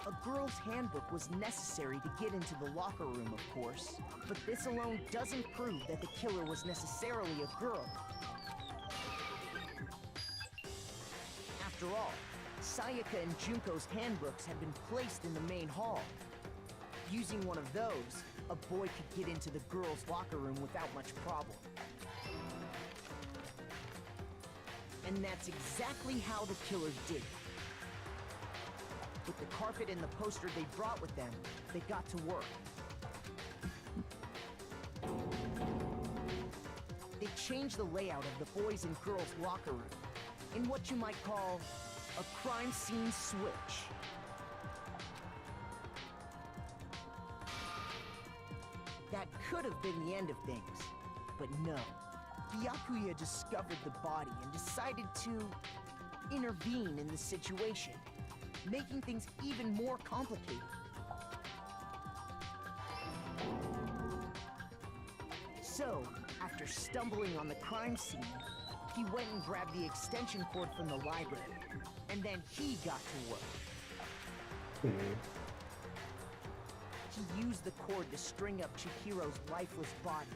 A girl's handbook was necessary to get into the locker room, of course. But this alone doesn't prove that the killer was necessarily a girl. After all, Sayaka and Junko's handbooks had been placed in the main hall. Using one of those, a boy could get into the girls' locker room without much problem. And that's exactly how the killers did it. With the carpet and the poster they brought with them, they got to work. They changed the layout of the boys' and girls' locker room in what you might call a crime scene switch. That could have been the end of things, but no. Byakuya discovered the body and decided to intervene in the situation, making things even more complicated. So, after stumbling on the crime scene, he went and grabbed the extension cord from the library, and then he got to work. He used the cord to string up Chihiro's lifeless body.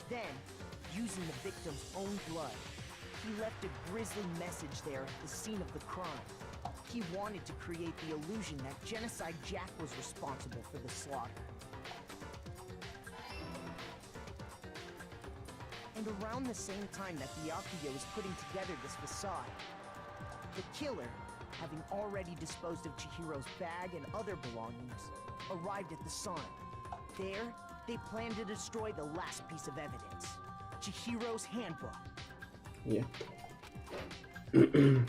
Then, using the victim's own blood, he left a grisly message there at the scene of the crime. He wanted to create the illusion that Genocide Jack was responsible for the slaughter. And around the same time that Byakuya was putting together this facade, the killer, having already disposed of Chihiro's bag and other belongings, arrived at the sauna. There, they planned to destroy the last piece of evidence, Chihiro's handbook. Yeah. And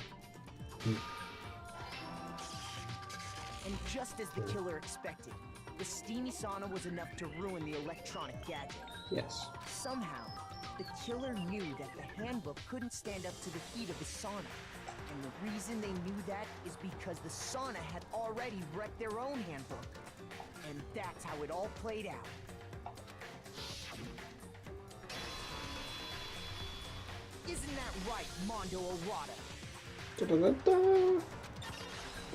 just as the killer expected, the steamy sauna was enough to ruin the electronic gadget. Yes. Somehow, the killer knew that the handbook couldn't stand up to the heat of the sauna. And the reason they knew that is because the sauna had already wrecked their own handbook. And that's how it all played out. Isn't that right, Mondo Arata? Da-da-da-da.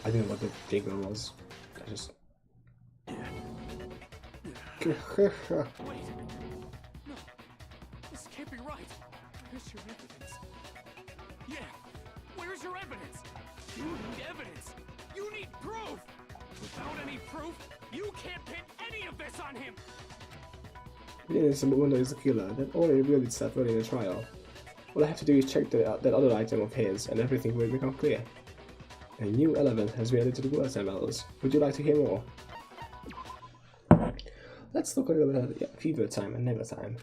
I didn't know what the jingle was. I just... Wait. No. This can't be right. Where's your evidence? Yeah. Where's your evidence? You need evidence. You need proof. Without any proof, you can't pin any of this on him. Yes, Mondo is the killer. That already revealed itself early in the trial. All I have to do is check that other item of his, and everything will become clear. A new element has been added to the bullet time battles. Would you like to hear more? Let's look a little bit at fever time and never time.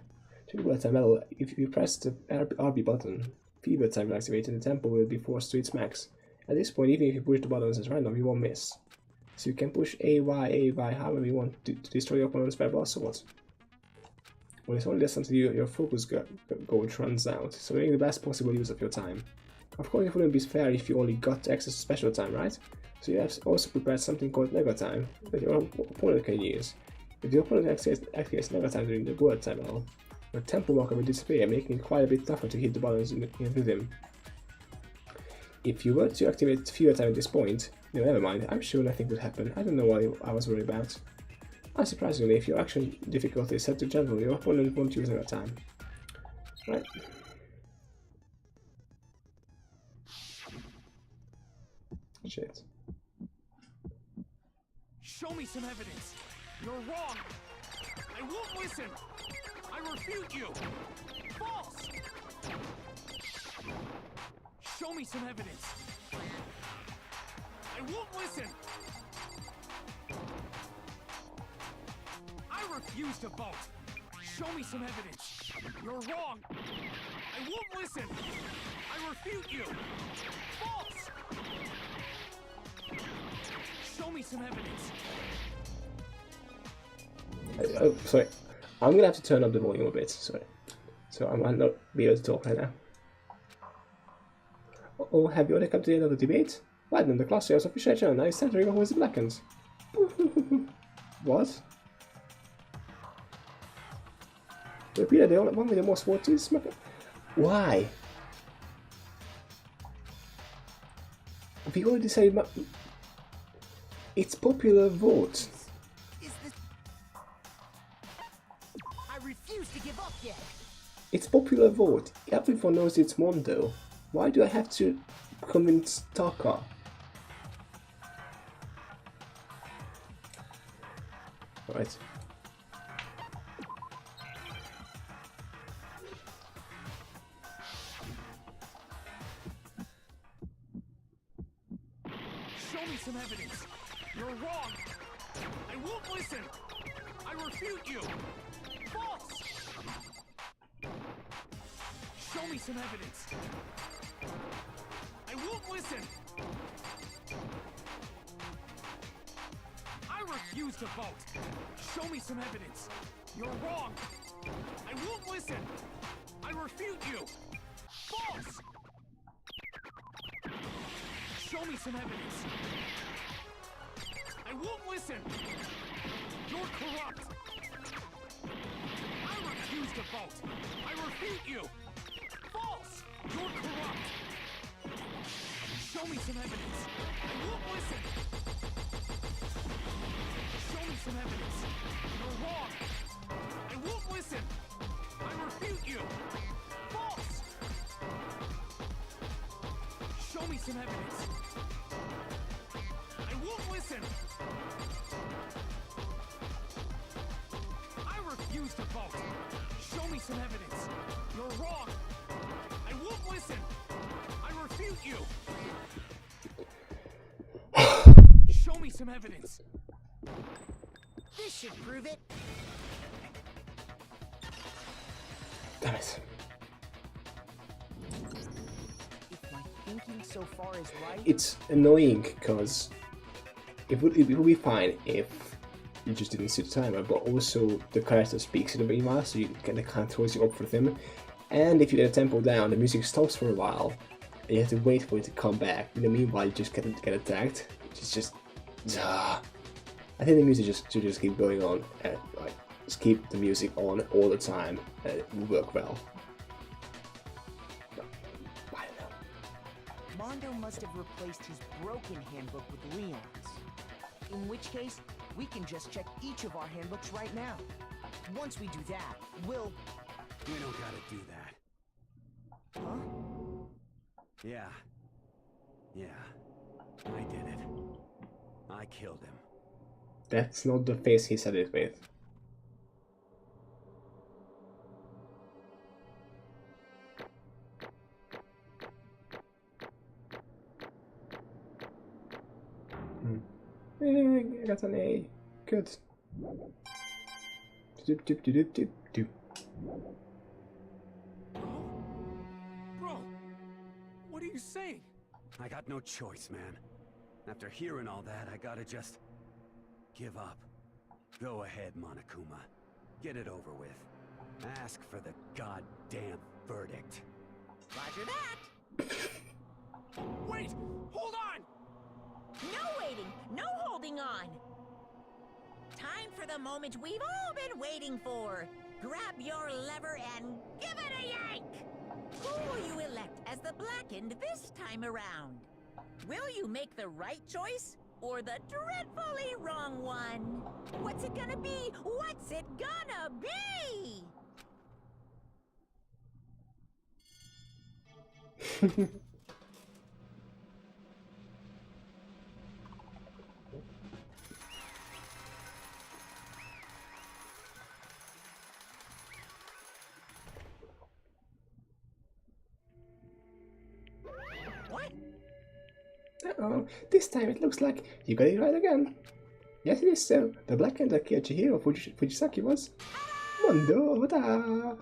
To the bullet time battle, if you press the RB button, fever time will activate and the tempo will be forced to its max. At this point, even if you push the buttons as random, you won't miss. So you can push AY however you want to destroy your opponent's fireball swords. Well, it's only less until your focus gauge runs out, so make the best possible use of your time. Of course, it wouldn't be fair if you only got access to special time, right? So you have also prepared something called Nega time that your opponent can use. If the opponent activates Nega time during the bullet time battle, your tempo marker will disappear, making it quite a bit tougher to hit the buttons in rhythm. If you were to activate fever time at this point, no, never mind, I'm sure nothing would happen. I don't know what I was worried about. Unsurprisingly, if your action difficulty is set to gentle, your opponent won't use Nega time. Right. Shit. Show me some evidence. You're wrong. I won't listen. I refute you. False. Show me some evidence. I won't listen. I refuse to vote. Show me some evidence. You're wrong. I won't listen! I refute you! False! Show me some evidence! Oh, sorry. I'm gonna have to turn up the volume a bit, sorry. So I might not be able to talk right now. Oh, have you already come to the end of the debate? Well then, the class chaos official now is centering on who is the blackens. What? Repeated the only one with the most votes is Why? We already decided it's popular vote. I refuse to give up yet. It's popular vote. Everyone knows it's Mondo. Why do I have to convince Taka? Right. Show me some evidence! You're wrong! I won't listen! I refute you! False! Show me some evidence! I won't listen! I refuse to vote! Show me some evidence! You're wrong! I won't listen! I refute you! False! Show me some evidence! I won't listen! You're corrupt! I refuse to vote! I refute you! False! You're corrupt! Show me some evidence! I won't listen! Show me some evidence! You're wrong! I won't listen! I refute you! False! Show me some evidence! I won't listen! I refuse to vote! Show me some evidence! You're wrong! I won't listen! I refute you! Show me some evidence! This should prove it. Damn it. If my thinking so far is right... It's annoying because it would be fine if you just didn't see the timer, but also the character speaks in the meanwhile, so you kind of throws you up for them. And if you get a tempo down, the music stops for a while, and you have to wait for it to come back. In the meanwhile, you just get attacked, which is just... I think the music should just keep going on, and like just keep the music on all the time, and it will work well. But, I don't know. Mondo must have replaced his broken handbook with Leon's. In which case, we can just check each of our handbooks right now. Once we do that, we'll... We don't gotta do that. Huh? Yeah. I did it. I killed him. That's not the face he said it with. I got an A. Good. Doop doop doop doop doop. Bro! What are you saying? I got no choice, man. After hearing all that, I gotta just... give up. Go ahead, Monokuma. Get it over with. Ask for the goddamn verdict. Roger that. Wait! Hold on! No waiting, no holding on. Time for the moment we've all been waiting for. Grab your lever and give it a yank! Who will you elect as the Blackened this time around? Will you make the right choice or the dreadfully wrong one? What's it gonna be? What's it gonna be? What? Uh-oh, this time it looks like you got it right again. Yes, it is so. The Blackened that killed Chihiro Fujisaki was Mondo. Ta-da!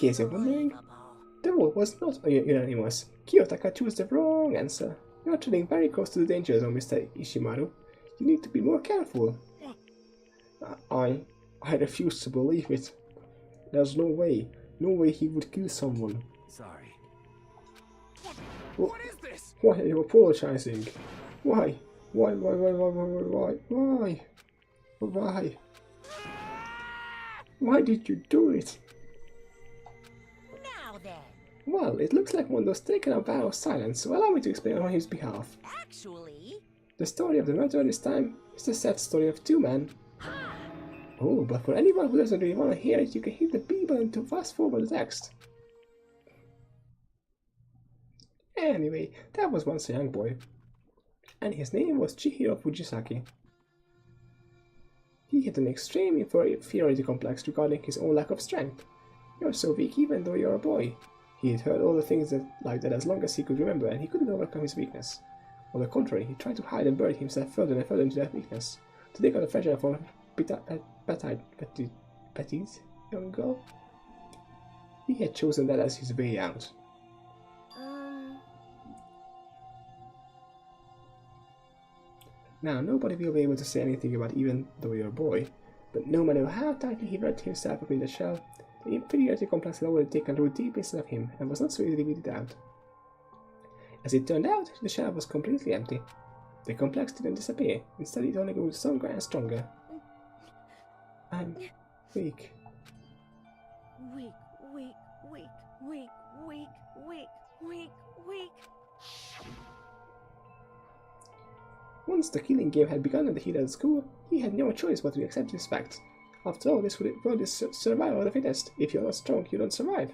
case you're wondering, the vote was not unanimous. Kiyotaka chose the wrong answer. You're treading very close to the danger zone, Mr. Ishimaru. You need to be more careful. I refuse to believe it. There's no way he would kill someone. Sorry. What is this? Why are you apologizing? Why? Why? Why did you do it? Now then. Well, it looks like Mondo's taken a vow of silence, so allow me to explain on his behalf. Actually... The story of the murder this time is the sad story of two men. Oh, but for anyone who doesn't really want to hear it, you can hit the B button to fast forward the text. Anyway, that was once a young boy, and his name was Chihiro Fujisaki. He had an extreme inferiority complex regarding his own lack of strength. You're so weak even though you're a boy. He had heard all the things like that as long as he could remember, and he couldn't overcome his weakness. On the contrary, he tried to hide and bury himself further and further into that weakness, to take on the fragile for Betty's young girl. He had chosen that as his way out. Now, nobody will be able to say anything about even though you're a boy, but no matter how tightly he wrapped himself up in the shell, the inferiority complex had already taken root deep inside of him and was not so easily weeded out. As it turned out, the shell was completely empty. The complex didn't disappear, instead it only grew stronger and stronger. I'm weak. Weak. Once the killing game had begun at the heat of the school, he had no choice but to accept this fact. After all, this world is survival of the fittest. If you're not strong, you don't survive.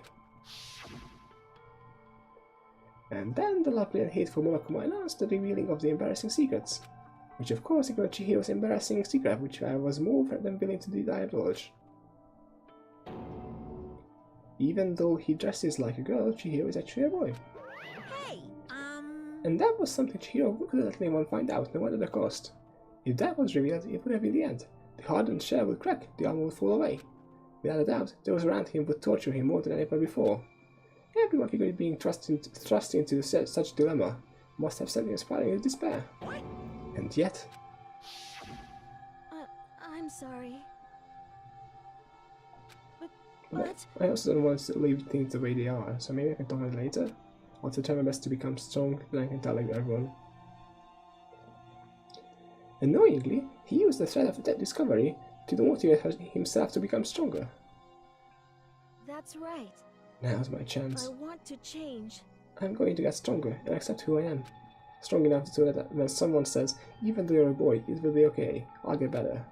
And then the lovely and hateful Monokuma announced the revealing of the embarrassing secrets, which of course ignored Chihiro's embarrassing secret, which I was more than willing to divulge. Even though he dresses like a girl, Chihiro is actually a boy. Hey, And that was something Chihiro couldn't let anyone find out, no matter the cost. If that was revealed, it would have been the end. The hardened shell would crack, the armor would fall away. Without a doubt, those around him would torture him more than ever before. Everyone figured being thrust into such dilemma must have sent him spiraling into despair. And yet... I'm sorry. But I also don't want to leave things the way they are, so maybe I can talk about it later. I'll try my best to become strong, then I can tell everyone. Annoyingly, he used the threat of that discovery to motivate himself to become stronger. That's right. Now's my chance. I want to change. I'm going to get stronger and accept who I am. Strong enough so that when someone says, even though you're a boy, it will be okay, I'll get better.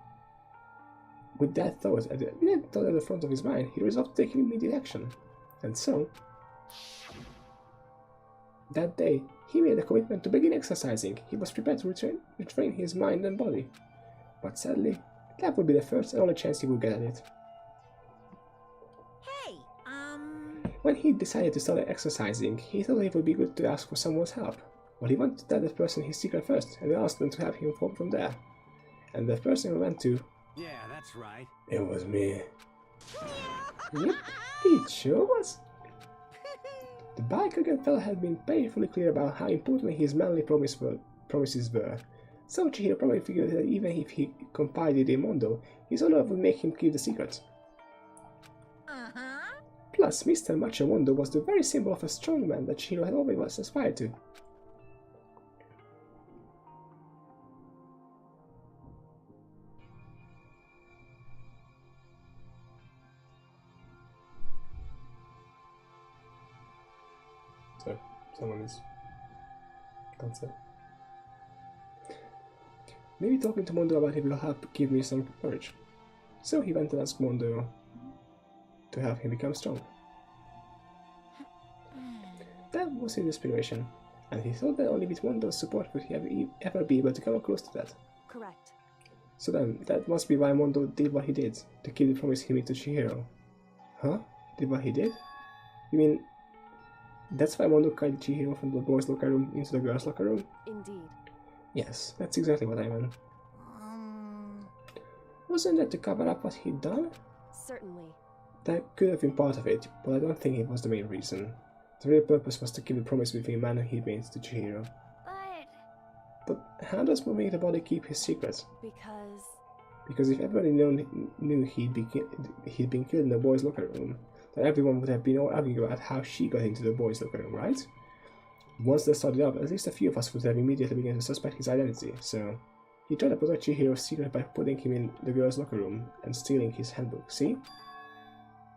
With that thought at the front of his mind, he resolved to take immediate action. And so, that day, he made a commitment to begin exercising. He was prepared to retrain his mind and body. But sadly, that would be the first and only chance he would get at it. Hey, When he decided to start exercising, he thought it would be good to ask for someone's help. But he wanted to tell that person his secret first, and asked them to help him from there. And the person who went to... Yeah, that's right. It was me. Yep, it sure was. The bike-again fella had been painfully clear about how important his manly promises were. So Chihiro probably figured that even if he confided in Mondo, his honor would make him keep the secret. Plus, Mr. Macho Mondo was the very symbol of a strong man that Chihiro had always aspired to. So, someone is downstairs. Maybe talking to Mondo about it will help give me some courage. So he went and asked Mondo to help him become strong. That was his inspiration, and he thought that only with Mondo's support would he ever be able to come close to that. Correct. So then, that must be why Mondo did what he did, to keep the promise he made to Chihiro. Huh? Did what he did? You mean, that's why Mondo carried Chihiro from the boys' locker room into the girls' locker room? Indeed. Yes, that's exactly what I meant. Wasn't that to cover up what he'd done? Certainly. That could have been part of it, but I don't think it was the main reason. The real purpose was to keep the promise between the man he made to Chihiro. But how does moving the body keep his secret? Because if everybody knew he'd been killed in the boys' locker room, then everyone would have been all arguing about how she got into the boys' locker room, right? Once they started up, at least a few of us would have immediately begun to suspect his identity, so he tried to protect Chihiro's secret by putting him in the girls' locker room and stealing his handbook, see?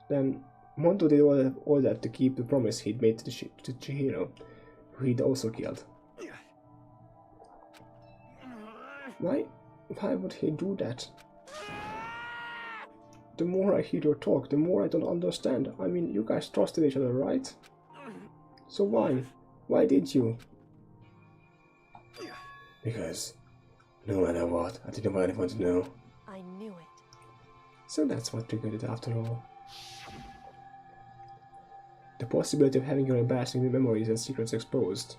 Then Mondo did all that to keep the promise he'd made to Chihiro, who he'd also killed. Why would he do that? The more I hear your talk, the more I don't understand. I mean, you guys trusted each other, right? So why? Why did you? Because, no matter what, I didn't want anyone to know. I knew it. So that's what triggered it after all. The possibility of having your embarrassing memories and secrets exposed.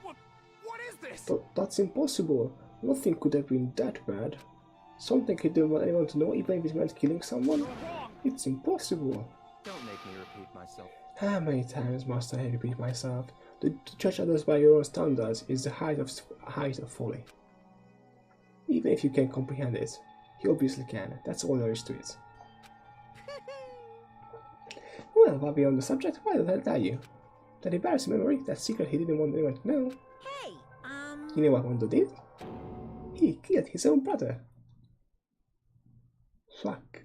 What is this? But that's impossible. Nothing could have been that bad. Something he didn't want anyone to know, even if it meant killing someone. It's impossible. Don't make me repeat myself. How many times must I repeat myself? To judge others by your own standards is the height of folly. Even if you can comprehend it, you obviously can. That's all there is to it. Well, while we're on the subject, why did I tell you? That embarrassing memory, that secret he didn't want anyone to know. Hey, You know what Mondo did? He killed his own brother. Fuck.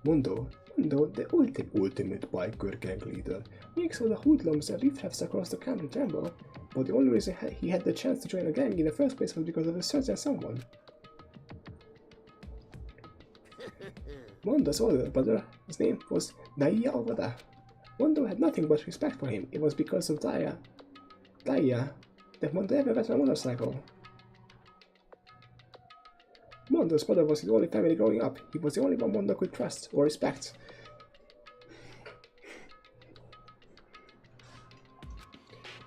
Mondo, the ultimate biker gang leader, makes all the hoodlums and riffraffs across the country tremble, but the only reason he had the chance to join a gang in the first place was because of a certain someone. Mondo's older brother, his name was Daya Owada. Mondo had nothing but respect for him. It was because of Daya, that Mondo ever got on a motorcycle. Mondo's brother was his only family growing up. He was the only one Mondo could trust or respect.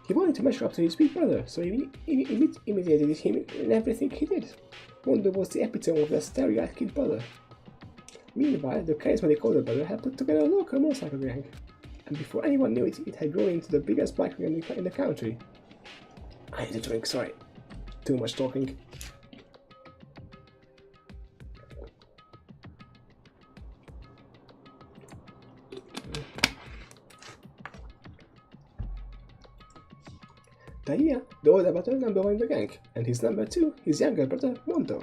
He wanted to measure up to his big brother, so he imitated him in everything he did. Mondo was the epitome of the stereotyped kid brother. Meanwhile, the charismatic older brother had put together a local motorcycle gang, and before anyone knew it, it had grown into the biggest bike gang in the country. I need a drink, sorry. Too much talking. Daya, the older brother, number one in the gang, and his number two, his younger brother, Mondo.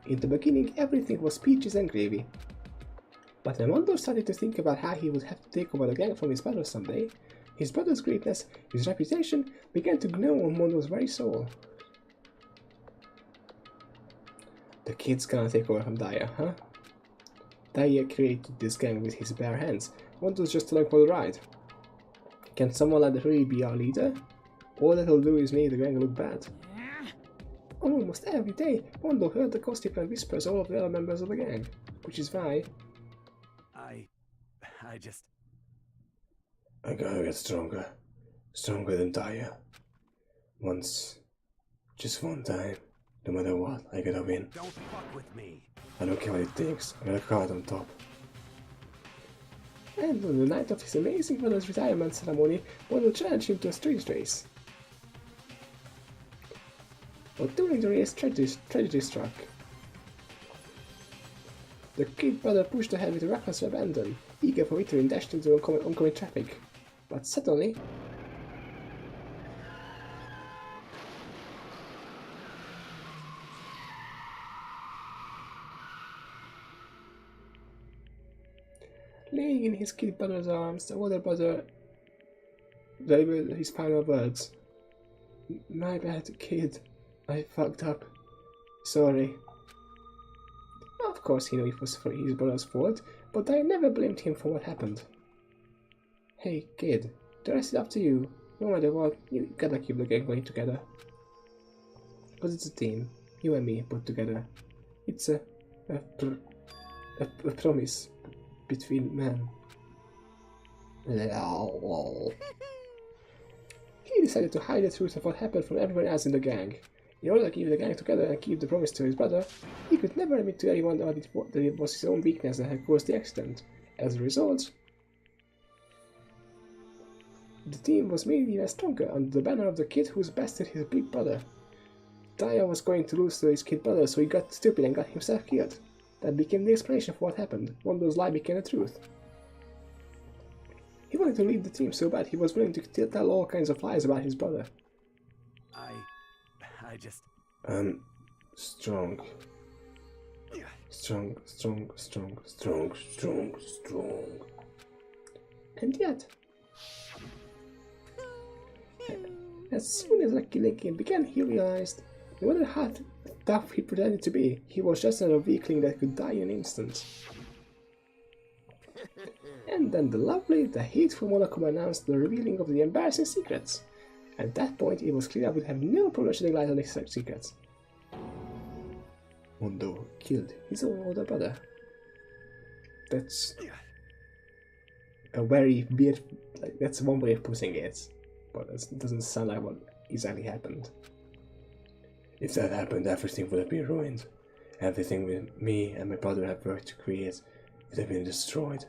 In the beginning, everything was peaches and gravy. But when Mondo started to think about how he would have to take over the gang from his brother someday, his brother's greatness, his reputation, began to gnaw on Mondo's very soul. The kid's gonna take over from Daya, huh? Daya created this gang with his bare hands. Mondo's just along for the ride. Can someone like that really be our leader? All that'll do is make the gang look bad. Almost every day, Mondo heard the gossip and whispers all of the other members of the gang, which is why... I gotta get stronger. Stronger than Daya. Just one time. No matter what, I gotta win. Don't fuck with me. I don't care what it takes, I got a card on top. And on the night of his amazing brother's retirement ceremony, Mondo challenged him to a street race. But during the race, tragedy struck. The kid brother pushed ahead with reckless abandon, eager for victory and dashed into oncoming traffic. But suddenly... laying in his kid brother's arms, the older brother delivered his final words. My bad, kid. I fucked up. Sorry. Of course he knew it was his brother's fault, but I never blamed him for what happened. Hey, kid, the rest is up to you. No matter what, you gotta keep the gang going together. Because it's a team, you and me put together. It's a promise between men. decided to hide the truth of what happened from everyone else in the gang. In order to keep the gang together and keep the promise to his brother, he could never admit to anyone that it was his own weakness that had caused the accident. As a result, the team was made even stronger under the banner of the kid who's bested his big brother. Daya was going to lose to his kid brother, so he got stupid and got himself killed. That became the explanation for what happened. Mondo's lie became the truth. He wanted to leave the team so bad he was willing to tell all kinds of lies about his brother. I just... Strong. Strong. And yet... As soon as Lucky Linky began, he realized no matter how tough he pretended to be, he was just another weakling that could die in an instant. And then the hateful Monokuma announced the revealing of the embarrassing secrets. At that point, it was clear I would have no problem shedding light on these secrets. Mondo killed his own older brother. That's a very weird, that's one way of putting it, but it doesn't sound like what exactly happened. If that happened, everything would have been ruined. Everything with me and my brother have worked to create would have been destroyed.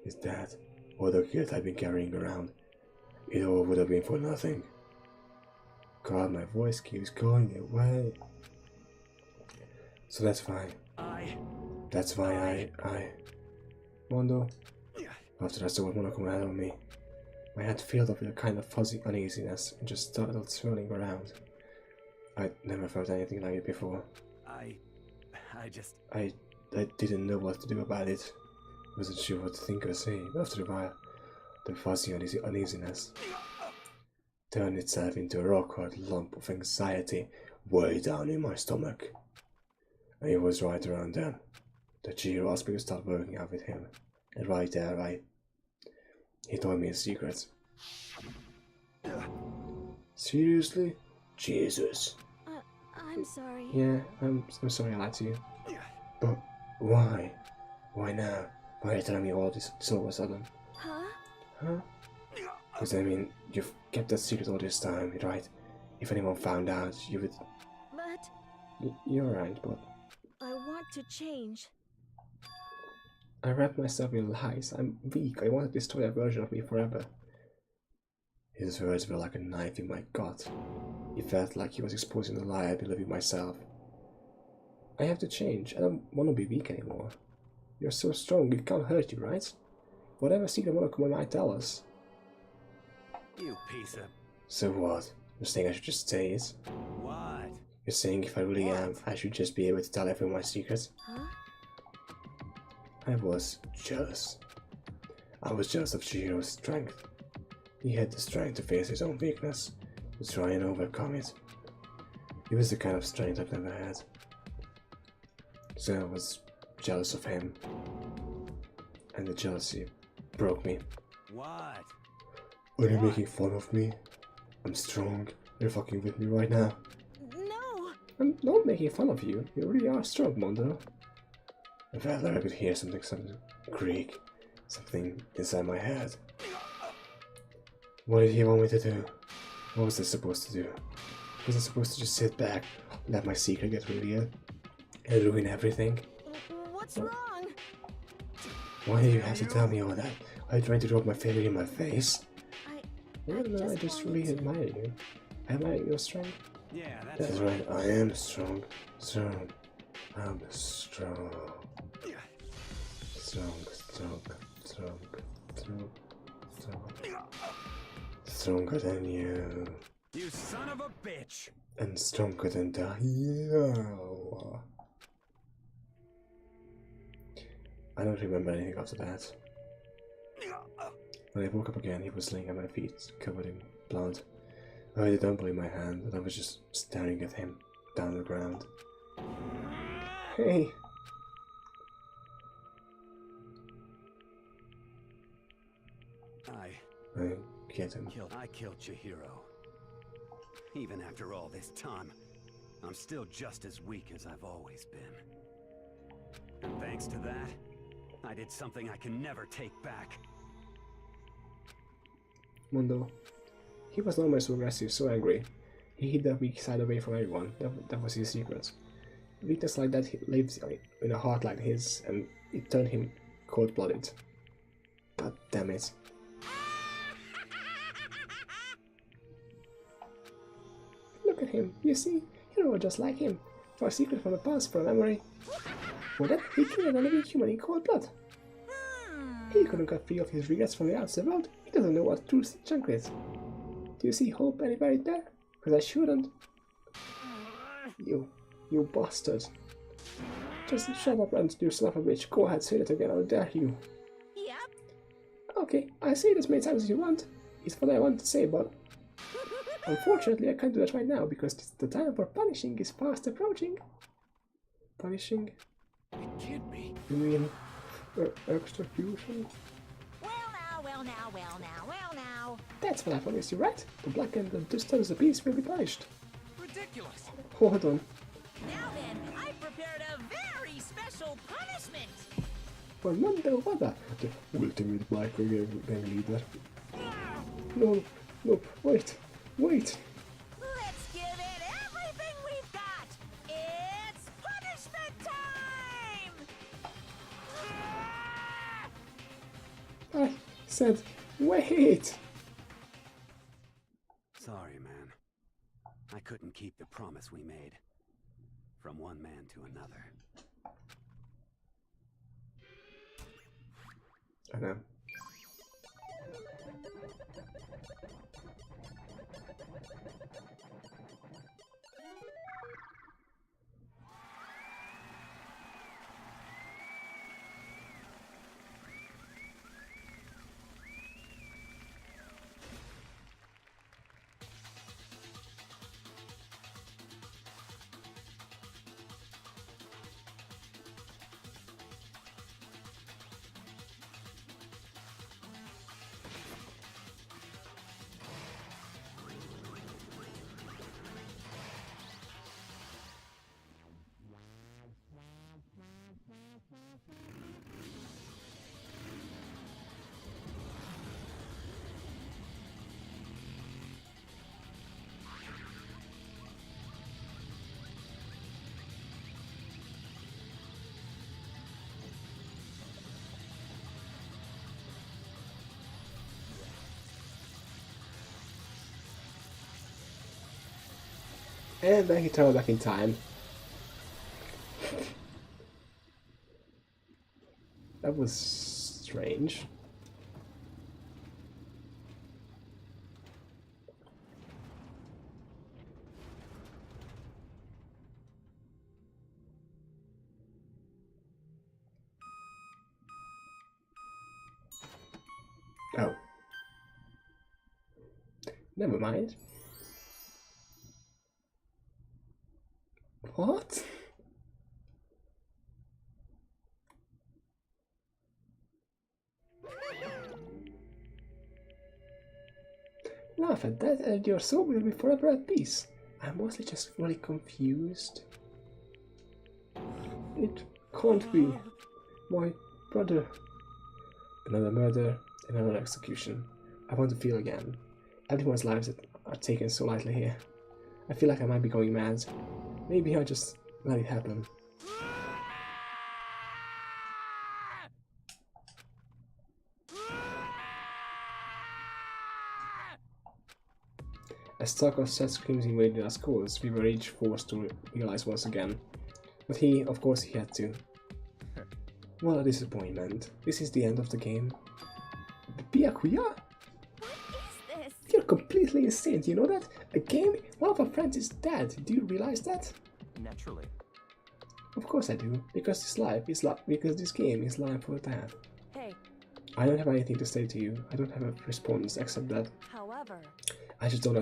Is that all the guilt I've been carrying around? It all would have been for nothing. God, my voice keeps going away. So that's fine. That's why I... Mondo, after I saw what Monokuma had on me, my head filled up with a kind of fuzzy uneasiness and just started swirling around. I'd never felt anything like it before. I didn't know what to do about it. Wasn't sure what to think or say, but after a while, the fuzzy uneasiness turned itself into a rock-hard lump of anxiety way down in my stomach. And it was right around then that Chihiro asked me to start working out with him. And right there, he told me a secret. Seriously? Jesus. I'm sorry. Yeah, I'm sorry I lied to you. But why? Why now? Why are you telling me all this all of a sudden? Huh? Because I mean, you've kept that secret all this time, right? If anyone found out, you would... But... You're right, but... I want to change. I wrapped myself in lies. I'm weak. I want to destroy that version of me forever. His words were like a knife in my gut. It felt like he was exposing the lie I believed in myself. I have to change. I don't want to be weak anymore. You're so strong, it can't hurt you, right? Whatever secret Monokuma might tell us. You piece of... So what? You're saying I should just say it? What? You're saying if I really am, I should just be able to tell everyone my secrets? Huh? I was jealous. I was jealous of Chihiro's strength. He had the strength to face his own weakness, to try and overcome it. It was the kind of strength I've never had. So I was jealous of him. And the jealousy broke me. What? Are you making fun of me? I'm strong. You're fucking with me right now. No! I'm not making fun of you. You really are strong, Mondo. I felt like I could hear something creak. Something inside my head. What did he want me to do? What was I supposed to do? Was I supposed to just sit back, let my secret get revealed, and ruin everything? What's wrong? Why did you have to tell me all that? Are you trying to rub my failure in my face? I just really admire you. I admire your strength. Yeah, that's right. I am strong. Strong. I'm strong. Strong. Stronger than you. You son of a bitch! And stronger than Daya. I don't remember anything after that. When I woke up again, he was laying at my feet, covered in blood. I had a dumbbell in my hand, and I was just staring at him, down the ground. Hey! I get him. I killed Chihiro. Even after all this time, I'm still just as weak as I've always been. And thanks to that, I did something I can never take back. Mondo, He was normally so aggressive, so angry. He hid the weak side away from everyone. That was his secret. Weakness like that lives in a heart like his, and it turned him cold-blooded. God damn it. Look at him, you see? You're all just like him. For a secret from the past, for a memory. For that, he killed a living human in cold blood. He couldn't get free of his regrets from the outside world. He doesn't know what true junk is. Do you see hope anywhere there? Because I shouldn't. You bastard. Just shut up and you son of a bitch. Go ahead, say it again, I'll dare you. Yep. Okay, I say it as many times as you want. It's what I want to say, but unfortunately I can't do that right now because the time for punishing is fast approaching. Punishing? It can't be. You mean execution? Well now. That's what I promised you, right? The black and the disturbs the beast will be punished. Ridiculous. Hold on. Now then, I prepared a very special punishment. For Wonder Wada, the ultimate black gang leader. No, wait. Let's give it everything we've got. It's punishment time. I said, wait! Sorry, man. I couldn't keep the promise we made. From one man to another. I know. And then he turned back in time. That was strange. Oh. Never mind. What? Laugh at that and your soul will be forever at peace. I'm mostly just really confused. It can't be. My brother. Another murder, another execution. I want to feel again. Everyone's lives are taken so lightly here. I feel like I might be going mad. Maybe I'll just let it happen. As talk of such screams invaded our schools, we were each forced to realize once again. But of course he had to. What a disappointment. This is the end of the game. Byakuya? What is this? You're completely insane, do you know that? A game? One of our friends is dead. Do you realize that? Naturally. Of course I do. Because this game is life or death. Hey. I don't have anything to say to you. I don't have a response except that. However, I just don't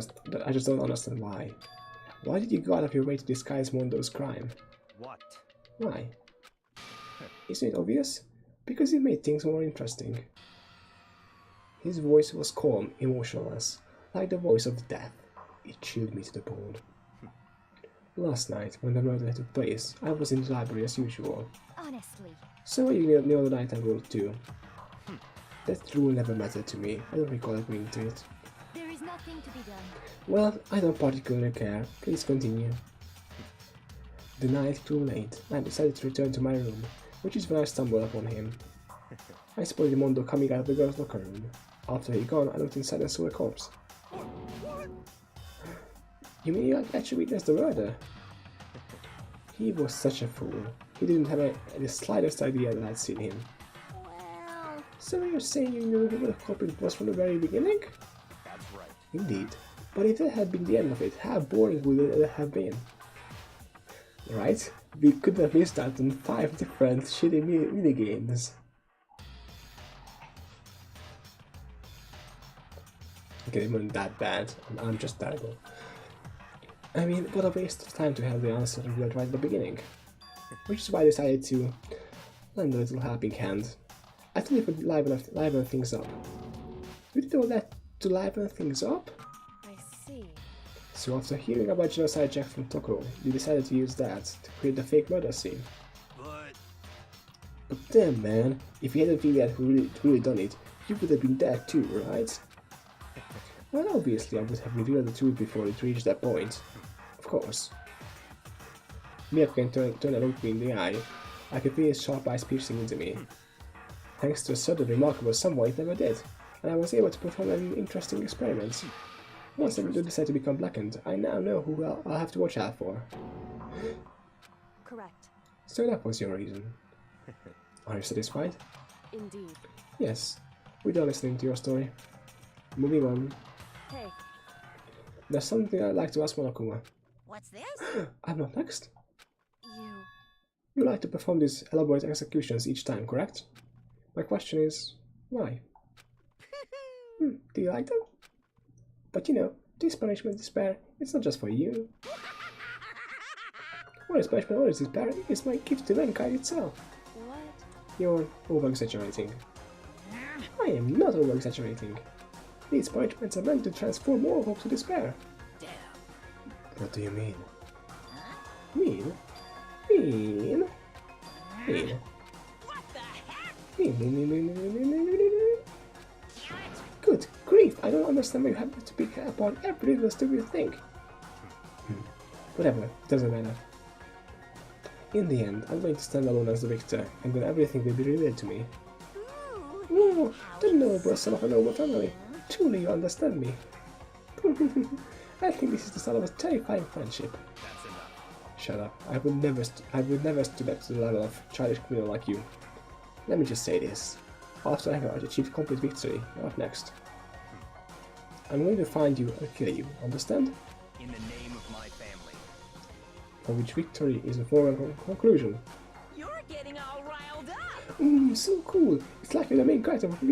understand why. Why did you go out of your way to disguise Mondo's crime? What? Why? Isn't it obvious? Because it made things more interesting. His voice was calm, emotionless, like the voice of death. It chilled me to the bone. Last night, when the murder took place, I was in the library as usual. Honestly. So you know the night I wrote too. That rule never mattered to me. I don't recall agreeing to it. There is nothing Nothing to be done. Well, I don't particularly care. Please continue. The night grew late. I decided to return to my room, which is when I stumbled upon him. I spotted Mondo coming out of the girl's locker room. After he'd gone, I looked inside and saw a corpse. You mean you actually witnessed the murder? He was such a fool. He didn't have the slightest idea that I'd seen him. Well... So you're saying you knew who the culprit was from the very beginning? That's right. Indeed. But if that had been the end of it, how boring would it have been? Right? We could have missed out on 5 different shitty minigames. Okay, it wasn't that bad. I'm just terrible. I mean, what a waste of time to have the answer revealed right at the beginning. Which is why I decided to lend a little helping hand. I thought it would liven things up. We did all that to liven things up? I see. So after hearing about Genocide Jack from Toko, you decided to use that to create the fake murder scene. But damn man, if you hadn't figured out who really done it, you would have been dead too, right? Well, obviously I would have revealed the truth before it reached that point. Of course. Mia can turn and look me in the eye. I could feel his sharp eyes piercing into me. Thanks to a certain remarkable someone it never did, and I was able to perform an interesting experiment. Once I do decide to become blackened, I now know who I'll have to watch out for. Correct. So that was your reason. Are you satisfied? Indeed. Yes. We're done listening to your story. Moving on. Hey. There's something I'd like to ask Monokuma. What's this? I'm not next. You... You like to perform these elaborate executions each time, correct? My question is, why? Do you like them? But you know, this punishment despair, it's not just for you. What is punishment, what is despair? It's my gift to mankind itself. What? You're over-exaggerating. I am not over-exaggerating. These punishments are meant to transform all hope to despair. Damn. What do you mean? Huh? Mean? Mean? Mean? What the heck? Mean. Good grief, I don't understand why you have to pick upon every little stupid thing. Whatever, it doesn't matter. In the end, I'm going to stand alone as the victor, and then everything will be revealed to me. Ooh, the noble son of a noble family. Truly you understand me. I think this is the start of a terrifying friendship. That's enough. Shut up. I would never stoop up to the level of childish criminal like you. Let me just say this. After I have achieved complete victory, you're up next. I'm going to find you and kill you, understand? In the name of my family. For which victory is a foregone conclusion. You're getting all riled up! So cool! It's like you're the main character of a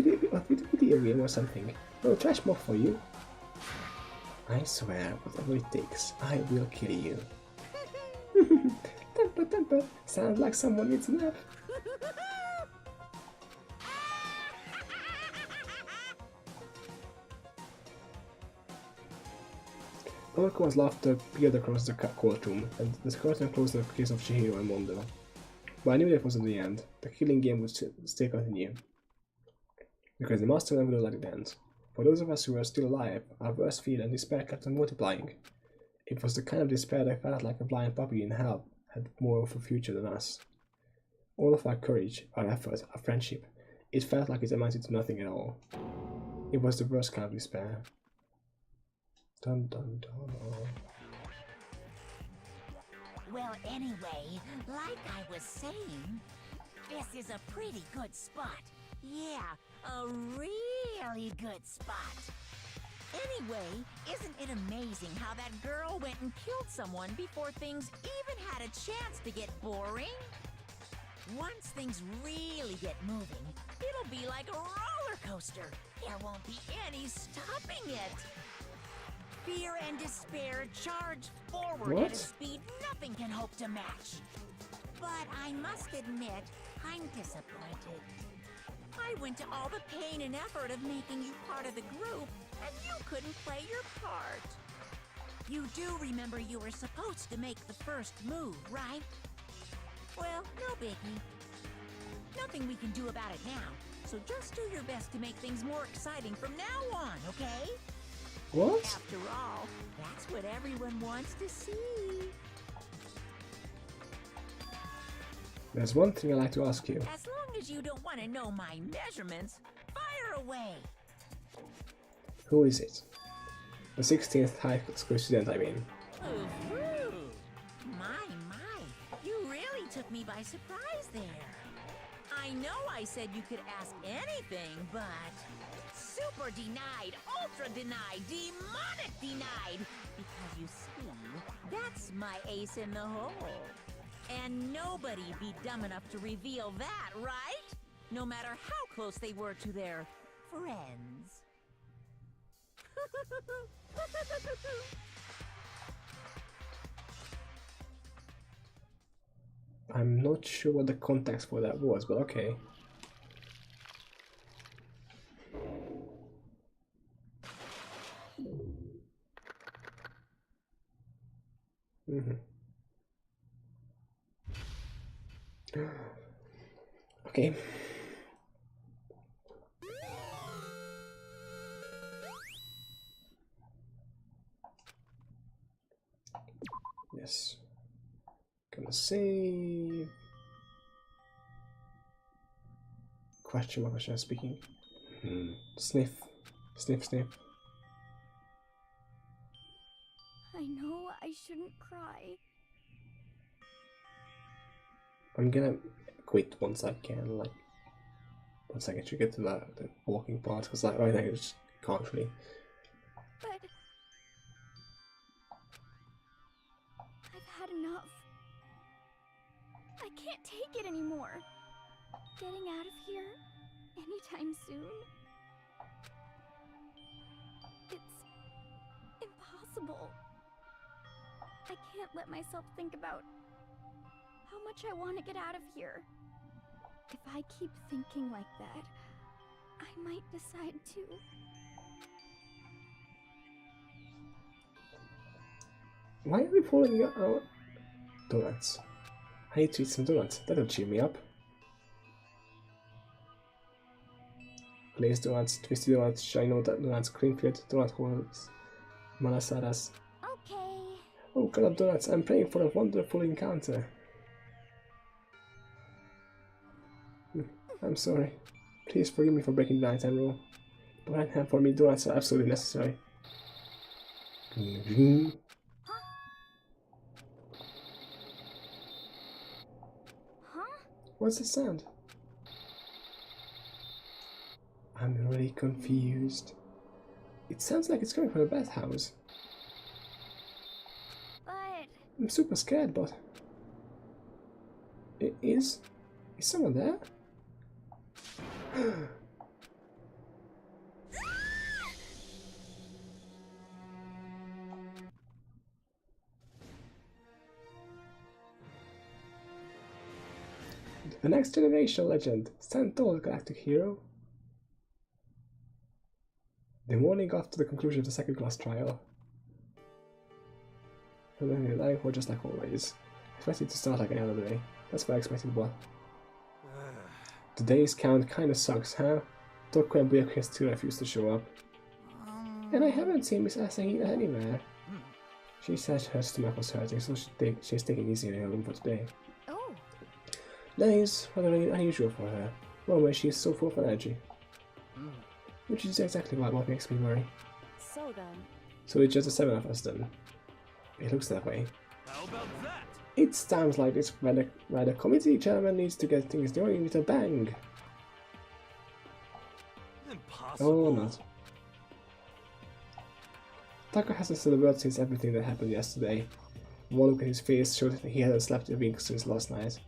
video game or something. No trash mob for you. I swear, whatever it takes, I will kill you. Temper. Sounds like someone needs a nap. Orokuma's laughter peeled across the courtroom, and the curtain closed in the case of Chihiro and Mondo. But I knew that wasn't the end. The killing game would still continue. Because the master never let it end. For those of us who were still alive, our worst fear and despair kept on multiplying. It was the kind of despair that felt like a blind puppy in hell had more of a future than us. All of our courage, our effort, our friendship, it felt like it amounted to nothing at all. It was the worst kind of despair. Dun dun dun. Well, anyway, like I was saying, this is a pretty good spot. Yeah, a really good spot. Anyway, isn't it amazing how that girl went and killed someone before things even had a chance to get boring? Once things really get moving, it'll be like a roller coaster. There won't be any stopping it. Fear and despair charge forward at a speed nothing can hope to match. But I must admit, I'm disappointed. I went to all the pain and effort of making you part of the group, and you couldn't play your part. You do remember you were supposed to make the first move, right? Well, no biggie. Nothing we can do about it now, so just do your best to make things more exciting from now on, okay? What? After all, that's what everyone wants to see. There's one thing I'd like to ask you. As long as you don't want to know my measurements, fire away. Who is it? The 16th high school student, I mean. Ooh, my, you really took me by surprise there. I know I said you could ask anything, but super denied, ultra denied, demonic denied. Because you see, that's my ace in the hole. And nobody be dumb enough to reveal that, right? No matter how close they were to their friends. I'm not sure what the context for that was, but okay. Okay. Yes. Gonna save. Question mark, was I speaking? Sniff. Sniff, sniff. I know I shouldn't cry. I'm gonna quit once I can, like, once I get to the walking part, because like, right now I just can't really. But I've had enough. I can't take it anymore. Getting out of here anytime soon. It's impossible. I can't let myself think about how much I want to get out of here. If I keep thinking like that, I might decide to. Why are we pulling out donuts? I need to eat some donuts. That'll cheer me up. Glazed donuts, twisty donuts, shiny donuts, cream-filled donut holes, malasadas. Okay. Oh, God of donuts! I'm praying for a wonderful encounter. I'm sorry. Please forgive me for breaking the nighttime rule. But right now, for me, donuts are absolutely necessary. Huh? What's the sound? I'm really confused. It sounds like it's coming from a bathhouse. But I'm super scared, but... Is someone there? The next generation legend, stand tall, galactic hero. The morning after the conclusion of the second class trial. And then the dying for just like always. Expected to start like any other day. That's what I expected, but... Today's count kinda sucks, huh? Toko and Byakuya still refuse to show up. And I haven't seen Miss Asahina anywhere. She said her stomach was hurting, so she's taking it easy in her room for today. oh, That is rather unusual for her. Normally she's so full of energy. Which is exactly what makes me worry. So then, So it's just the 7 of us then. It looks that way. How about that? It's times like this where the committee chairman needs to get things going with a bang. Impossible. Oh, not. Taka hasn't said a word since everything that happened yesterday. One look at his face showed that he hadn't slept a wink since last night.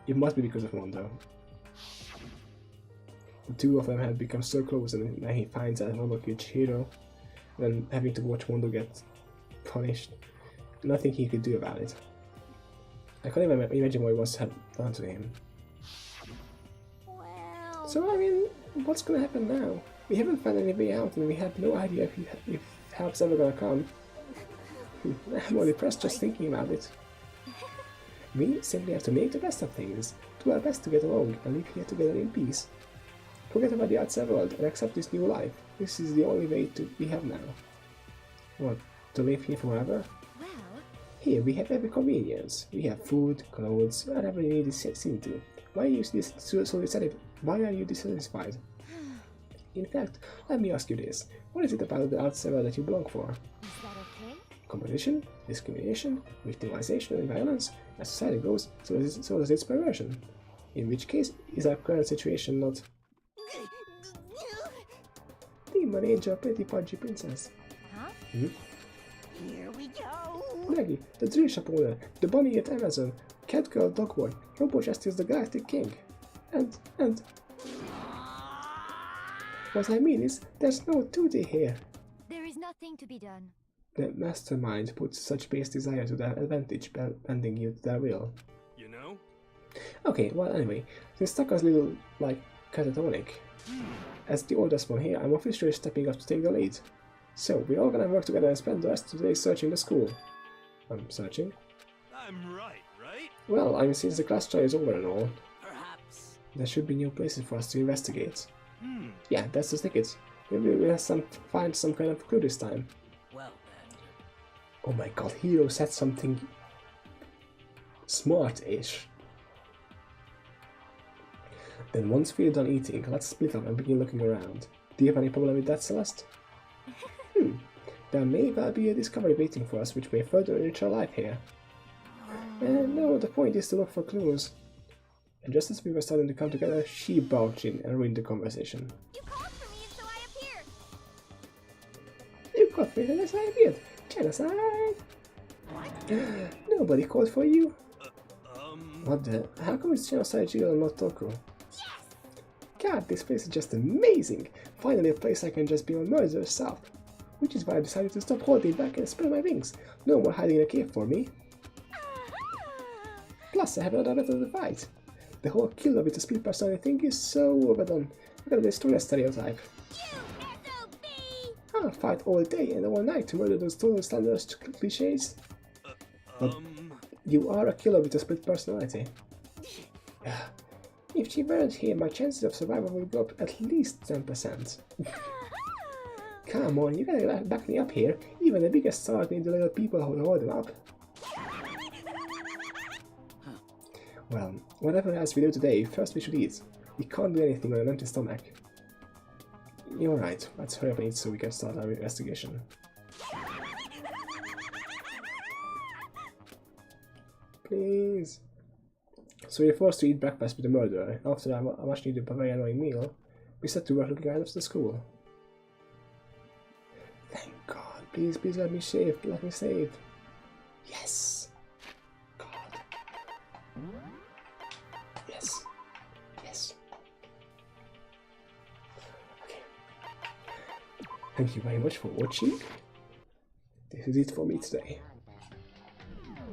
It must be because of Mondo. The two of them had become so close, and now he finds out Mondo killed Chihiro, and having to watch Mondo get punished. Nothing he could do about it. I can't even imagine what it was had done to him. well. So I mean, what's gonna happen now? We haven't found any way out, and we have no idea if help's ever gonna come. I'm more depressed just thinking about it. We simply have to make the best of things, do our best to get along, and live here together in peace. Forget about the outside world and accept this new life. This is the only way we have now. What, to live here forever? Well, Here we have every convenience. We have food, clothes, whatever you need is seen to. Why are you dissatisfied? In fact, let me ask you this. What is it about the outsider that you belong for? is that okay? Competition, discrimination, victimization and violence? As society goes, so does its perversion. In which case, is our current situation not... Demon Angel, pretty pudgy princess. Huh? Hmm? Here we go. Maggie, the drill shop owner, the bunny at Amazon, cat girl dog boy, Robo Justice the Galactic King. And... What I mean is, there's no duty here. There is nothing to be done. The mastermind puts such base desire to their advantage, bending you to their will. You know? Okay, well anyway, since Taka's little, like, catatonic, as the oldest one here, I'm officially stepping up to take the lead. So, we're all gonna work together and spend the rest of the day searching the school. I'm searching? I'm right, right? Well, I mean, since the class trial is over and all, Perhaps. there should be new places for us to investigate. Yeah, that's the ticket. Maybe we'll find some kind of clue this time. Well then. Oh my god, Hero said something smart-ish. Then once we're done eating, let's split up and begin looking around. Do you have any problem with that, Celeste? There may well be a discovery waiting for us which may further enrich our life here. No, the point is to look for clues. And just as we were starting to come together, she barged in and ruined the conversation. You called for me, so I appeared. You called for me, and I appeared. Genocide! Nobody called for you. What the? How come it's Genocide Jill and not Toku? Yes! God, this place is just amazing! Finally a place I can just be my murderous self. Which is why I decided to stop holding back and spread my wings. No more hiding in a cave for me. Plus, I have another method to fight. The whole killer with the split personality thing is so overdone. I gotta destroy a stereotype. I'll fight all day and all night to murder those total standard cliches. But you are a killer with a split personality. If she weren't here, my chances of survival would go up at least 10%. Come on, you gotta back me up here. Even the biggest stars need the little people who hold them up. Well, whatever else we do today, first we should eat. We can't do anything on an empty stomach. You're right, let's hurry up and eat so we can start our investigation. Please. So we're forced to eat breakfast with the murderer. After a much needed but very annoying meal, we set to work looking around for the school. Thank God, please let me save, let me save. Yes! God. Yes. Yes. Okay. Thank you very much for watching. This is it for me today.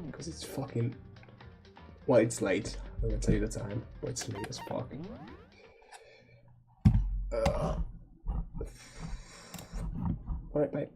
Because it's fucking... Well, it's late. I'm gonna tell you the time. But it's late as fuck. Alright, bye.